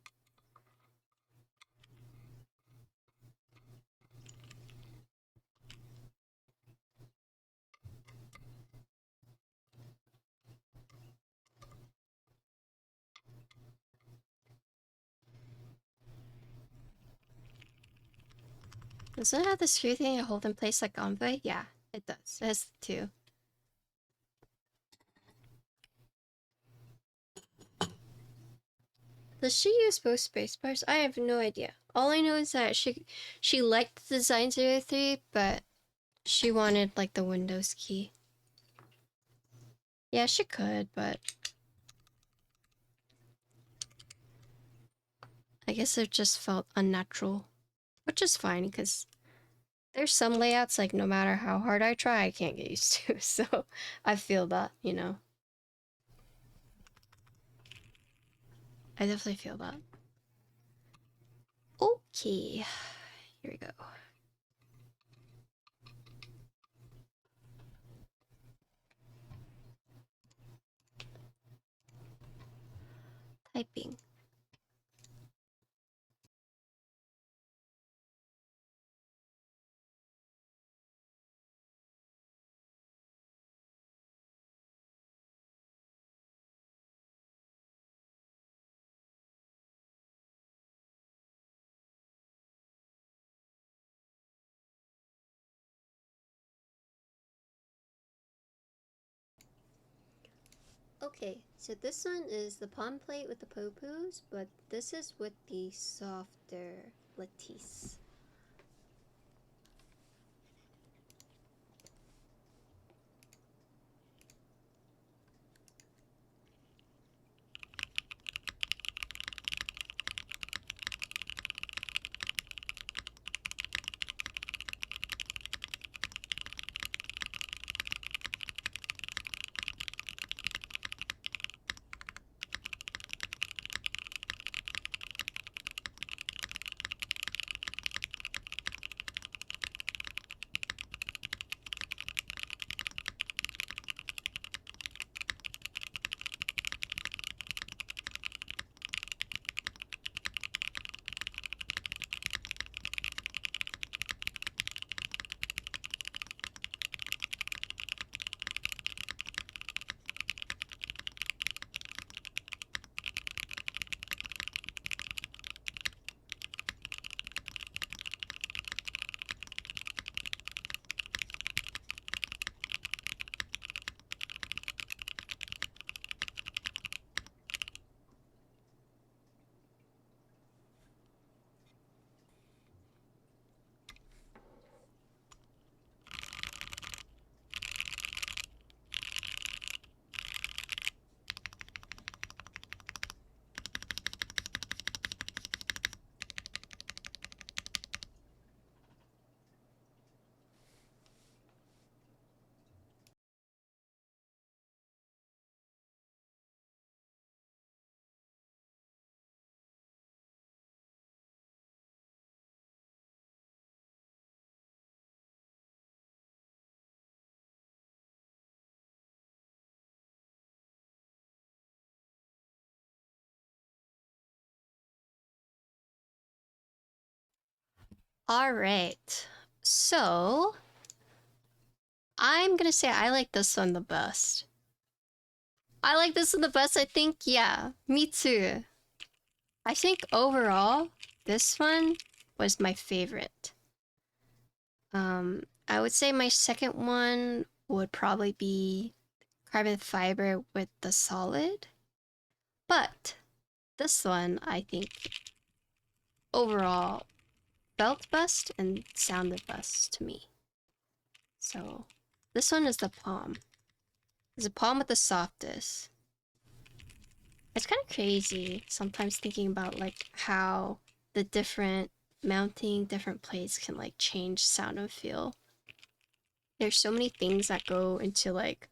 Doesn't it have the screw thing to hold in place like Envoy? Yeah, it does. It has two. Does she use both spacebars? I have no idea. All I know is that she liked the Design 03, but she wanted like the Windows key. Yeah, she could, but I guess it just felt unnatural. Which is fine, because there's some layouts, like, no matter how hard I try, I can't get used to. So, I feel that, you know? I definitely feel that. Okay. Here we go. Typing. Okay, so this one is the palm plate with the Popus, but this is with the softer lattice. Alright, so I'm gonna say I like this one the best. I like this one the best, I think, yeah, me too. I think overall, this one was my favorite. I would say my second one would probably be carbon fiber with the solid. But this one, I think, overall felt best and sounded best to me. So this one is the palm. It's the palm with the softest. It's kind of crazy sometimes thinking about like how the different mounting different plates can like change sound and feel. There's so many things that go into like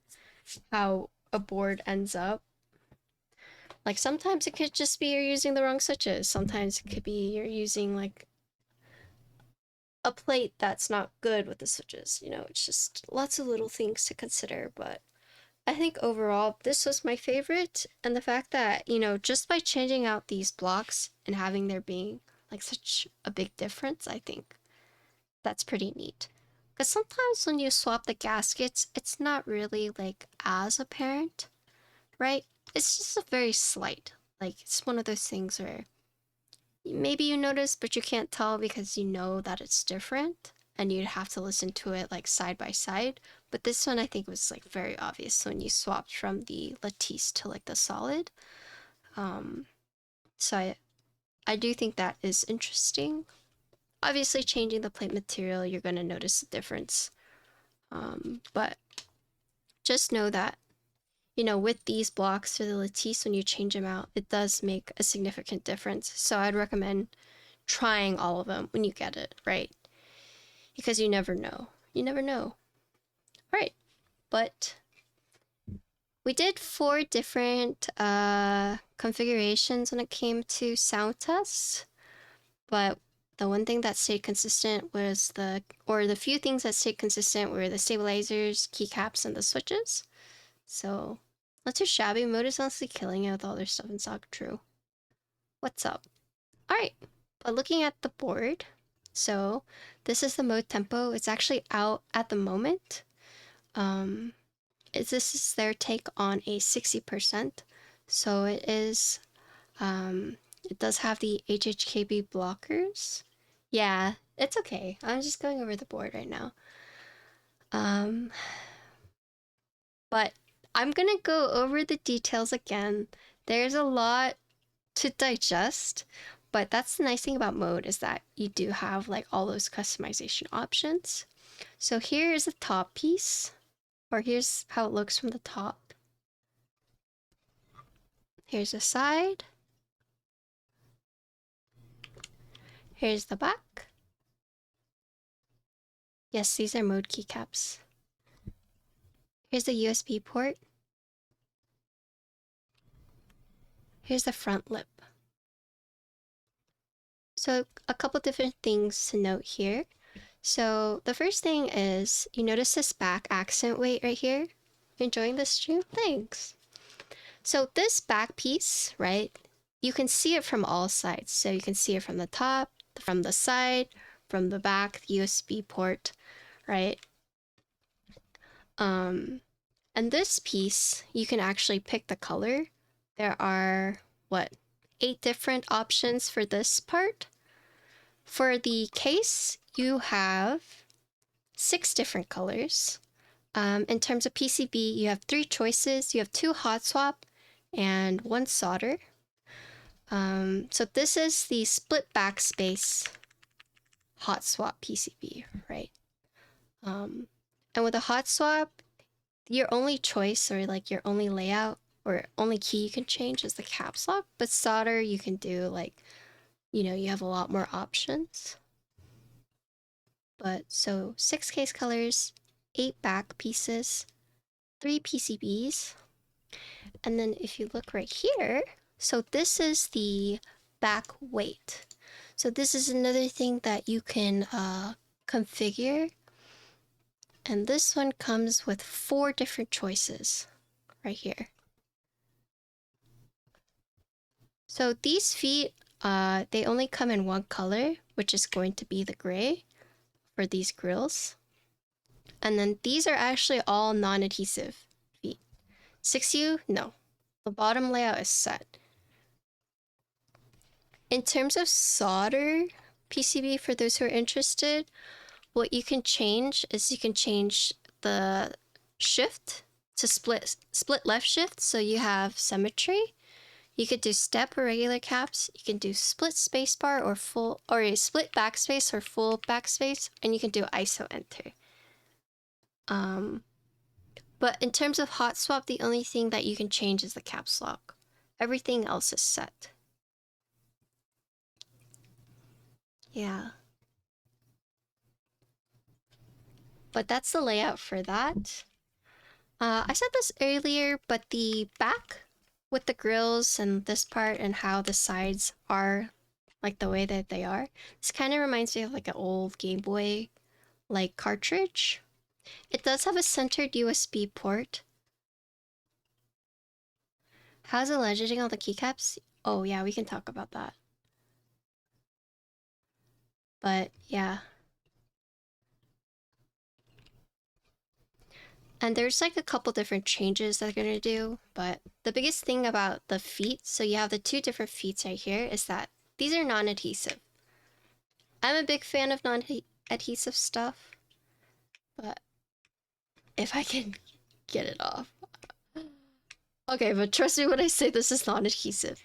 how a board ends up. Like sometimes it could just be you're using the wrong switches. Sometimes it could be you're using like a plate that's not good with the switches. You know, it's just lots of little things to consider. But I think overall, this was my favorite. And the fact that, you know, just by changing out these blocks and having there being like such a big difference, I think that's pretty neat. Because sometimes when you swap the gaskets, it's not really like as apparent, right? It's just a very slight. Like it's one of those things where maybe you notice, but you can't tell because you know that it's different and you'd have to listen to it like side by side. But this one I think was like very obvious when you swapped from the lattice to like the solid. So I do think that is interesting. Obviously changing the plate material, you're gonna notice a difference. But just know that, you know, with these blocks for the lattice, when you change them out, it does make a significant difference. So I'd recommend trying all of them when you get it, right? Because you never know. You never know. All right, but we did 4 different configurations when it came to sound tests, but the one thing that stayed consistent was the few things that stayed consistent were the stabilizers, keycaps, and the switches. So not too shabby. Mode is honestly killing it with all their stuff in stock. True. What's up? All right, but looking at the board, so this is the mode tempo. It's actually out at the moment. This is their take on a 60%. So it is, it does have the HHKB blockers. Yeah, it's okay. I'm just going over the board right now. But I'm gonna go over the details again. There's a lot to digest, but that's the nice thing about mode is that you do have like all those customization options. So here is the top piece, or here's how it looks from the top. Here's the side. Here's the back. Yes, these are mode keycaps. Here's the USB port. Here's the front lip. So a couple different things to note here. So the first thing is, you notice this back accent weight right here? Enjoying this stream? Thanks. So this back piece, right, you can see it from all sides. So you can see it from the top, from the side, from the back, the USB port, right? And this piece, you can actually pick the color. There are, what, 8 different options for this part. For the case, you have 6 different colors. In terms of PCB, you have 3 choices. You have 2 hot swap and 1 solder. So this is the split backspace hot swap PCB, right? And with a hot swap, your only choice or like your only layout or only key you can change is the caps lock, but solder you can do like, you know, you have a lot more options. But so 6 case colors, 8 back pieces, 3 PCBs. And then if you look right here, so this is the back weight. So this is another thing that you can configure. And this one comes with 4 different choices right here. So these feet, they only come in 1 color, which is going to be the gray for these grills. And then these are actually all non-adhesive feet. 6U, no. The bottom layout is set. In terms of solder PCB, for those who are interested, what you can change is you can change the shift to split left shift, so you have symmetry. You could do step or regular caps. You can do split spacebar or full, or a split backspace or full backspace, and you can do ISO enter. But in terms of hot swap, the only thing that you can change is the caps lock. Everything else is set. Yeah. But that's the layout for that. I said this earlier, but the back with the grills and this part and how the sides are like the way that they are, this kind of reminds me of like an old Game Boy like cartridge. It does have a centered USB port. How's it legending all the keycaps? Oh yeah, we can talk about that. But yeah. And there's like a couple different changes that they're gonna do, but the biggest thing about the feet, so you have the two different feet right here, is that these are non-adhesive. I'm a big fan of non-adhesive stuff, but if I can get it off. Okay, but trust me when I say this is non-adhesive.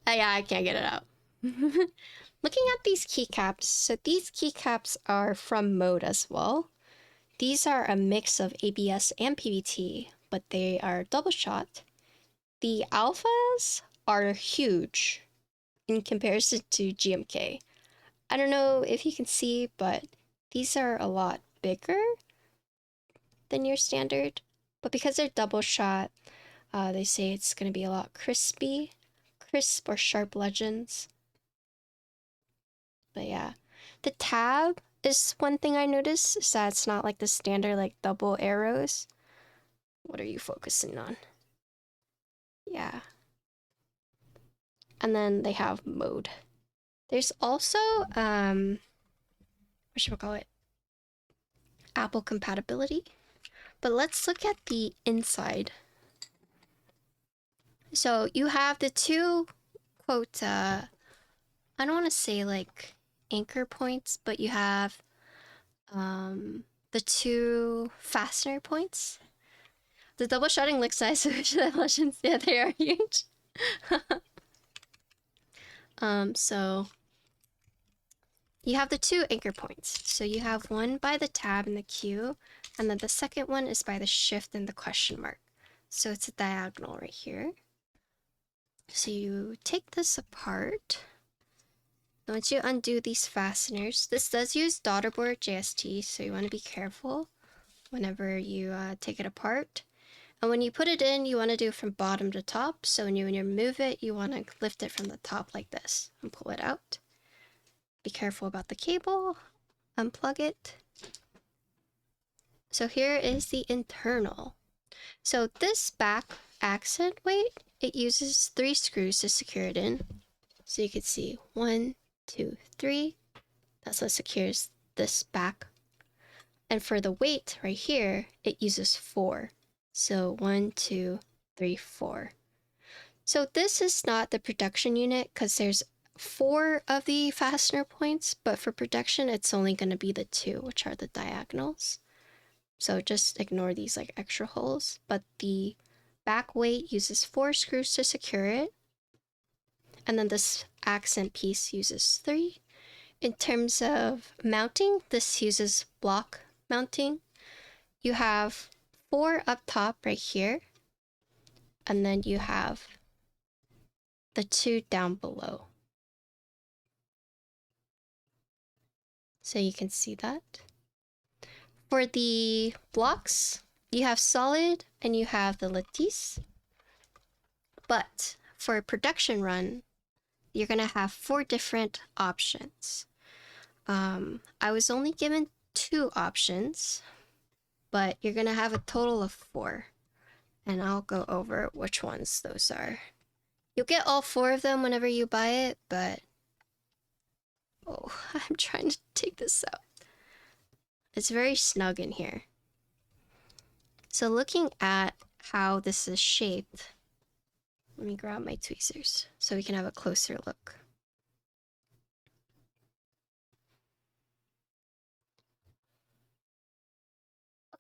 Yeah, I can't get it out. Looking at these keycaps, so these keycaps are from Mode as well. These are a mix of ABS and PBT, but they are double shot. The alphas are huge in comparison to GMK. I don't know if you can see, but these are a lot bigger than your standard. But because they're double shot, they say it's going to be a lot crisp or sharp legends. But yeah, the tab is one thing I noticed, is that it's not like the standard like double arrows. What are you focusing on? Yeah. And then they have mode. There's also what should we call it? Apple compatibility. But let's look at the inside. So you have the two quote I don't want to say like anchor points, but you have the two fastener points. The double shotting looks nice, which the legends, yeah, they are huge. So you have the two anchor points. So you have one by the tab and the Q, and then the second one is by the shift and the question mark. So it's a diagonal right here. So you take this apart. Once you undo these fasteners, this does use daughterboard JST, so you want to be careful whenever you take it apart. And when you put it in, you want to do it from bottom to top. So when you move it, you want to lift it from the top like this and pull it out. Be careful about the cable. Unplug it. So here is the internal. So this back accent weight, it uses 3 screws to secure it in. So you can see 1, 2, 3. That's what secures this back. And for the weight right here, it uses 4. So 1, 2, 3, 4. So this is not the production unit because there's 4 of the fastener points, but for production, it's only going to be the 2, which are the diagonals. So just ignore these like extra holes. But the back weight uses 4 screws to secure it. And then this accent piece uses 3. In terms of mounting, this uses block mounting. You have 4 up top right here. And then you have the 2 down below. So you can see that. For the blocks, you have solid and you have the lattice. But for a production run, you're going to have 4 different options. I was only given 2 options, but you're going to have a total of 4. And I'll go over which ones those are. You'll get all 4 of them whenever you buy it, but oh, I'm trying to take this out. It's very snug in here. So looking at how this is shaped, let me grab my tweezers so we can have a closer look.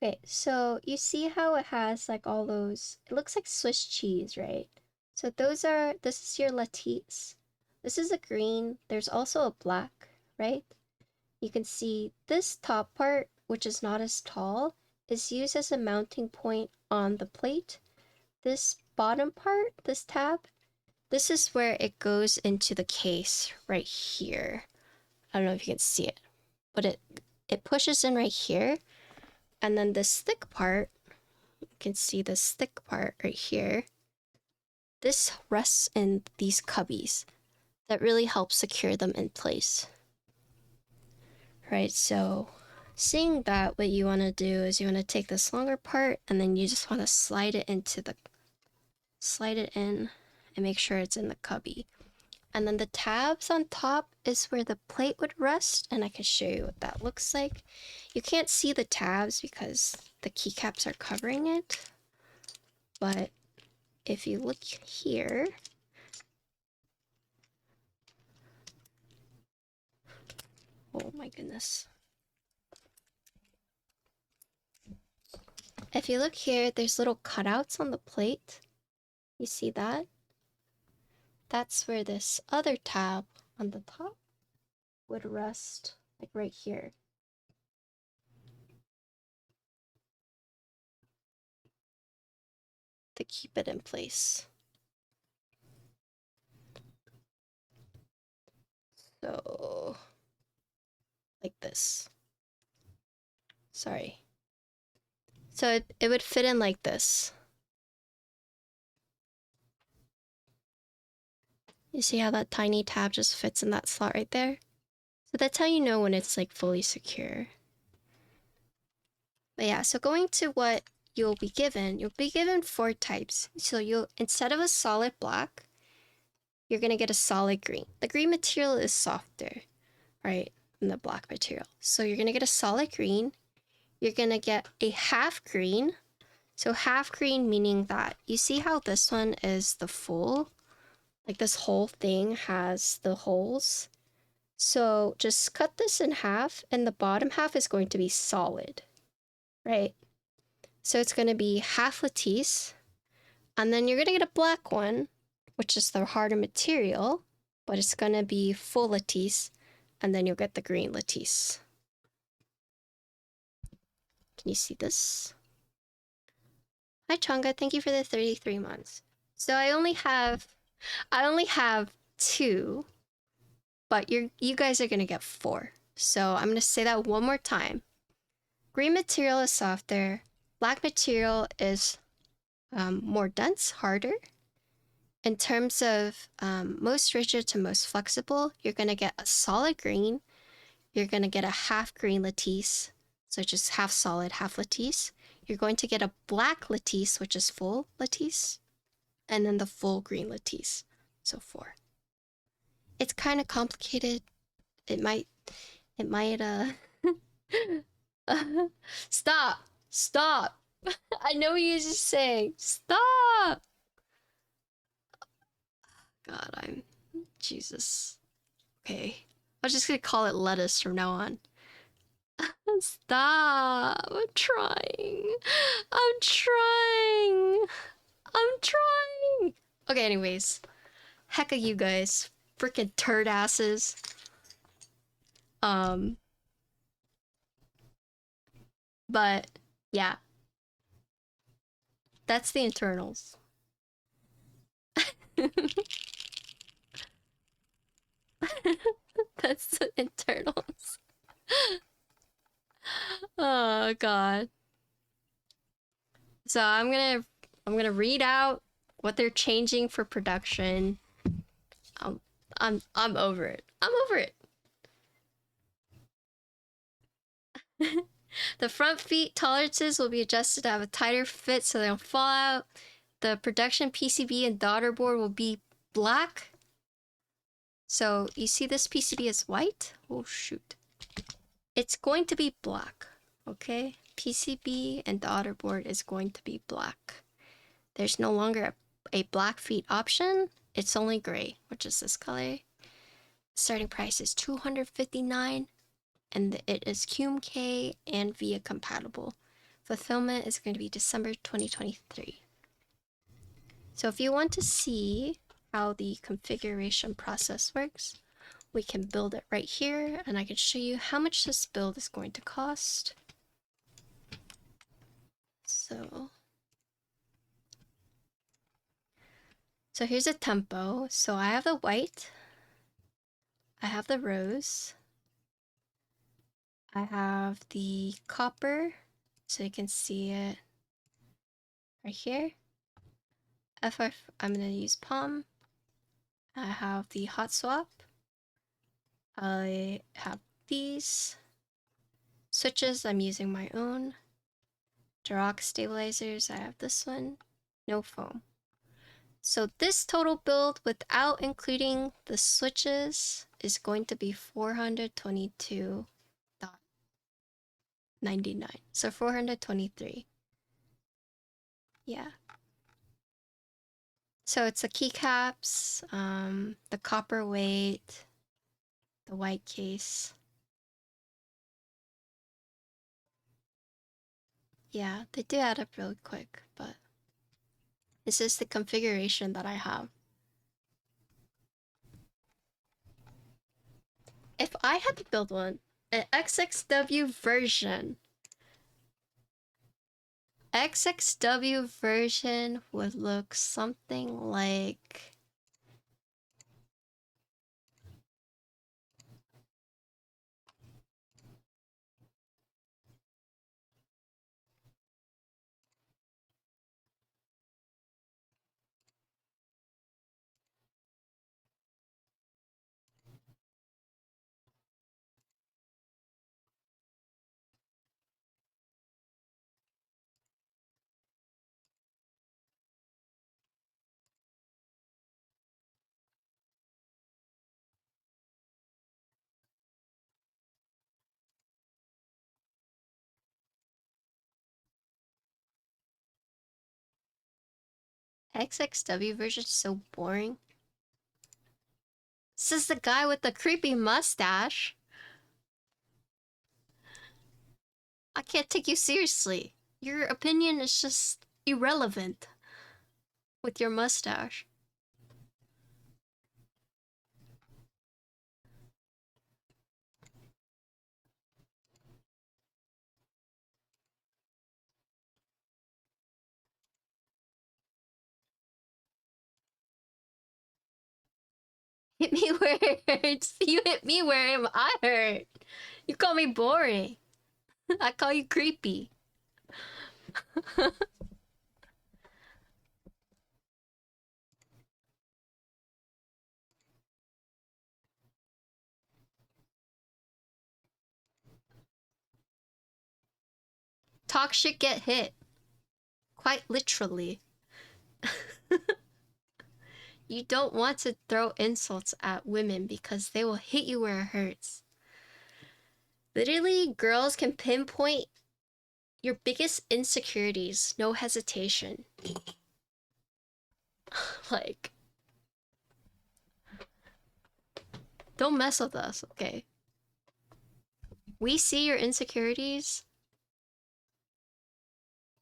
Okay, so you see how it has like all those, it looks like Swiss cheese, right? So this is your lattice. This is a green. There's also a black, right? You can see this top part, which is not as tall, is used as a mounting point on the plate. This bottom part, this tab, this is where it goes into the case right here. I don't know if you can see it, but it pushes in right here. And then this thick part, you can see this thick part right here. This rests in these cubbies that really help secure them in place. Right, so seeing that, what you want to do is you want to take this longer part and then you just want to slide it in and make sure it's in the cubby. And then the tabs on top is where the plate would rest, and I can show you what that looks like. You can't see the tabs because the keycaps are covering it, but if you look here, oh my goodness. If you look here, there's little cutouts on the plate. You see that? That's where this other tab on the top would rest, like right here. To keep it in place. So, like this. Sorry. So it would fit in like this. You see how that tiny tab just fits in that slot right there? So that's how you know when it's like fully secure. But yeah, so going to what you'll be given 4 types. So instead of a solid black, you're gonna get a solid green. The green material is softer, right, than the black material. So you're gonna get a solid green. You're gonna get a half green. So half green meaning that you see how this one is the full, like this whole thing has the holes. So just cut this in half and the bottom half is going to be solid, right? So it's going to be half lattice, and then you're going to get a black one, which is the harder material, but it's going to be full lattice, and then you'll get the green lattice. Can you see this? Hi Chonga, thank you for the 33 months. So I only have 2, but you guys are gonna get 4. So I'm gonna say that one more time. Green material is softer. Black material is more dense, harder. In terms of most rigid to most flexible, you're gonna get a solid green. You're gonna get a half green lattice, so just half solid, half lattice. You're going to get a black lattice, which is full lattice, and then the full green lattice, so 4. It's kind of complicated. It might stop. I know what you're just saying. Stop. God, I'm Jesus. Okay. I'm just gonna call it lettuce from now on. Stop. I'm trying. Okay, anyways. Heck of you guys. Freaking turd asses. But yeah. That's the internals. That's the internals. Oh god. So I'm gonna read out what they're changing for production. I'm over it. I'm over it. The front feet tolerances will be adjusted to have a tighter fit so they don't fall out. The production PCB and daughter board will be black. So you see this PCB is white? Oh shoot. It's going to be black, okay? PCB and daughter board is going to be black. There's no longer a black feet option. It's only gray, which is this color. Starting price is $259, and it is QMK and VIA compatible. fulfillment is going to be December 2023. So if you want to see how the configuration process works, we can build it right here, and I can show you how much this build is going to cost. So here's a tempo. So I have the white, I have the rose, I have the copper, so you can see it right here. I'm gonna use palm. I have the hot swap. I have these switches. I'm using my own. Durocks stabilizers. I have this one. No foam. So this total build without including the switches is going to be 422.99. So 423. Yeah. So it's the keycaps, the copper weight, the white case. Yeah, they do add up really quick, but this is the configuration that I have. If I had to build one, an XXW version would look something like... XXW version is so boring. This is the guy with the creepy mustache. I can't take you seriously. Your opinion is just irrelevant with your mustache. Hit me where it hurts. You hit me where I hurt. You call me boring. I call you creepy. Talk shit, get hit. Quite literally. You don't want to throw insults at women because they will hit you where it hurts. Literally, girls can pinpoint your biggest insecurities, no hesitation. Like, don't mess with us, okay? We see your insecurities,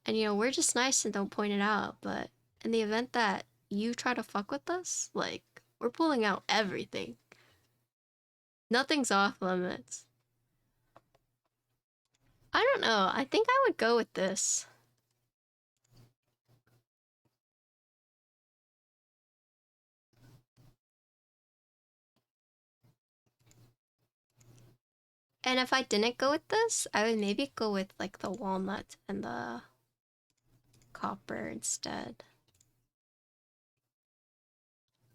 and we're just nice and don't point it out, but in the event that you try to fuck with us, like, we're pulling out everything. Nothing's off limits. I don't know. I think I would go with this. And if I didn't go with this, I would maybe go with like the walnut and the copper instead.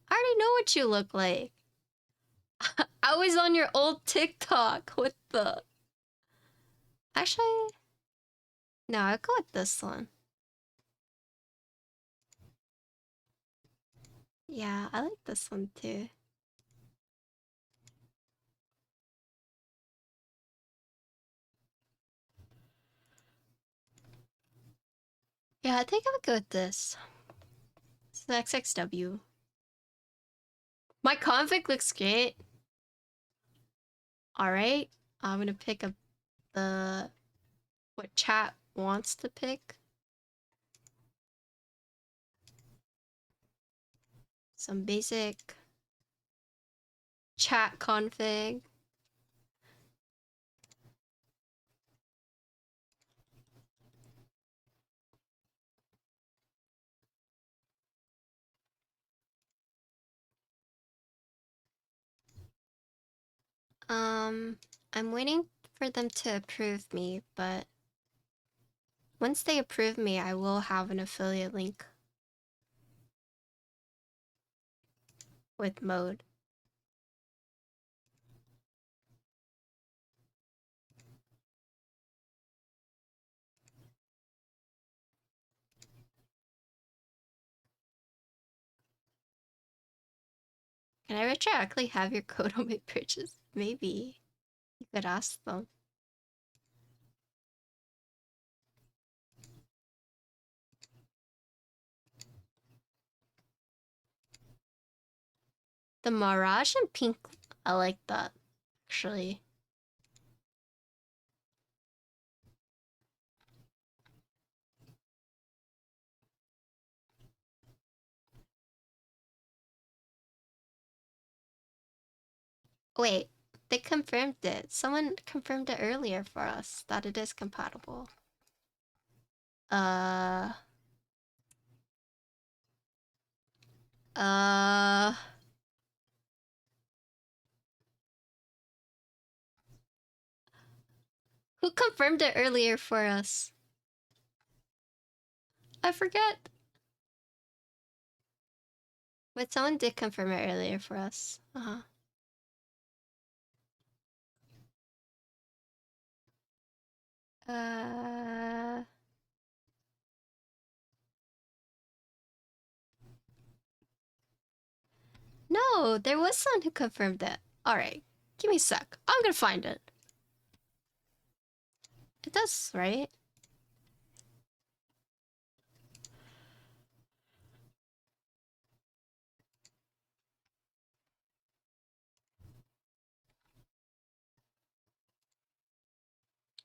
I already know what you look like. I was on your old TikTok with the... Actually, no, I'll go with this one. Yeah, I like this one too. Yeah, I think I would go with this. It's the XXW. My config looks great. Alright, I'm gonna pick up the... what chat wants to pick. Some basic chat config. I'm waiting for them to approve me, but once they approve me, I will have an affiliate link with mode. Can I retroactively have your code on my purchase? Maybe. You could ask them. The Mirage and pink, I like that, actually. Wait, they confirmed it. Someone confirmed it earlier for us, that it is compatible. Uh... Who confirmed it earlier for us? I forget. But someone did confirm it earlier for us. Uh... No, there was someone who confirmed it. Alright, give me a sec. I'm gonna find it. It does, right?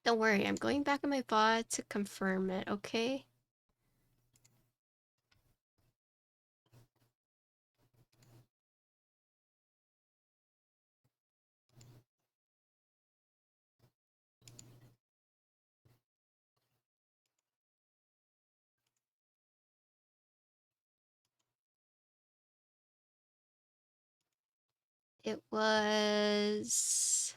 Don't worry, I'm going back in my VOD to confirm it, okay? It was...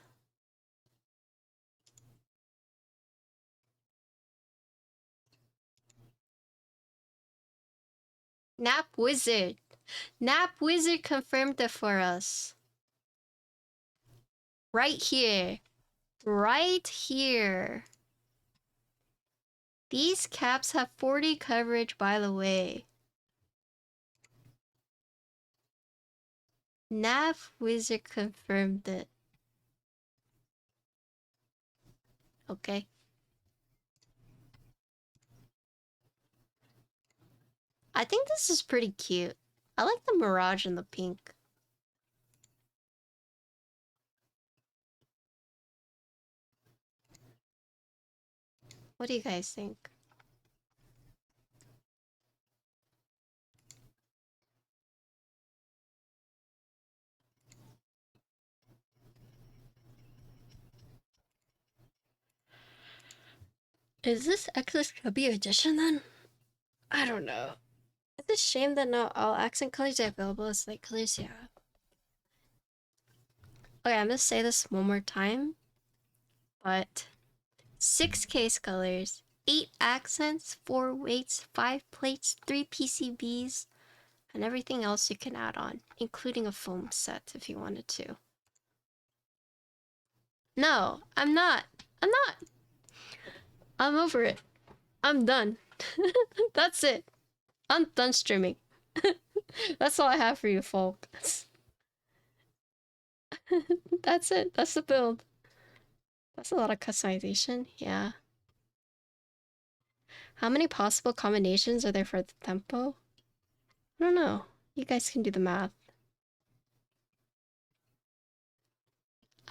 Nap Wizard. Nap Wizard confirmed it for us. Right here. Right here. These caps have 40 coverage, by the way. Nav Wizard confirmed it. Okay. I think this is pretty cute. I like the Mirage and the pink. What do you guys think? Is this XSW edition then? I don't know. It's a shame that not all accent colors are available as light colors, yeah. Okay, I'm gonna say this one more time. But 6 case colors, 8 accents, 4 weights, 5 plates, 3 PCBs, and everything else you can add on, including a foam set if you wanted to. No, I'm not. I'm not. I'm over it. I'm done. That's it. I'm done streaming. That's all I have for you, folk. That's it. That's the build. That's a lot of customization. Yeah. How many possible combinations are there for the tempo? I don't know. You guys can do the math.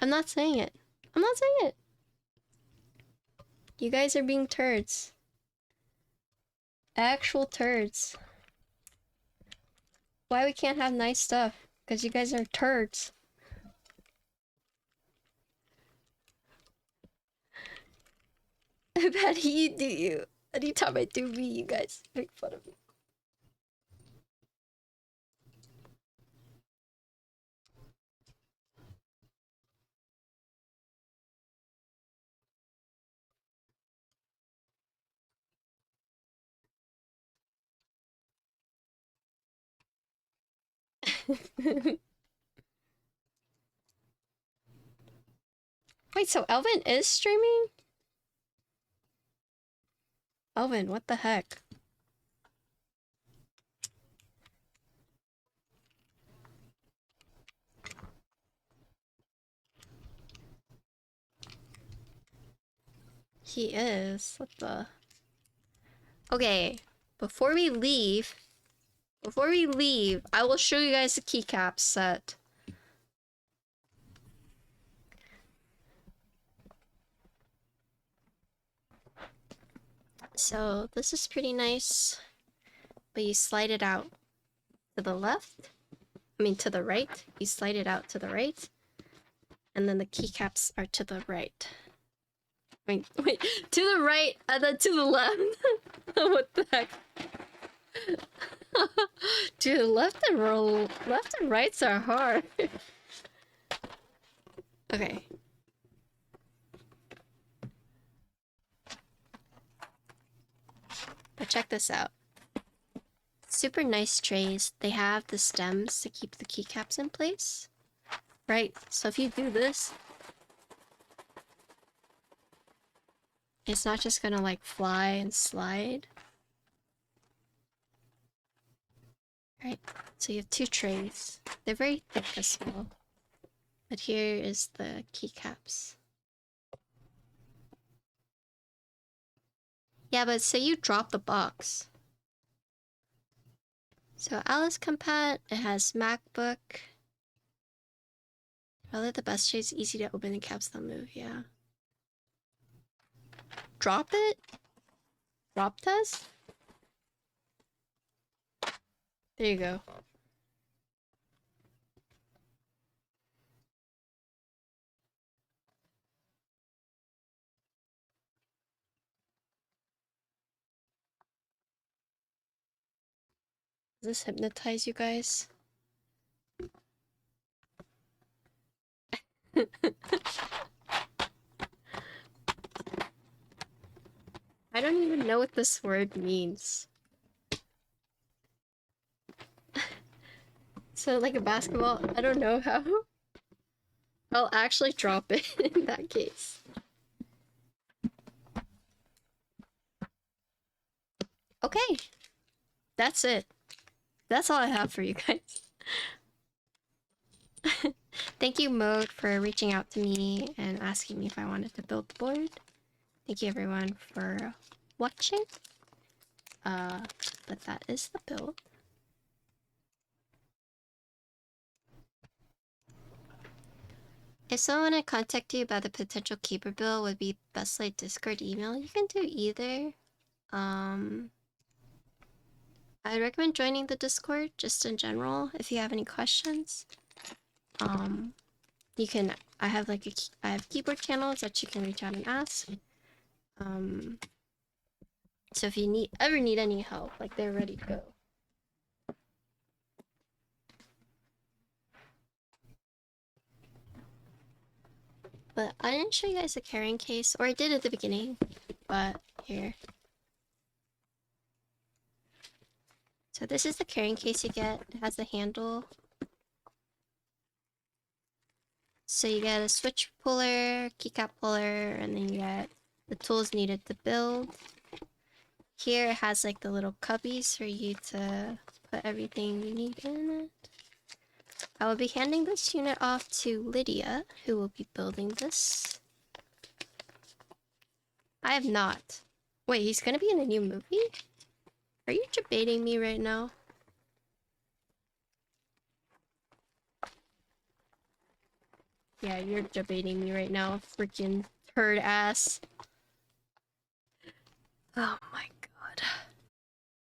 I'm not saying it. I'm not saying it. You guys are being turds. Actual turds. Why we can't have nice stuff? Because you guys are turds. I bet you do you. Anytime I do me, you guys make fun of me. Wait, so Elvin is streaming? Elvin, what the heck? He is. What the? Okay, before we leave, I will show you guys the keycap set. So this is pretty nice, but you slide it out to the left. I mean to the right. You slide it out to the right, and then the keycaps are to the right. Wait, to the right and then to the left. What the heck? Dude, left and rights are hard. Okay. But check this out. Super nice trays. They have the stems to keep the keycaps in place. Right? So if you do this, it's not just gonna like fly and slide. Right? So you have two trays. They're very thick as well. But here is the keycaps. Yeah, but say you drop the box. So Alice Compat, it has MacBook. Probably the best trays, easy to open and caps don't move, yeah. Drop it? Drop test? There you go. Does this hypnotize you guys? I don't even know what this word means. So like a basketball, I don't know how. I'll actually drop it in that case. Okay. That's it. That's all I have for you guys. Thank you, Mode, for reaching out to me and asking me if I wanted to build the board. Thank you, everyone, for watching. But that is the build. If someone had contacted you about the potential keeper build, would be best like Discord email. You can do either. I recommend joining the Discord just in general if you have any questions. You can. I have keyboard channels that you can reach out and ask. So if you ever need any help, like they're ready to go. But I didn't show you guys the carrying case, or I did at the beginning, but here. So this is the carrying case you get. It has a handle. So you get a switch puller, keycap puller, and then you get the tools needed to build. Here it has like the little cubbies for you to put everything you need in it. I will be handing this unit off to Lydia, who will be building this. I have not. Wait, he's gonna be in a new movie? Are you debating me right now? Yeah, you're debating me right now, freaking turd ass. Oh my